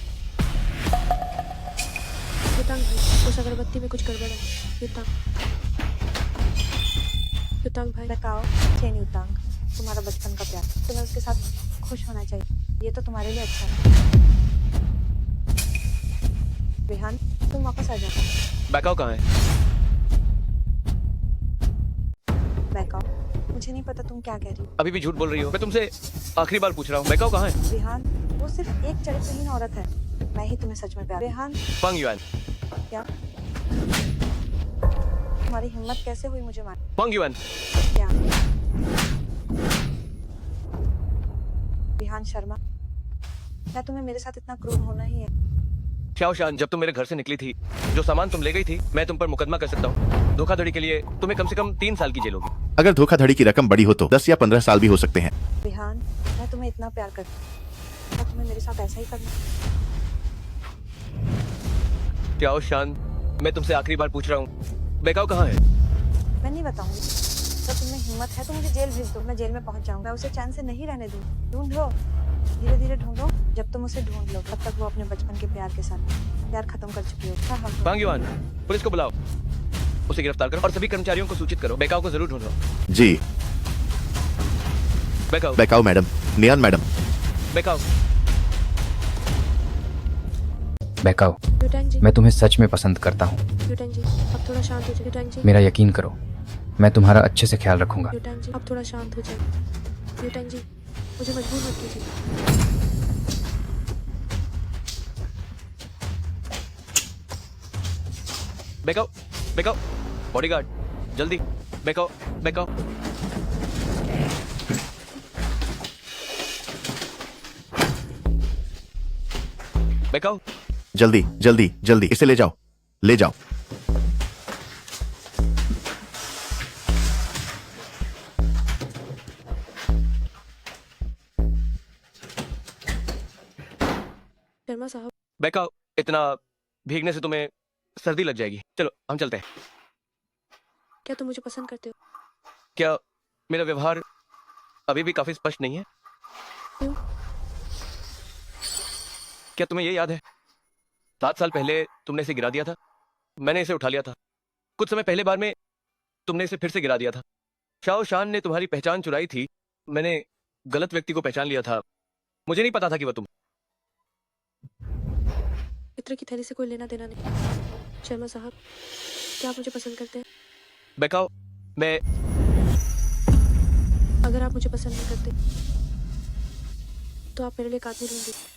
युतांग भाई, उस अगरबत्ती में कुछ गड़बड़ है। युतांग, युतांग भाई।
बैकाओ, शेन युतांग, तुम्हारा बचपन का प्यार, तुम्हें उसके साथ खुश होना चाहिए। ये तो तुम्हारे लिए अच्छा है। विहान, तुम वापस आ जाओ।
बैकाओ कहाँ है?
बैकाओ, मुझे नहीं पता तुम क्या कह रही हो।
अभी भी झूठ बोल रही हो। मैं तुमसे आखिरी बार पूछ रहा हूँ, बैकाओ कहाँ है?
विहान, वो सिर्फ एक चरित्रहीन औरत है। मैं ही तुम्हें सच में प्यार। विहान,
फंग युआन।
क्या तुम्हारी हिम्मत कैसे हुई मुझे मारने?
फंग युआन।
क्या विहान शर्मा, क्या तुम्हें मेरे साथ इतना क्रूर होना ही है?
शाओशान, जब तुम मेरे घर से निकली थी, जो सामान तुम ले गई थी, मैं तुम पर मुकदमा कर सकता हूँ। धोखाधड़ी के लिए तुम्हें कम से कम 3 साल की जेल होगी।
अगर धोखाधड़ी की रकम बड़ी हो तो 10 या 15 साल भी हो सकते हैं।
विहान, मैं तुम्हें इतना प्यार करती हूँ, क्या तुम्हें मेरे साथ ऐसा ही करना?
शाओशान, मैं तुमसे आखिरी बार पूछ रहा हूँ, बैकाओ कहाँ है?
मैं नहीं बताऊंगी। तो तुम्हें हिम्मत है तो मुझे जेल भेज दो, मैं जेल में पहुंच जाऊंगा, उसे चैन से नहीं रहने दूँ। ढूंढो, धीरे धीरे ढूंढो, जब तुम उसे ढूंढ लो तब तक वो अपने बचपन के प्यार के साथ प्यार खत्म कर चुकी हो। हाँ,
बांग युआन, पुलिस को बुलाओ, उसे गिरफ्तार करो और सभी कर्मचारियों को सूचित करो। बेकाओ को जरूर ढूंढो।
जी।
बेकाओ।
बेकाओ मैडम, नियान मैडम।
बेकाओ।
बेकाओ,
युटांग जी,
मैं तुम्हें सच में पसंद करता हूँ।
युटांग जी, अब थोड़ा शांत हो जाए। युटांग जी,
मेरा यकीन करो, मैं तुम्हारा अच्छे से ख्याल रखूंगा।
युटांग जी, अब थोड़ा शांत हो जाए। युटांग जी, मुझे मजबूर मत कीजिए।
बेकाओ, बेकाओ, बॉडीगार्ड, जल्दी, बेकाओ, बेकाओ। बेकाओ,
जल्दी जल्दी जल्दी इसे ले जाओ, ले जाओ।
शर्मा साहब,
बेकाओ, इतना भीगने से तुम्हें सर्दी लग जाएगी। चलो हम चलते हैं।
क्या तुम मुझे पसंद करते हो?
क्या मेरा व्यवहार अभी भी काफी स्पष्ट नहीं है?
क्यों?
क्या तुम्हें ये याद है 7 साल पहले तुमने इसे गिरा दिया था, मैंने इसे उठा लिया था। कुछ समय पहले बार में तुमने इसे फिर से गिरा दिया था। शाओ शान ने तुम्हारी पहचान चुराई थी, मैंने गलत व्यक्ति को पहचान लिया था। मुझे नहीं पता था कि वह तुम।
इत्र की थैली से कोई लेना देना नहीं। शर्मा साहब, क्या आप मुझे पसंद करते हैं?
बेकाओ, मैं
अगर आप मुझे पसंद नहीं करते तो आप मेरे लिए एक आदमी ढूंढ दीजिए।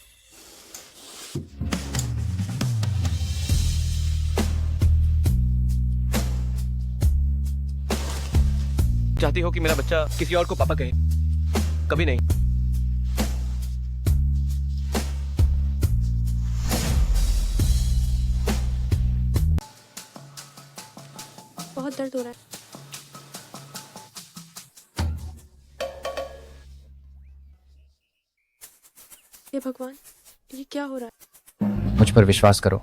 चाहती हो कि मेरा बच्चा किसी और को पापा कहे? कभी नहीं।
बहुत दर्द हो रहा है। हे भगवान, ये क्या हो रहा है?
मुझ पर विश्वास करो,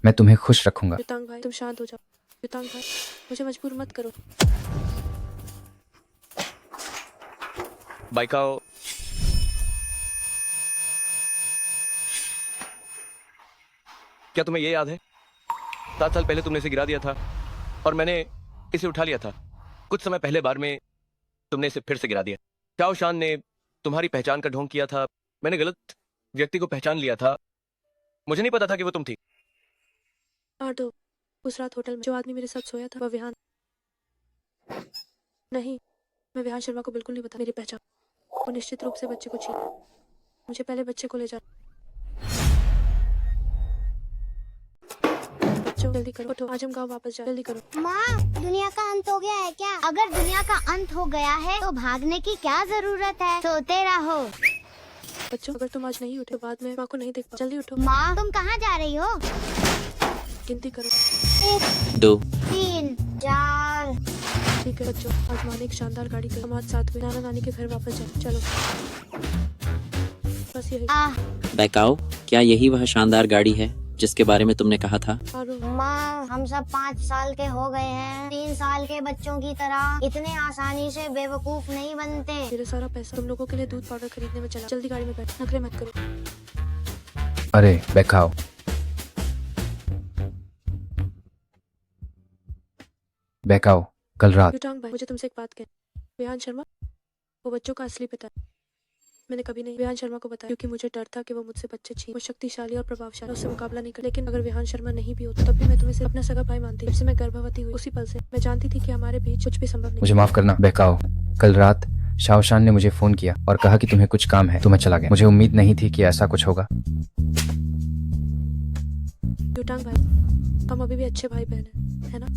मैं तुम्हें खुश रखूंगा।
युतांग भाई, तुम शांत हो जाओ। युतांग भाई, मुझे मजबूर मत करो।
बाइकाओ, क्या तुम्हें ये याद है 7 साल पहले तुमने इसे गिरा दिया था और मैंने इसे उठा लिया था। कुछ समय पहले बार में तुमने इसे फिर से गिरा दिया। शाओ शान ने तुम्हारी पहचान का ढोंग किया था, मैंने गलत व्यक्ति को पहचान लिया था। मुझे नहीं पता था कि वो तुम थी।
आर्डो, उस रात होटल में जो आदमी मेरे साथ सोया था वह विहान नहीं। मैं विहान शर्मा को बिल्कुल नहीं बता मेरी पहचान। वो निश्चित रूप से बच्चे को छीन। मुझे पहले बच्चे को ले जा। बच्चों, जल्दी करो, उठो, आज हम गाँव वापस जाओ। जल्दी करो।
माँ, दुनिया का अंत हो गया है क्या? अगर दुनिया का अंत हो गया है तो भागने की क्या जरूरत है? सोते रहो।
बच्चों, अगर तुम आज नहीं उठे तो बाद में माँ को नहीं देख पाओ। जल्दी उठो।
माँ, तुम कहाँ जा रही हो?
गिनती करो।
1
2
3 4।
ठीक है बच्चों, आज माँ ने एक शानदार गाड़ी दी। हम आज साथ में नाना नानी के घर वापस जाए। चलो, बस यही।
बेकाओ, क्या यही वह शानदार गाड़ी है जिसके बारे में तुमने कहा था?
माँ, हम सब 5 साल के हो गए हैं। 3 साल के बच्चों की तरह इतने आसानी से बेवकूफ नहीं बनते।
मेरा सारा पैसा तुम लोगों के लिए दूध पाउडर खरीदने में चला। जल्दी गाड़ी में बैठ, नखरे मत करो।
अरे बेकाओ, बेकाओ, कल रात
युटांग भाई, मुझे तुमसे एक बात कहनी। विहान शर्मा वो बच्चों का असली पिता है। मैंने कभी नहीं विहान शर्मा को बताया क्योंकि मुझे डर था कि वो मुझसे बच्चे छीन। वो शक्तिशाली और प्रभावशाली, उससे मुकाबला नहीं कर। लेकिन अगर विहान शर्मा नहीं भी होता तब भी मैं तुम्हें सिर्फ अपना सगा भाई मानती। जब से मैं गर्भवती हुई उसी पल से मैं जानती थी कि हमारे बीच कुछ भी संभव नहीं।
मुझे माफ करना बेकाओ, कल रात शाओ शान ने मुझे फोन किया और कहा कि तुम्हें कुछ काम है, तो मैं चला गया। मुझे उम्मीद नहीं थी कि ऐसा कुछ होगा।
युटांग भाई, हम अभी भी अच्छे भाई बहन हैं, है ना?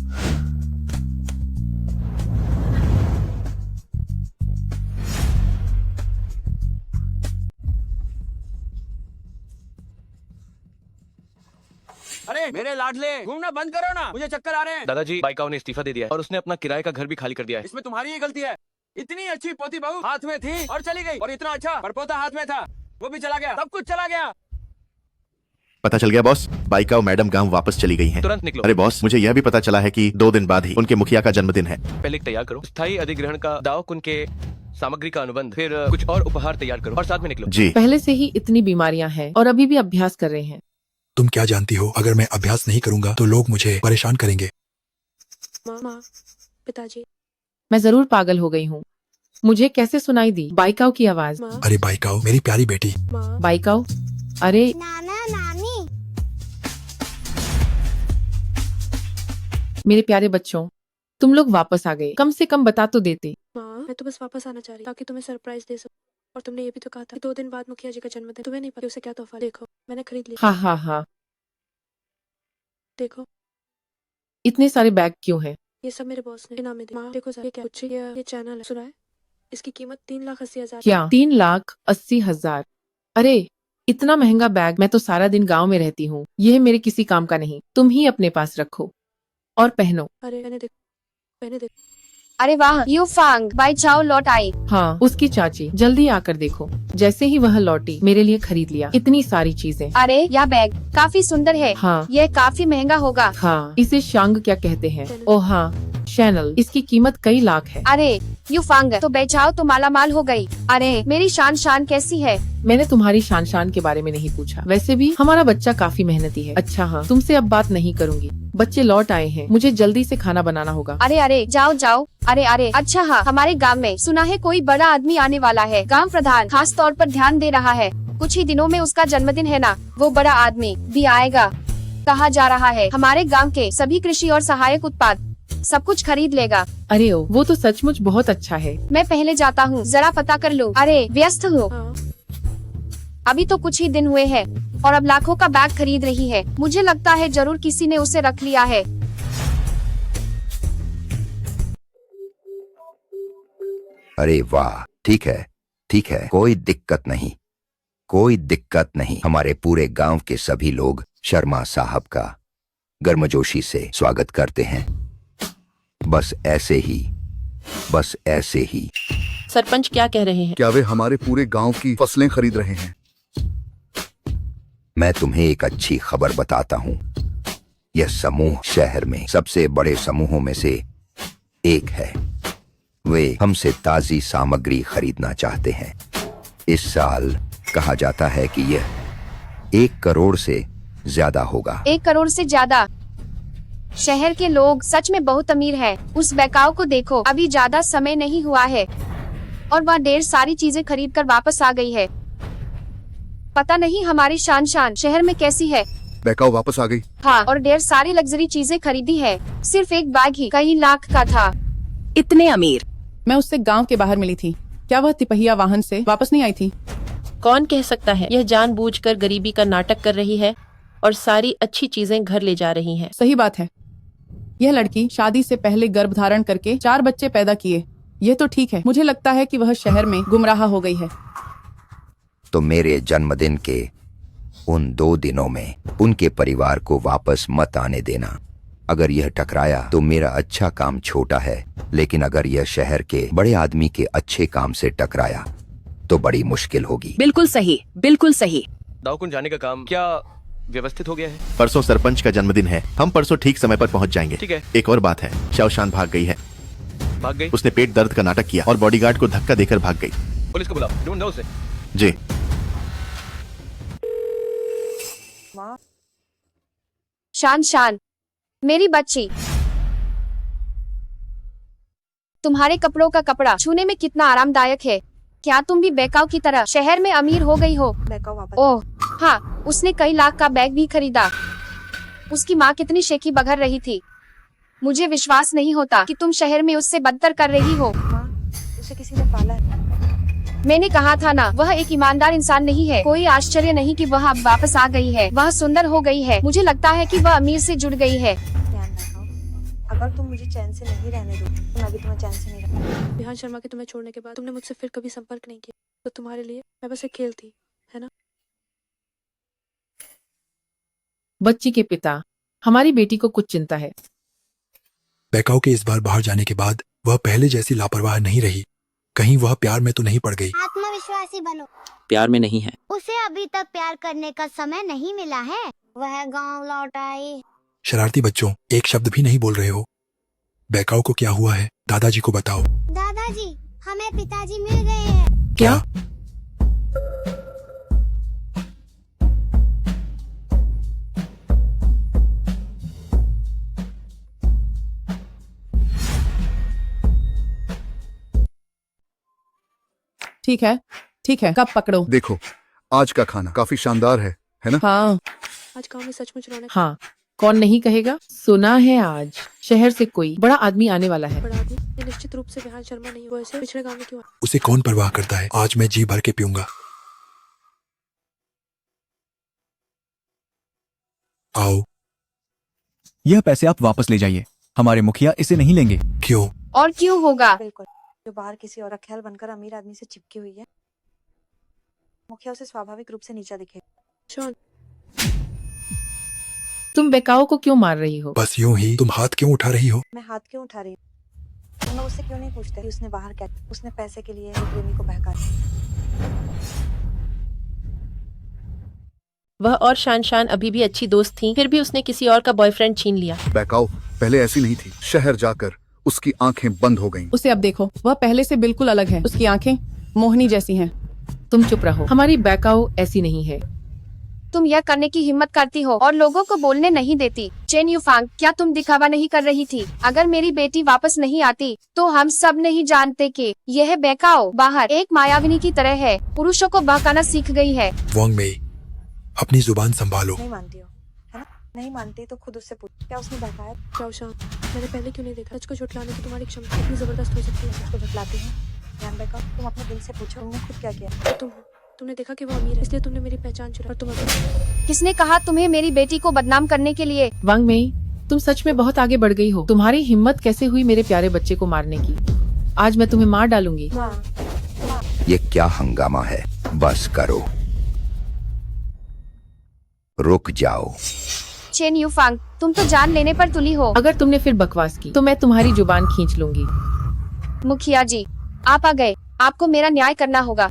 अरे मेरे लाडले, घूमना बंद करो ना, मुझे चक्कर आ रहे हैं।
दादाजी, बाइकाओ ने इस्तीफा दे दिया है और उसने अपना किराए का घर भी खाली कर दिया है।
इसमें तुम्हारी ही गलती है। इतनी अच्छी पोती बहू हाथ में थी और चली गई, और इतना अच्छा परपोता हाथ में था वो भी चला गया, सब कुछ चला गया।
पता चल गया बॉस, बाइका और मैडम गांव वापस चली गई हैं।
तुरंत निकलो।
अरे बॉस, मुझे यह भी पता चला है कि 2 दिन बाद ही उनके मुखिया का जन्मदिन है।
पहले एक तैयार करो स्थायी अधिग्रहण का दाव, उनके सामग्री का अनुबंध, फिर कुछ और उपहार तैयार करो और साथ में निकलो।
जी।
पहले से ही इतनी बीमारियां हैं और अभी भी अभ्यास कर रहे हैं।
तुम क्या जानती हो, अगर मैं अभ्यास नहीं करूंगा तो लोग मुझे परेशान करेंगे।
माँ, पिताजी।
मैं जरूर पागल हो गई हूँ। मुझे कैसे सुनाई दी बाइकाओ की आवाज?
अरे बाइकाओ, मेरी प्यारी बेटी।
बाइकाओ, अरे
नाना नानी।
मेरे प्यारे बच्चों, तुम लोग वापस आ गए। कम से कम बता तो देते।
माँ, मैं तो बस वापस आना चाह रही ताकि तुम्हें सरप्राइज दे सकूं। और तुमने ये भी तो कहा था कि 2 दिन बाद मुखिया जी का जन्मदिन। तुम्हें नहीं पता उसे क्या तोहफा। देखो, मैंने खरीद लिया।
हाँ हाँ हाँ,
देखो,
इतने सारे बैग क्यों हैं?
ये सब मेरे बॉस ने इनाम में दिया। माँ देखो जरा, ये क्या कुछ ये चैनल है, सुना है? इसकी कीमत 3,80,000।
क्या 3,80,000? अरे इतना महंगा बैग। मैं तो सारा दिन गांव में रहती हूँ, यह मेरे किसी काम का नहीं। तुम ही अपने पास रखो और पहनो।
अरे मैंने देखो, मैंने देखो।
अरे वाह, यू फांग बाई चाओ लौट आई।
हाँ, उसकी चाची। जल्दी आकर देखो। जैसे ही वह लौटी, मेरे लिए खरीद लिया इतनी सारी चीजें।
अरे यह बैग काफी सुंदर है।
हाँ।
यह काफी महंगा होगा।
हाँ, इसे शांग क्या कहते हैं? ओ हाँ, चैनल। इसकी कीमत कई लाख है।
अरे यू फांग तो बेचाओ तो माला माल हो गई। अरे मेरी शान कैसी है?
मैंने तुम्हारी शान के बारे में नहीं पूछा। वैसे भी हमारा बच्चा काफी मेहनती है। अच्छा हाँ, तुमसे अब बात नहीं करूंगी। बच्चे लौट आए हैं, मुझे जल्दी से खाना बनाना होगा।
अरे जाओ जाओ। अरे अच्छा हाँ, हमारे गांव में सुना है कोई बड़ा आदमी आने वाला है। गांव प्रधान खास तौर पर ध्यान दे रहा है। कुछ ही दिनों में उसका जन्मदिन है ना, वो बड़ा आदमी भी आएगा। कहा जा रहा है हमारे गांव के सभी कृषि और सहायक उत्पाद सब कुछ खरीद लेगा।
अरे ओ, वो तो सचमुच बहुत अच्छा है।
मैं पहले जाता हूँ, जरा पता कर लूँ। अरे व्यस्त हूँ। अभी तो कुछ ही दिन हुए हैं और अब लाखों का बैग खरीद रही है। मुझे लगता है जरूर किसी ने उसे रख लिया है।
अरे वाह, ठीक है, कोई दिक्कत नहीं। हमारे पूरे गांव के सभी लोग शर्मा साहब का गर्मजोशी से स्वागत करते हैं। बस ऐसे ही।
सरपंच क्या कह रहे हैं?
क्या वे हमारे पूरे गांव की फसलें खरीद रहे हैं?
मैं तुम्हें एक अच्छी खबर बताता हूँ। यह समूह शहर में सबसे बड़े समूहों में से एक है। वे हमसे ताजी सामग्री खरीदना चाहते हैं। इस साल कहा जाता है कि यह 1 करोड़ से ज्यादा होगा।
1 करोड़ से ज्यादा? शहर के लोग सच में बहुत अमीर हैं। उस बेकाव को देखो, अभी ज्यादा समय नहीं हुआ है और वह ढेर सारी चीजें खरीद कर वापस आ गई है। पता नहीं हमारी शान शहर में कैसी है।
बेकाव वापस आ गई?
हाँ, और ढेर सारी लग्जरी चीजें खरीदी है। सिर्फ एक बैग ही कई लाख का था।
इतने अमीर? मैं उससे गांव के बाहर मिली थी। क्या वह तिपहिया वाहन से वापस नहीं आई थी?
कौन कह सकता है? यह जानबूझकर गरीबी का नाटक कर रही है और सारी अच्छी चीजें घर ले जा रही हैं।
सही बात है। यह लड़की शादी से पहले गर्भ धारण करके 4 बच्चे पैदा किए। यह तो ठीक है। मुझे लगता है कि वह शहर में गुमराह हो गई है।
तो मेरे जन्मदिन के उन 2 दिनों में उनके परिवार को वापस मत आने देना। अगर यह टकराया तो मेरा अच्छा काम छोटा है, लेकिन अगर यह शहर के बड़े आदमी के अच्छे काम से टकराया तो बड़ी मुश्किल होगी।
बिल्कुल सही, बिल्कुल सही।
दावकुंड जाने का काम क्या व्यवस्थित हो गया है?
परसों सरपंच का जन्मदिन है, हम परसों ठीक समय पर पहुंच जाएंगे।
ठीक है।
एक और बात है, शाओशान भाग गई है।
भाग गई?
उसने पेट दर्द का नाटक किया और बॉडीगार्ड को धक्का देकर भाग गई।
पुलिस को बुलाओ, ढूंढो उसे।
जी।
शान मेरी बच्ची, तुम्हारे कपड़ों का कपड़ा छूने में कितना आरामदायक है। क्या तुम भी बेकाव की तरह शहर में अमीर हो गई हो? ओह हाँ, उसने कई लाख का बैग भी खरीदा। उसकी माँ कितनी शेखी बघर रही थी। मुझे विश्वास नहीं होता कि तुम शहर में उससे बदतर कर रही हो।
उसे किसी ने पाला है।
मैंने कहा था ना, वह एक ईमानदार इंसान नहीं है। कोई आश्चर्य नहीं कि वह अब वापस आ गई है। वह सुंदर हो गई है। मुझे लगता है कि वह अमीर से जुड़ गई है।
ध्यान रखो, अगर तुम मुझे चैन से नहीं रहने दो तो मैं भी तुम्हें चैन से नहीं रहूंगी।
विहान शर्मा के तुम्हें छोड़ने के बाद तुमने मुझसे फिर कभी संपर्क नहीं किया, तो तुम्हारे लिए मैं बस एक खेल थी, है ना?
बच्ची के पिता, हमारी बेटी को कुछ चिंता है।
बेकाओ के इस बार बाहर जाने के बाद वह पहले जैसी लापरवाह नहीं रही। कहीं वह प्यार में तो नहीं पड़ गई?
आत्मविश्वासी बनो।
प्यार में नहीं है।
उसे अभी तक प्यार करने का समय नहीं मिला है। वह गांव लौट आई।
शरारती बच्चों, एक शब्द भी नहीं बोल रहे हो। बैकाओ को क्या हुआ है? दादाजी को बताओ।
दादाजी, हमें पिताजी मिल गए हैं।
क्या?
ठीक है, ठीक है, कब पकड़ो।
देखो, आज का खाना काफी शानदार है ना?
हाँ,
आज गांव में सचमुच रौनक।
हाँ, कौन नहीं कहेगा। सुना है आज शहर से कोई बड़ा आदमी आने वाला है।
बड़ा आदमी? ये निश्चित रूप से विहान शर्मा नहीं। वो ऐसे पिछड़े गांव में क्यों?
उसे कौन परवाह करता है? आज मैं जी भर के पीऊंगा। आओ।
यह पैसे आप वापस ले जाइए, हमारे मुखिया इसे नहीं लेंगे।
क्यों?
और क्यों होगा?
बिल्कुल, जो बाहर किसी और ख्याल बनकर अमीर आदमी से चिपकी हुई है, मुखिया उसे स्वाभाविक रूप से नीचा दिखेगा।
शॉन,
तुम बेकाओ को क्यों मार रही हो?
बस यूं ही। तुम हाथ क्यों उठा रही हो?
मैं हाथ क्यों उठा रही हूँ? तुम लोग उससे क्यों नहीं पूछते कि उसने बाहर क्या? उसने पैसे के लिए एक प्रेमी को बहकाया।
वह और शान अभी भी अच्छी दोस्त थी, फिर भी उसने किसी और का बॉयफ्रेंड छीन लिया।
बैकाओ पहले ऐसी नहीं थी। शहर जाकर उसकी आंखें बंद हो गईं।
उसे अब देखो, वह पहले से बिल्कुल अलग है। उसकी आंखें मोहनी जैसी हैं।
तुम चुप रहो, हमारी बेकाओ ऐसी नहीं है।
तुम यह करने की हिम्मत करती हो और लोगों को बोलने नहीं देती। चेन युफांग, क्या तुम दिखावा नहीं कर रही थी? अगर मेरी बेटी वापस नहीं आती तो हम सब नहीं जानते कि यह बेकाओ बाहर एक मायाविनी की तरह है। पुरुषों को बहकाना सीख गई है।
वांग मेई, अपनी जुबान संभालो।
नहीं मानती हो, है ना? नहीं मानती तो खुद उससे पूछ, क्या उसने बहकाया?
जाओ शान, मैंने पहले क्यों नहीं देखा? सच को झुठलाने की तुम्हारी क्षमता इतनी जबरदस्त हो सकती है।
सच को झुठलाती है? ध्यान बैकाओ, तुम अपने दिल से पूछो, तुमने खुद क्या किया?
तुमने देखा कि वो अमीर है, इसलिए तुमने मेरी पहचान चुरा। और तुम अमीर।
किसने कहा तुम्हें मेरी बेटी को बदनाम करने के लिए?
वांग मेई, तुम सच में बहुत आगे बढ़ गई हो। तुम्हारी हिम्मत कैसे हुई मेरे प्यारे बच्चे को मारने की? आज मैं तुम्हें मार डालूंगी।
ये क्या हंगामा है? बस करो, रुक जाओ।
चेन युफांग, तुम तो जान लेने पर तुली हो।
अगर तुमने फिर बकवास की तो मैं तुम्हारी जुबान खींच लूंगी।
मुखिया जी, आप आ गए। आपको मेरा न्याय करना होगा।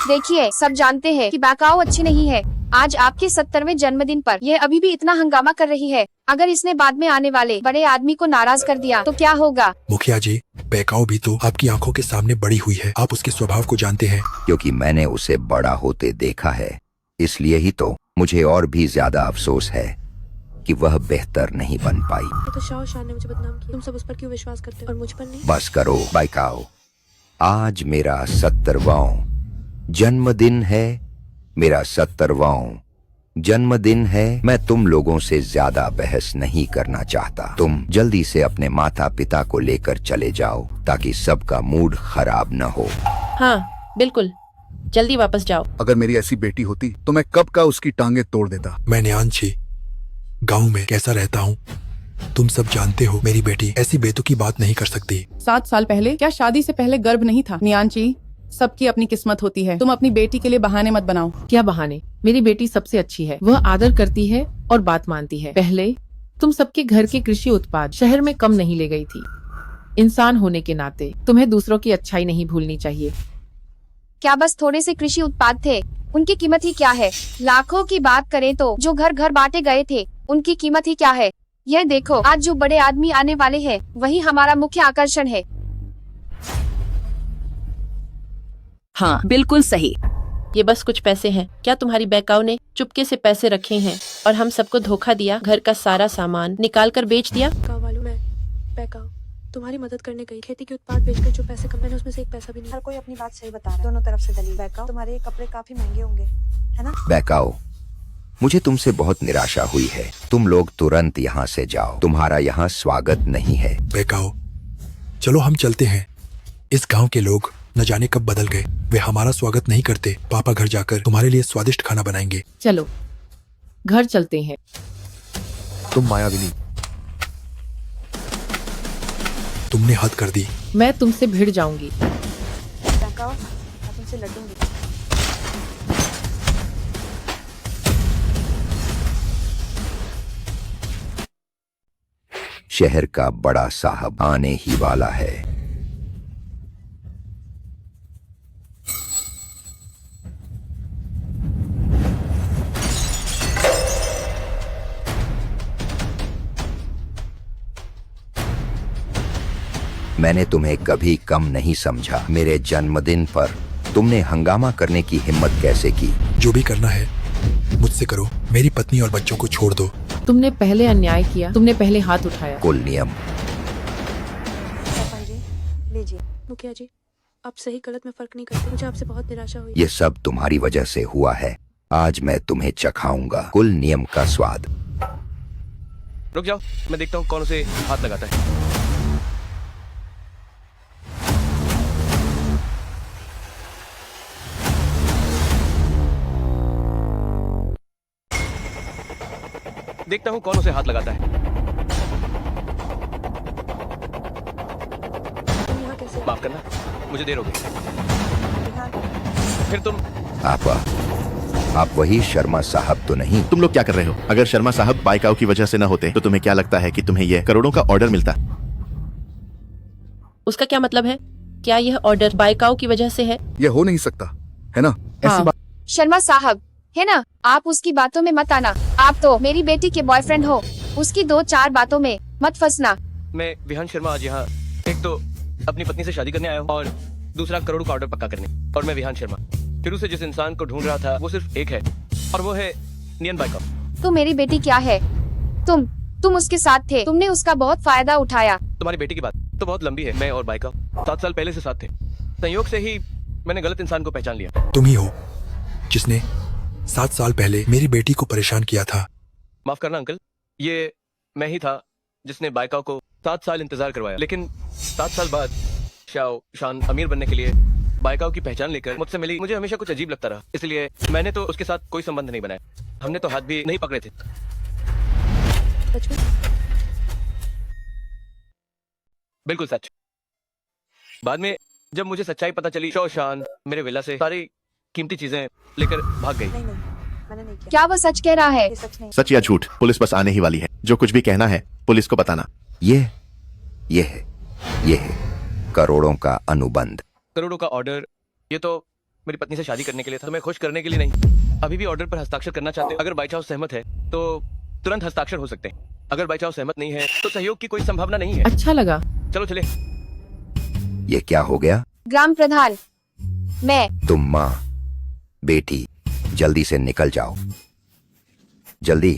देखिए, सब जानते हैं कि बेकाओ अच्छी नहीं है। आज आपके 70वें जन्मदिन पर यह अभी भी इतना हंगामा कर रही है। अगर इसने बाद में आने वाले बड़े आदमी को नाराज कर दिया तो क्या होगा?
मुखिया जी, बैकाओ भी तो आपकी आंखों के सामने बड़ी हुई है। आप उसके स्वभाव को जानते हैं।
क्योंकि मैंने उसे बड़ा होते देखा है, इसलिए ही तो मुझे और भी ज्यादा अफसोस है कि वह बेहतर नहीं बन पाई।
तो शाओ शान ने मुझे बदनाम किया। तुम सब उस पर क्यों विश्वास करते हो और मुझ पर नहीं?
बस करो बैकाओ, आज मेरा 70वां जन्मदिन है। मेरा 70वां जन्मदिन है। मैं तुम लोगों से ज्यादा बहस नहीं करना चाहता। तुम जल्दी से अपने माता पिता को लेकर चले जाओ ताकि सबका मूड खराब न हो।
हाँ बिल्कुल, जल्दी वापस जाओ।
अगर मेरी ऐसी बेटी होती तो मैं कब का उसकी टांगे तोड़ देता।
मैं न्यानची गांव में कैसा रहता हूँ तुम सब जानते हो। मेरी बेटी ऐसी बेतुकी बात नहीं कर सकती।
7 साल पहले क्या शादी से पहले गर्भ नहीं था? नियांची, सबकी अपनी किस्मत होती है। तुम अपनी बेटी के लिए बहाने मत बनाओ।
क्या बहाने? मेरी बेटी सबसे अच्छी है। वह आदर करती है और बात मानती है। पहले तुम सबके घर के कृषि उत्पाद शहर में कम नहीं ले गई थी। इंसान होने के नाते तुम्हें दूसरों की अच्छाई नहीं भूलनी चाहिए।
क्या बस थोड़े से कृषि उत्पाद थे? उनकी कीमत ही क्या है? लाखों की बात करें तो जो घर घर बांटे गए थे उनकी कीमत ही क्या है? यह देखो, आज जो बड़े आदमी आने वाले हैं वही हमारा मुख्य आकर्षण है।
हाँ बिल्कुल सही। ये बस कुछ पैसे हैं। क्या तुम्हारी बेकाओ ने चुपके से पैसे रखे हैं और हम सबको धोखा दिया? घर का सारा सामान निकाल कर बेच दिया।
गाँव वालों, मैं बेकाओ तुम्हारी मदद करने गई। खेती के उत्पाद बेचकर जो पैसे कमाए उसमें से एक पैसा भी नहीं।
हर कोई अपनी बात सही बता रहा है, दोनों तरफ से दलील। बैकाओ, तुम्हारे ये कपड़े काफी महंगे होंगे, है ना?
बैकाओ, मुझे तुमसे बहुत निराशा हुई है। तुम लोग तुरंत यहाँ से जाओ। तुम्हारा यहाँ स्वागत नहीं है।
बैकाओ, चलो हम चलते हैं। इस गांव के लोग न जाने कब बदल गए। वे हमारा स्वागत नहीं करते। पापा घर जाकर तुम्हारे लिए स्वादिष्ट खाना बनाएंगे।
चलो घर चलते हैं।
तुम मायाविनी,
तुमने हद कर दी।
मैं तुमसे भिड़ जाऊंगी।
बैकाओ, मैं तुमसे लड़ूंगी।
शहर का बड़ा साहब आने ही वाला है। मैंने तुम्हें कभी कम नहीं समझा। मेरे जन्मदिन पर तुमने हंगामा करने की हिम्मत कैसे की?
जो भी करना है मुझसे करो, मेरी पत्नी और बच्चों को छोड़ दो।
तुमने पहले अन्याय किया, तुमने पहले हाथ उठाया।
कुल नियम।
सरपंच जी लीजिए।
मुखिया जी, आप सही गलत में फर्क नहीं करते। मुझे आपसे बहुत निराशा हुई।
ये सब तुम्हारी वजह से हुआ है। आज मैं तुम्हें चखाऊंगा कुल नियम का स्वाद।
रुक जाओ, मैं देखता हूँ कौन उसे हाथ लगाता है। देखता हूँ कौन उसे हाथ लगाता है। माफ करना, मुझे देर हो गई। फिर तुम
आप वही शर्मा साहब तो नहीं?
तुम लोग क्या कर रहे हो? अगर शर्मा साहब बाइकाओ की वजह से न होते तो तुम्हें क्या लगता है कि तुम्हें यह करोड़ों का ऑर्डर मिलता?
उसका क्या मतलब है? क्या यह ऑर्डर बाइकाओ की वजह से है?
ये हो नहीं सकता, है ना? ऐसी बात
शर्मा साहब, है ना? आप उसकी बातों में मत आना। आप तो मेरी बेटी के बॉयफ्रेंड हो। उसकी 2-4 बातों में मत फंसना।
मैं विहान शर्मा आज यहाँ एक तो अपनी पत्नी से शादी करने आया हूँ और दूसरा करोड़ों का ऑर्डर पक्का करने। और मैं विहान शर्मा शुरू से जिस इंसान को ढूंढ रहा था वो सिर्फ एक है और वो है नियन बाइकाओ।
तो मेरी बेटी क्या है? तुम उसके साथ थे। तुमने उसका बहुत फायदा उठाया।
तुम्हारी बेटी की बात तो बहुत लंबी है। मैं और बाइकाओ 7 साल पहले से साथ थे। संयोग से ही मैंने गलत इंसान को पहचान लिया।
तुम ही हो जिसने 7 साल पहले मेरी बेटी को परेशान किया था।
माफ करना अंकल, ये मैं ही था जिसने बाइकाओ को 7 साल इंतजार करवाया। लेकिन 7 साल बाद शान अमीर बनने के लिए बाइकाओ की पहचान लेकर मुझसे मिली। मुझे हमेशा कुछ अजीब लगता रहा, इसलिए मैंने तो उसके साथ कोई संबंध नहीं बनाया। हमने तो हाथ भी नहीं पकड़े थे।
सच में?
बिल्कुल सच। बाद में जब मुझे सच्चाई पता चली, शान मेरे विला से सारी कीमती चीजें लेकर भाग गई।
मैंने नहीं किया।
क्या वो सच कह रहा है?
सच या झूठ पुलिस बस आने ही वाली है। जो कुछ भी कहना है पुलिस को बताना।
ये है करोड़ों का अनुबंध।
करोड़ों का ऑर्डर, ये तो मेरी पत्नी से शादी करने के लिए था। तुम्हें खुश करने के लिए नहीं। अभी भी ऑर्डर पर हस्ताक्षर करना चाहते हो? अगर बाई चांस सहमत है तो तुरंत हस्ताक्षर हो सकते हैं। अगर बाई चांस सहमत नहीं है तो सहयोग की कोई संभावना नहीं है।
अच्छा लगा।
चलो चले।
ये क्या हो गया?
ग्राम प्रधान, मैं।
तुम माँ बेटी जल्दी से निकल जाओ। जल्दी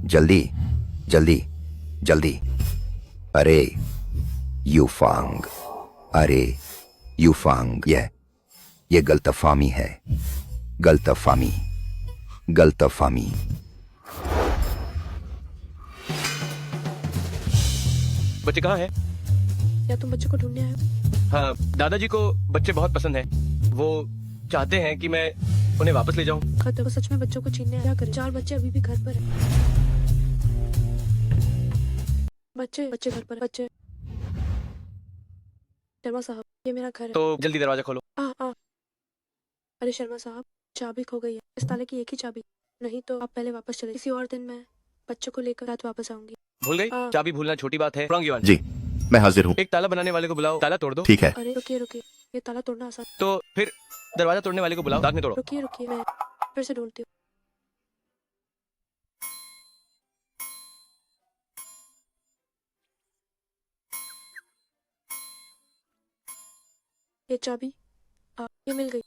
जल्दी जल्दी जल्दी। अरे यूफांग, ये गलतफामी है। गलतफामी।
बच्चे कहाँ हैं?
या तुम बच्चों को ढूंढने आए हो?
हाँ, दादाजी को बच्चे बहुत पसंद हैं। वो चाहते हैं कि मैं उन्हें वापस ले जाऊं।
खतर वो सच में बच्चों को छीनने क्या करें? 4 बच्चे अभी भी घर पर हैं। बच्चे घर पर। बच्चे। शर्मा साहब, ये मेरा घर है।
तो जल्दी दरवाजा खोलो।
अरे शर्मा साहब, चाबी खो गई है। इस ताले की एक ही चाबी, नहीं तो आप पहले वापस चले। किसी और दिन मैं बच्चों को लेकर रात वापस आऊंगी।
भूल गई? चाबी भूलना छोटी बात है।
जी, मैं हाजिर हूँ।
एक ताला बनाने वाले को बुलाओ, ताला तोड़ दो।
ठीक है।
अरे रुकिए, ये ताला तोड़ना आसान।
तो फिर दरवाजा तोड़ने वाले को बुलाओ, दांत में तोड़ो।
रुकिए, मैं फिर से ढूंढती हूँ। ये चाबी ये मिल गई।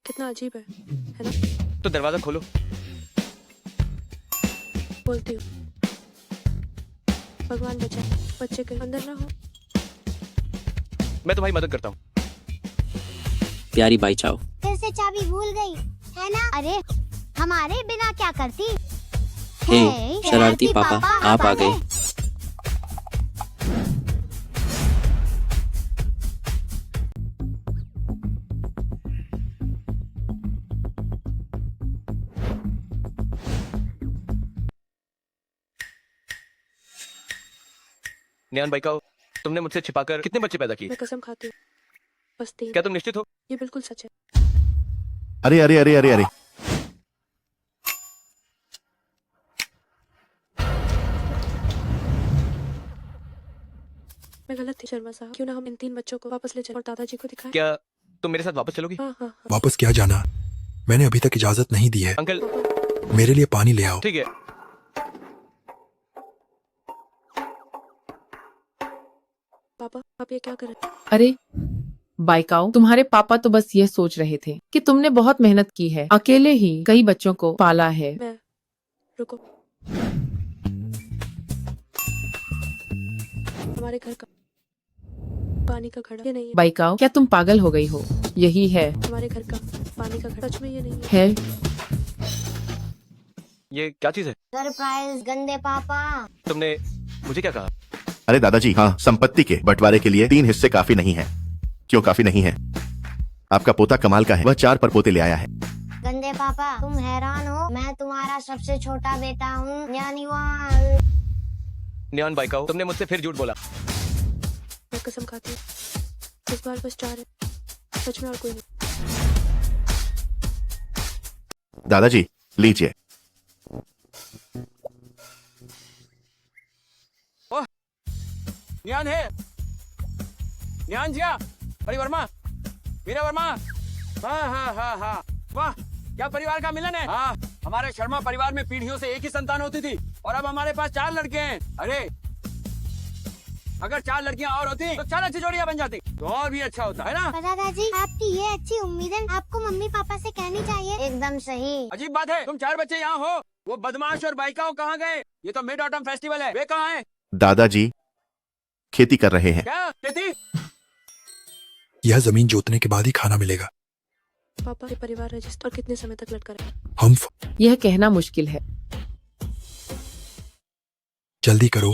कितना अजीब है ना?
तो दरवाजा खोलो।
बोलती हूँ। भगवान बचाए बच्चे के अंदर ना हो।
मैं तुम्हारी मदद करता हूँ।
प्यारी बाई चाओ,
फिर से चाबी भूल गई है ना? अरे हमारे बिना क्या करती?
हे शरारती पापा, आप आ गए।
नियान बाइकाओ, तुमने मुझसे छिपाकर कितने बच्चे पैदा किए?
मैं कसम खाती हूँ, बस 3।
क्या तुम निश्चित हो?
ये बिल्कुल सच है।
अरे अरे अरे अरे अरे,
मैं गलत थी शर्मा साहब। क्यों ना हम इन 3 बच्चों को वापस ले चलें और दादाजी को दिखाएं?
क्या तुम मेरे साथ वापस चलोगी?
हाँ।
वापस क्या जाना? मैंने अभी तक इजाजत नहीं दी है।
अंकल,
मेरे लिए पानी ले आओ।
ठीक है।
पापा आप ये क्या कर रहे हैं?
अरे बाइकाओ, तुम्हारे पापा तो बस ये सोच रहे थे कि तुमने बहुत मेहनत की है, अकेले ही कई बच्चों को पाला है।
मैं रुको, हमारे घर का पानी का घड़ा ये नहीं है।
बाइकाओ, क्या तुम पागल हो गई हो? यही है
हमारे घर का पानी का घड़ा, सच में ये नहीं है।
ये क्या चीज है?
सरप्राइज गंदे पापा।
तुमने मुझे क्या कहा?
अरे दादाजी, हाँ, संपत्ति के बंटवारे के लिए 3 हिस्से काफी नहीं है। क्यों काफी नहीं है? आपका पोता कमाल का है, वह 4 परपोते ले आया है।
गंदे पापा, तुम हैरान हो, मैं तुम्हारा सबसे छोटा बेटा हूँ।
न्यान बाइकाओ, तुमने मुझसे फिर झूठ बोला।
मैं कसम खाती हूँ, इस बार बस 4 है, सच में और कोई नहीं।
दादाजी लीजिए।
न्यान है, न्यान जिया, अरे वर्मा, मीरा वर्मा, हाँ, वाह, क्या परिवार का मिलन है। हाँ, हमारे शर्मा परिवार में पीढ़ियों से एक ही संतान होती थी और अब हमारे पास 4 लड़के हैं। अरे अगर 4 लड़कियां और होती तो 4 अच्छी जोड़ियां बन जाती तो और भी अच्छा होता है ना।
दादाजी, आपकी ये अच्छी उम्मीदें आपको मम्मी पापा से कहनी चाहिए। एकदम सही।
अजीब बात है, तुम 4 बच्चे यहाँ हो, वो बदमाश और बाइकाओ कहाँ गए? ये तो मिड ऑटम फेस्टिवल है, वे कहाँ हैं?
दादाजी खेती कर रहे हैं।
क्या खेती?
यह जमीन जोतने के बाद ही खाना मिलेगा।
पापा के परिवार रजिस्टर कितने समय तक लटका रहे?
हम
यह कहना मुश्किल है।
जल्दी करो।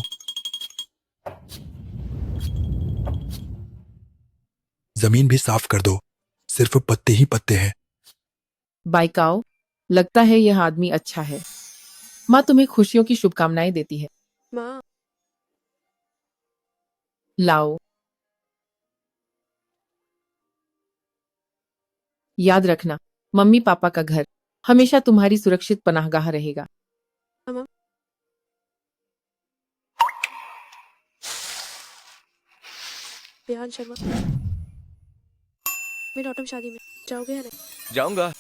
जमीन भी साफ कर दो, सिर्फ पत्ते ही पत्ते हैं।
बाइकाओ, लगता है यह आदमी अच्छा है। माँ तुम्हें खुशियों की शुभकामनाएं देती है।
माँ,
लाओ, याद रखना, मम्मी पापा का घर हमेशा तुम्हारी सुरक्षित पनाहगाह रहेगा।
मामा, विहान शर्मा, मेरी ऑटम शादी में जाओगे या नहीं?
जाऊंगा।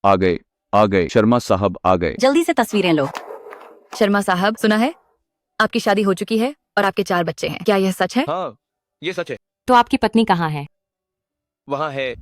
आ गए शर्मा साहब आ गए।
जल्दी से तस्वीरें लो। शर्मा साहब, सुना है आपकी शादी हो चुकी है और आपके 4 बच्चे हैं, क्या यह सच है?
हाँ, ये सच है।
तो आपकी पत्नी कहाँ है?
वहाँ है